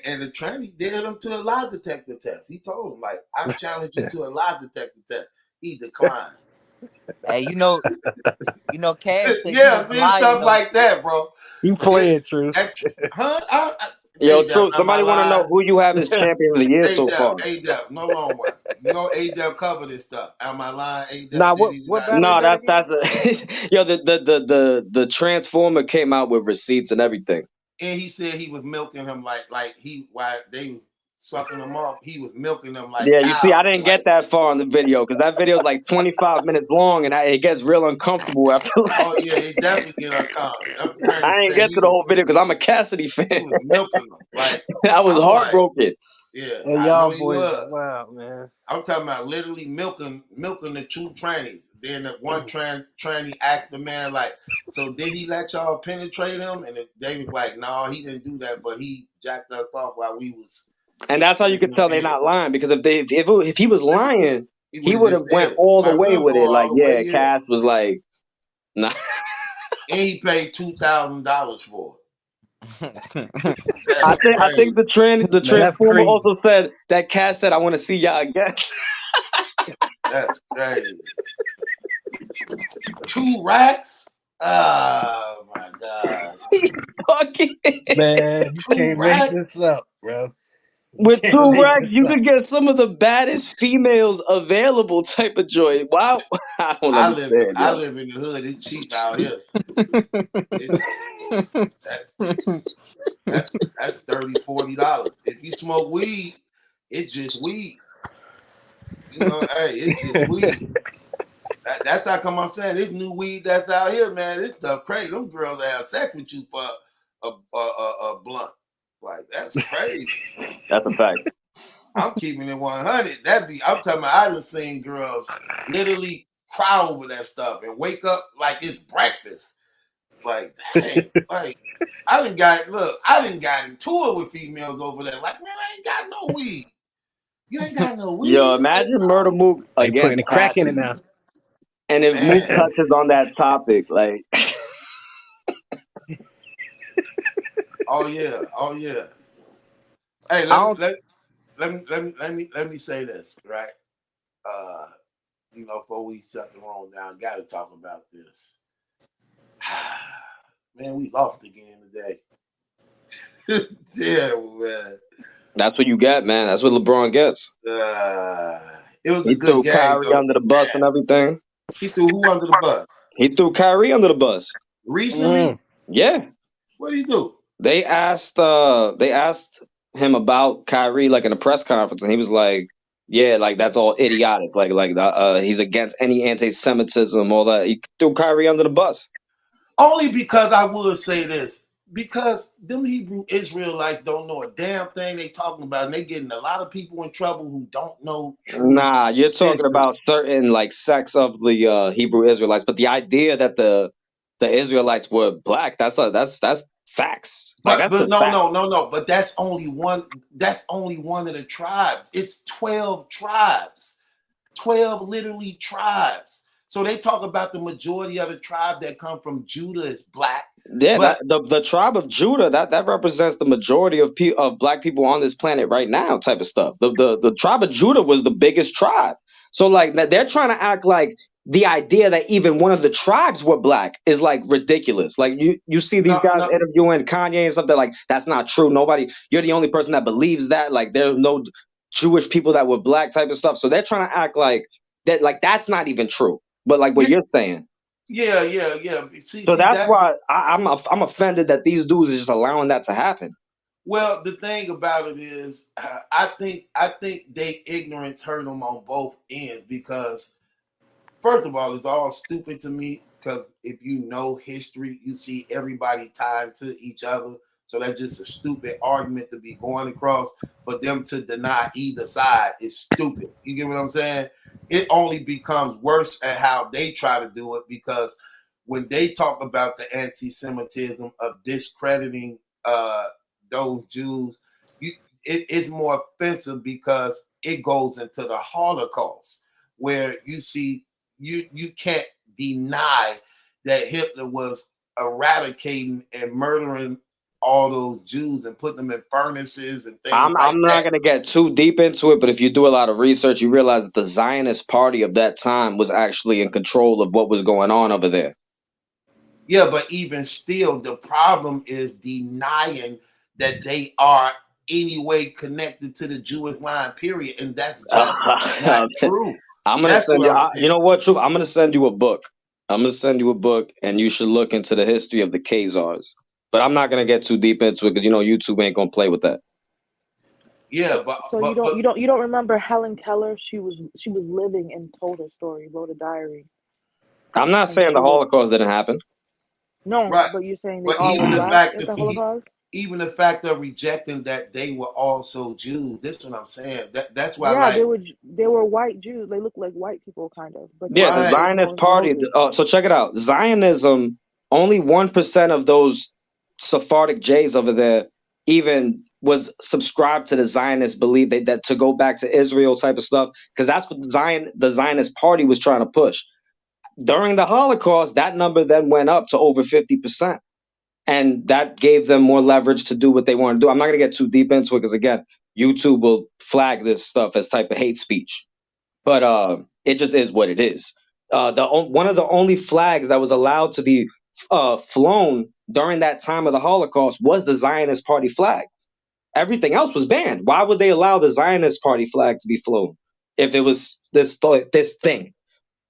and the tranny dared him to a lie detector test. He told him like, I challenge you to a lie detector test. He declined. Hey, you know, Cass said stuff like that, bro. You playing true? Yo, true. Somebody want to know who you have as champion of the year so far. A-Dub, no long one. You know A-Dub covered this stuff. Am I lying? A-Dub. Nah, what no, that's yo. The Transformer came out with receipts and everything. And he said he was milking him like while they sucking him off, he was milking them like. Yeah, you see, I didn't get that far in the video because that video is like 25 minutes long and it gets real uncomfortable after. Oh yeah, it definitely get uncomfortable. I didn't get to the whole video because I'm a Cassidy fan. He was milking them like. I was heartbroken. Yeah, and y'all boys, wow, man. I'm talking about literally milking the 2 trannies. Then the one tranny asked the man like, so did he let y'all penetrate him? And they was like, no, he didn't do that, but he jacked us off while we was And that's how you could tell they're not lying, because if he was lying, he would have went all the way with it. Like, yeah, Cash was like, nah. And he paid $2,000 for it. I think the Transformer crazy. also said that Cash said, "I want to see y'all again." That's crazy. 2 racks? Oh my god. Man, you 2 can't make racks? this up, bro. With Can't 2 make racks, this you up. could get some of the baddest females available type of joy. Wow, I don't understand. I live in the hood. It's cheap out here. That's $30, $40. If you smoke weed, it's just weed. You know, hey, it's just weed. That's how come I'm saying this new weed that's out here, man. This stuff crazy. Them girls that have sex with you for a blunt. Like, that's crazy. That's a fact. I'm keeping it 100. I'm talking about, I done seen girls literally cry over that stuff and wake up like it's breakfast. Like, dang, like I done got into it with females over there. Like, man, I ain't got no weed. You ain't got no weed. Yo, imagine Murda Mook They against putting the crack in it Cassidy. now. And if Man. Mook touches on that topic, like, oh yeah. Hey, let me say this, right? Before we shut the room down, gotta talk about this. Man, we lost again today. Yeah, man. that's what you get, man. That's what LeBron gets. It was He a good threw game. Kyrie under the bus and everything. He threw who under the bus? He threw Kyrie under the bus. Recently? Yeah. What did he do? They asked him about Kyrie like in a press conference, and he was like, "Yeah, like that's all idiotic. He's against any anti-Semitism, all that." He threw Kyrie under the bus. Only because I would say this. Because them Hebrew Israelites don't know a damn thing they talking about, and they getting a lot of people in trouble who don't know true. Nah, you're talking history. about certain like sects of the Hebrew Israelites, but the idea that the Israelites were black, that's facts. Like, But no. But that's only one. That's only one of the tribes. It's 12 tribes. 12 literally tribes. So they talk about the majority of the tribe that come from Judah is black. Yeah, but the tribe of Judah that represents the majority of black people on this planet right now, type of stuff. The tribe of Judah was the biggest tribe. So like they're trying to act like the idea that even one of the tribes were black is like ridiculous. Like you see these guys interviewing Kanye and stuff. They're like, that's not true. You're the only person that believes that. Like there's no Jewish people that were black, type of stuff. So they're trying to act like that. Like that's not even true. But like what you're saying. Yeah. So that's why I'm offended that these dudes are just allowing that to happen. Well, the thing about it is, I think they ignorance hurt them on both ends, because first of all, it's all stupid to me, because if you know history, you see everybody tied to each other. So that's just a stupid argument to be going across. For them to deny either side is stupid. You get what I'm saying? It only becomes worse at how they try to do it, because when they talk about the anti-Semitism of discrediting those Jews, it's more offensive because it goes into the Holocaust, where you see you can't deny that Hitler was eradicating and murdering all those Jews and putting them in furnaces and things I'm not going to get too deep into it, but if you do a lot of research, you realize that the Zionist party of that time was actually in control of what was going on over there. Yeah, but even still, the problem is denying that they are anyway connected to the Jewish line, period. And that's just not true. I'm going to send you, you know what, Truth? I'm going to send you a book. I'm going to send you a book, and you should look into the history of the Khazars. But I'm not going to get too deep into it, because YouTube ain't going to play with that. Yeah, but you don't remember Helen Keller? She was living and told her story, wrote a diary. I'm not saying the Holocaust didn't happen. No, right. but you're saying they but all even were the black fact at that the Holocaust? even the fact of rejecting that they were also Jews. This is what I'm saying. That's why. Yeah, they were white Jews. They looked like white people, kind of. But yeah, the Zionist party. So check it out. Zionism. Only 1% of those Sephardic Jays over there even was subscribed to the Zionist belief that to go back to Israel type of stuff, because that's what the Zionist party was trying to push. During the Holocaust, that number then went up to over 50%. And that gave them more leverage to do what they want to do. I'm not going to get too deep into it because, again, YouTube will flag this stuff as type of hate speech. But it just is what it is. One of the only flags that was allowed to be flown during that time of the Holocaust was the Zionist Party flag. Everything else was banned. Why would they allow the Zionist Party flag to be flown if it was this thing?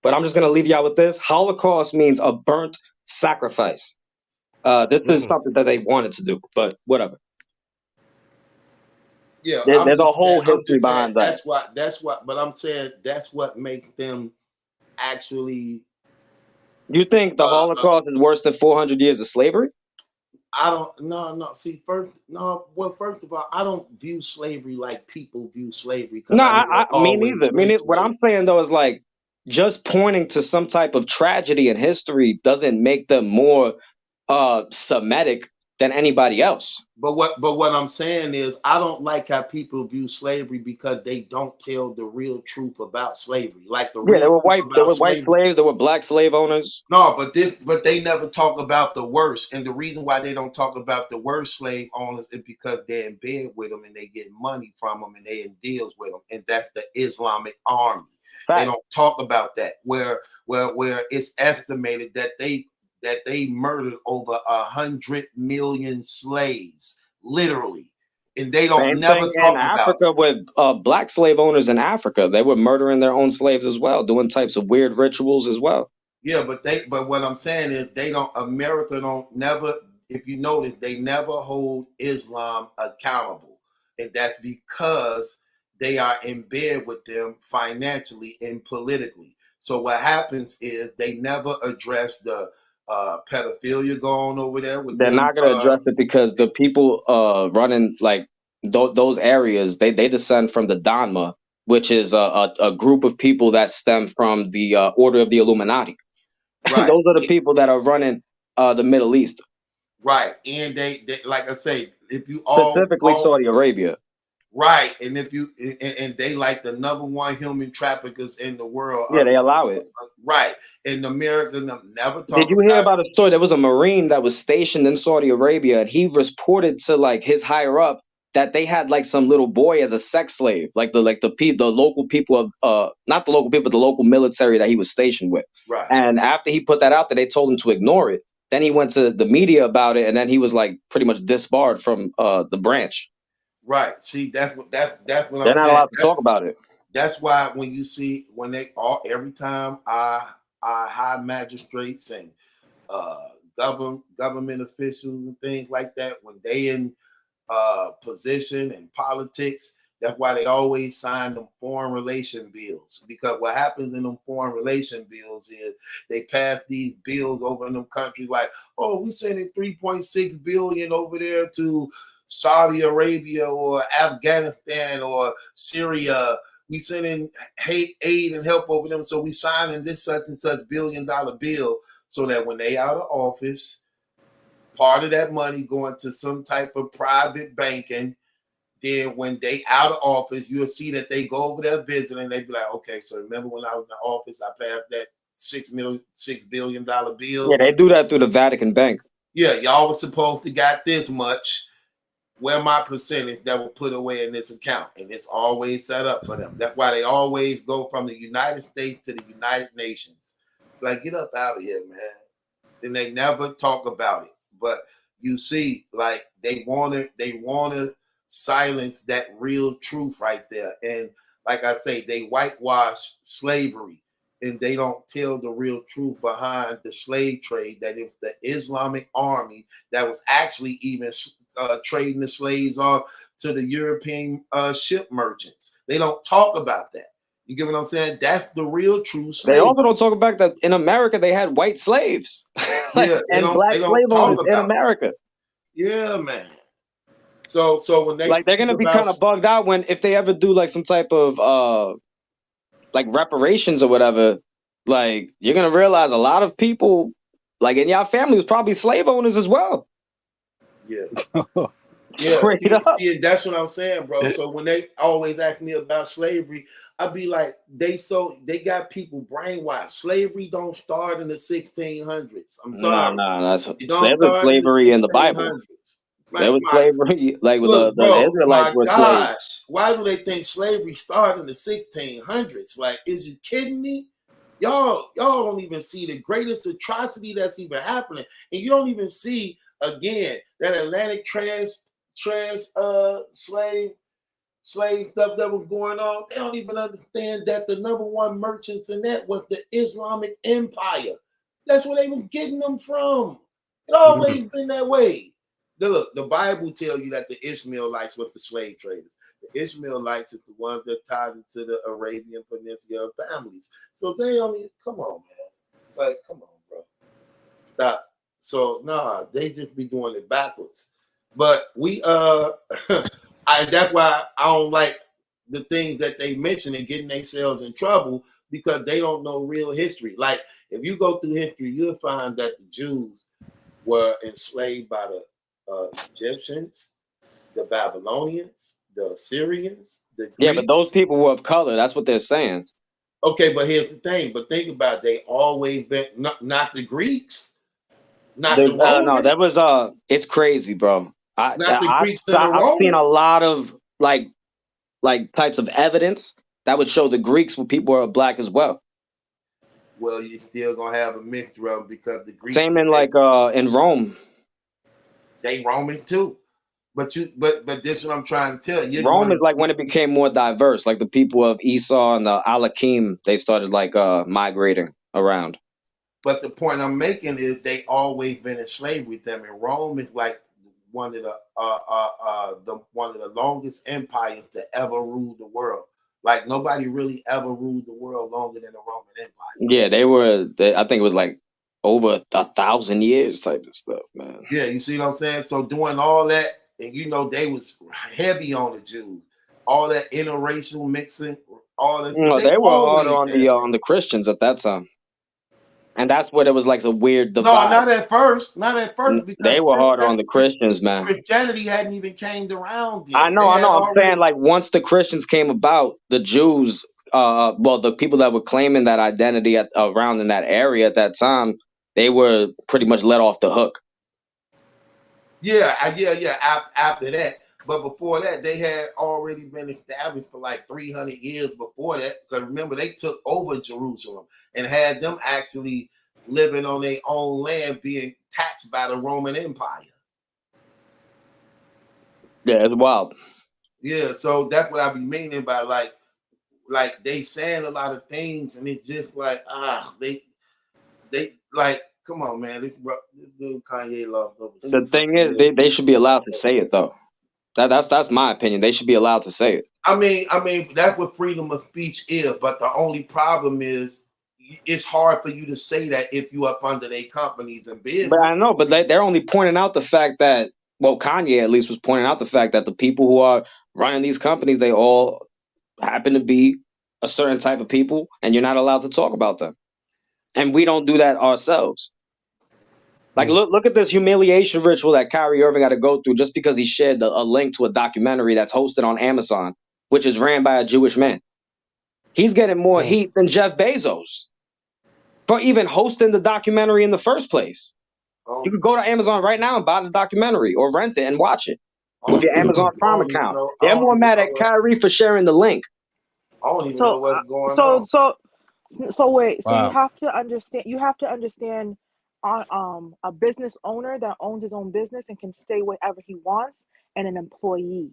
But I'm just going to leave y'all with this. Holocaust means a burnt sacrifice. This is something that they wanted to do, but whatever. Yeah, there's a whole history behind that. That's what. But I'm saying that's what makes them actually. You think the Holocaust is worse than 400 years of slavery? I don't. No. See, first of all, I don't view slavery like people view slavery. No, me neither. What I'm saying though is like just pointing to some type of tragedy in history doesn't make them more Semitic than anybody else. But what I'm saying is I don't like how people view slavery because they don't tell the real truth about slavery. Like there were white slaves, there were black slave owners. No, but they never talk about the worst. And the reason why they don't talk about the worst slave owners is because they're in bed with them and they get money from them and they in deals with them. And that's the Islamic army. Fact. They don't talk about that. Where it's estimated that they murdered over 100 million slaves, literally, and they don't never talk about Africa with black slave owners in Africa. They were murdering their own slaves as well, doing types of weird rituals as well. Yeah, but what I'm saying is America don't never. If you notice, they never hold Islam accountable, and that's because they are in bed with them financially and politically. So what happens is they never address the pedophilia going over there. They're not going to address it because the people running like those areas, they descend from the Dhamma, which is a group of people that stem from the Order of the Illuminati. Right. Those are the people that are running the Middle East. Right, and they like I say, if you specifically Saudi Arabia. Right, and if you and they like the #1 human traffickers in the world. Yeah, they allow it. Right, and America never talk. Did you hear about a story? There was a Marine that was stationed in Saudi Arabia, and he reported to like his higher up that they had like some little boy as a sex slave, like the local people of not the local people, but the local military that he was stationed with. Right. And after he put that out there, they told him to ignore it. Then he went to the media about it, and then he was like pretty much disbarred from the branch. Right. See, that's what they're not allowed to talk about it. That's why when you see every time our high magistrates and government officials and things like that, when they in position and politics, that's why they always sign them foreign relation bills. Because what happens in them foreign relation bills is they pass these bills over in them countries like, oh, we sending $3.6 billion over there to Saudi Arabia or Afghanistan or Syria. We sending aid and help over them, so we signing this such and such $1 billion bill so that when they out of office, part of that money going to some type of private banking. Then when they out of office, you'll see that they go over there visiting. They be like, okay, so remember when I was in office, I passed that $6 billion bill. Yeah, they do that through the Vatican Bank. Yeah, y'all was supposed to got this much. Where my percentage that will put away in this account, and it's always set up for them. That's why they always go from the United States to the United Nations. Like, get up out of here, man. Then they never talk about it. But you see, like they want to silence that real truth right there. And like I say, they whitewash slavery, and they don't tell the real truth behind the slave trade. That if the Islamic army that was actually even trading the slaves off to the European ship merchants. They don't talk about that. You get what I'm saying? That's the real true slave. They also don't talk about that in America they had white slaves. And black slave owners in America. Yeah, man. So when they like they're gonna be kind of bugged out if they ever do like some type of like reparations or whatever, like you're gonna realize a lot of people like in y'all family was probably slave owners as well. Yeah. Yeah, Straight up. see, that's what I'm saying, bro. So when they always ask me about slavery, I'd be like, they got people brainwashed. Slavery don't start in the 1600s. I'm sorry, That's it don't there was start in the slavery in the Bible. 1600s. There Like was my slavery, like look, the bro, Israelites my were slaves. gosh, why do they think slavery started in the 1600s? Like, is you kidding me? Y'all don't even see the greatest atrocity that's even happening, and you don't even see again that Atlantic slave stuff that was going on. They don't even understand that the number one merchants in that was the Islamic Empire. That's where they was getting them from. It always been that way. Look, the Bible tells you that the Ishmaelites were the slave traders. The Ishmaelites is the ones that tied into the Arabian Peninsula families. So they only come on, man. Like, come on, bro. Stop. So they just be doing it backwards. But we that's why I don't like the things that they mention and getting themselves in trouble because they don't know real history. Like if you go through history, you'll find that the Jews were enslaved by the Egyptians, the Babylonians, the Assyrians, the Greeks. Yeah, but those people were of color. That's what they're saying. Okay, but here's the thing. But think about it. They always been not the Greeks, not the Romans. No, that was it's crazy, bro. Not the Greeks and the I've seen Romans. a lot of like types of evidence that would show the Greeks were people who are black as well. Well, you're still gonna have a mixture of them because the Greeks Same in in Rome. They Roman too. But this is what I'm trying to tell you. Rome is like when it became more diverse, like the people of Esau and the Alakim, they started migrating around. But the point I'm making is they always been in slavery with them. And Rome is like one of the longest empires to ever rule the world. Like nobody really ever ruled the world longer than the Roman Empire. Yeah, they were. I think it was like over 1,000 years type of stuff, man. Yeah, you see what I'm saying? So doing all that, and they was heavy on the Jews, all that interracial mixing, all that. They were hard on the Christians at that time, and that's what it was like a weird divide. No, not at first. Not at first. Because they were harder on the Christians, man. Christianity hadn't even came around yet. I know. I'm saying like once the Christians came about, the Jews, the people that were claiming that identity around in that area at that time, they were pretty much let off the hook. Yeah. After that, but before that, they had already been established for like 300 years before that. Because remember, they took over Jerusalem and had them actually living on their own land, being taxed by the Roman Empire. Yeah, it's wild. Yeah, so that's what I be meaning by like they saying a lot of things, and it's just like they like. Come on, man. This dude Kanye lost over. The thing is, they should be allowed to say it though. That's my opinion. They should be allowed to say it. I mean that's what freedom of speech is. But the only problem is it's hard for you to say that if you up under their companies and business. But I know, but they're only pointing out the fact that, well, Kanye at least was pointing out the fact that the people who are running these companies, they all happen to be a certain type of people, and you're not allowed to talk about them. And we don't do that ourselves. Like, look at this humiliation ritual that Kyrie Irving had to go through just because he shared a link to a documentary that's hosted on Amazon, which is ran by a Jewish man. He's getting more heat than Jeff Bezos for even hosting the documentary in the first place. You could go to Amazon right now and buy the documentary or rent it and watch it with your Amazon Prime account. They're more mad at Kyrie for sharing the link. I don't even know what's going on. So wait. So you have to understand. A business owner that owns his own business and can stay wherever he wants, and an employee.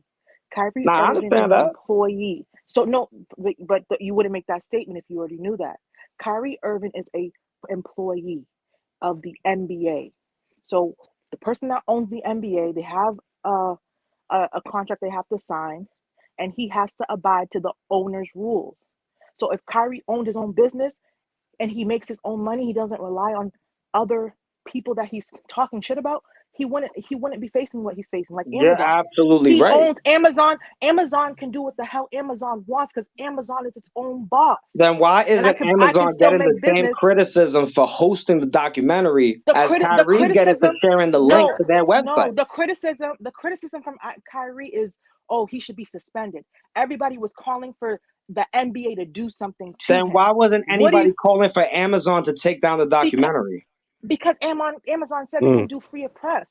Kyrie Irving is an employee. So no, but you wouldn't make that statement if you already knew that. Kyrie Irving is a employee of the NBA. So the person that owns the NBA, they have a contract they have to sign, and he has to abide to the owner's rules. So if Kyrie owned his own business and he makes his own money, he doesn't rely on other people that he's talking shit about, he wouldn't be facing what he's facing, like You're Amazon. absolutely He right. owns Amazon. Amazon can do what the hell Amazon wants because Amazon is its own boss. Then why isn't I can Amazon still getting the make same business. criticism for hosting the documentary The as Kyrie getting for criticism. sharing the link to their website? No, the criticism from Kyrie is, oh, he should be suspended. Everybody was calling for the NBA to do something to Then him. why wasn't anybody calling for Amazon to take down the documentary? Because Amazon said they can do free press.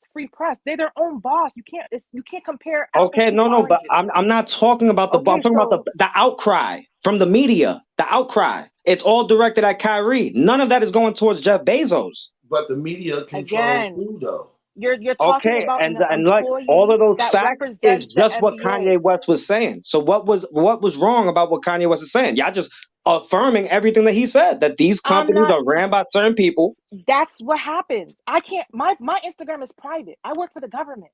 They're their own boss. You can't compare. Okay, no, but I'm not talking about the. Okay, I'm talking about the outcry from the media. The outcry. It's all directed at Kyrie. None of that is going towards Jeff Bezos. But the media control too, though. You're talking Okay, about and an like employee all of those that facts is represents the just what NBA. Kanye West was saying. So what was wrong about what Kanye West is saying? Y'all just affirming everything that he said, that these companies are ran by certain people. That's what happens. I can't. My Instagram is private. I work for the government.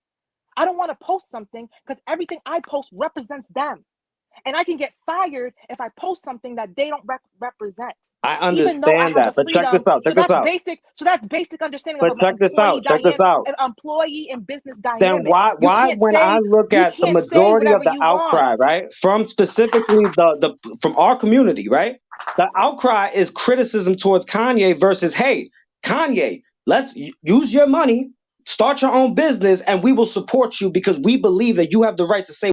I don't want to post something because everything I post represents them, and I can get fired if I post something that they don't represent. I understand Even though I have that, the but check freedom. this out. Check this out. Basic. So that's basic understanding But of check this out. Check this out. employee and business dynamic. Then why when I look at the majority of the outcry, right, from specifically the from our community, right, the outcry is criticism towards Kanye versus, hey, Kanye, let's use your money, start your own business, and we will support you because we believe that you have the right to say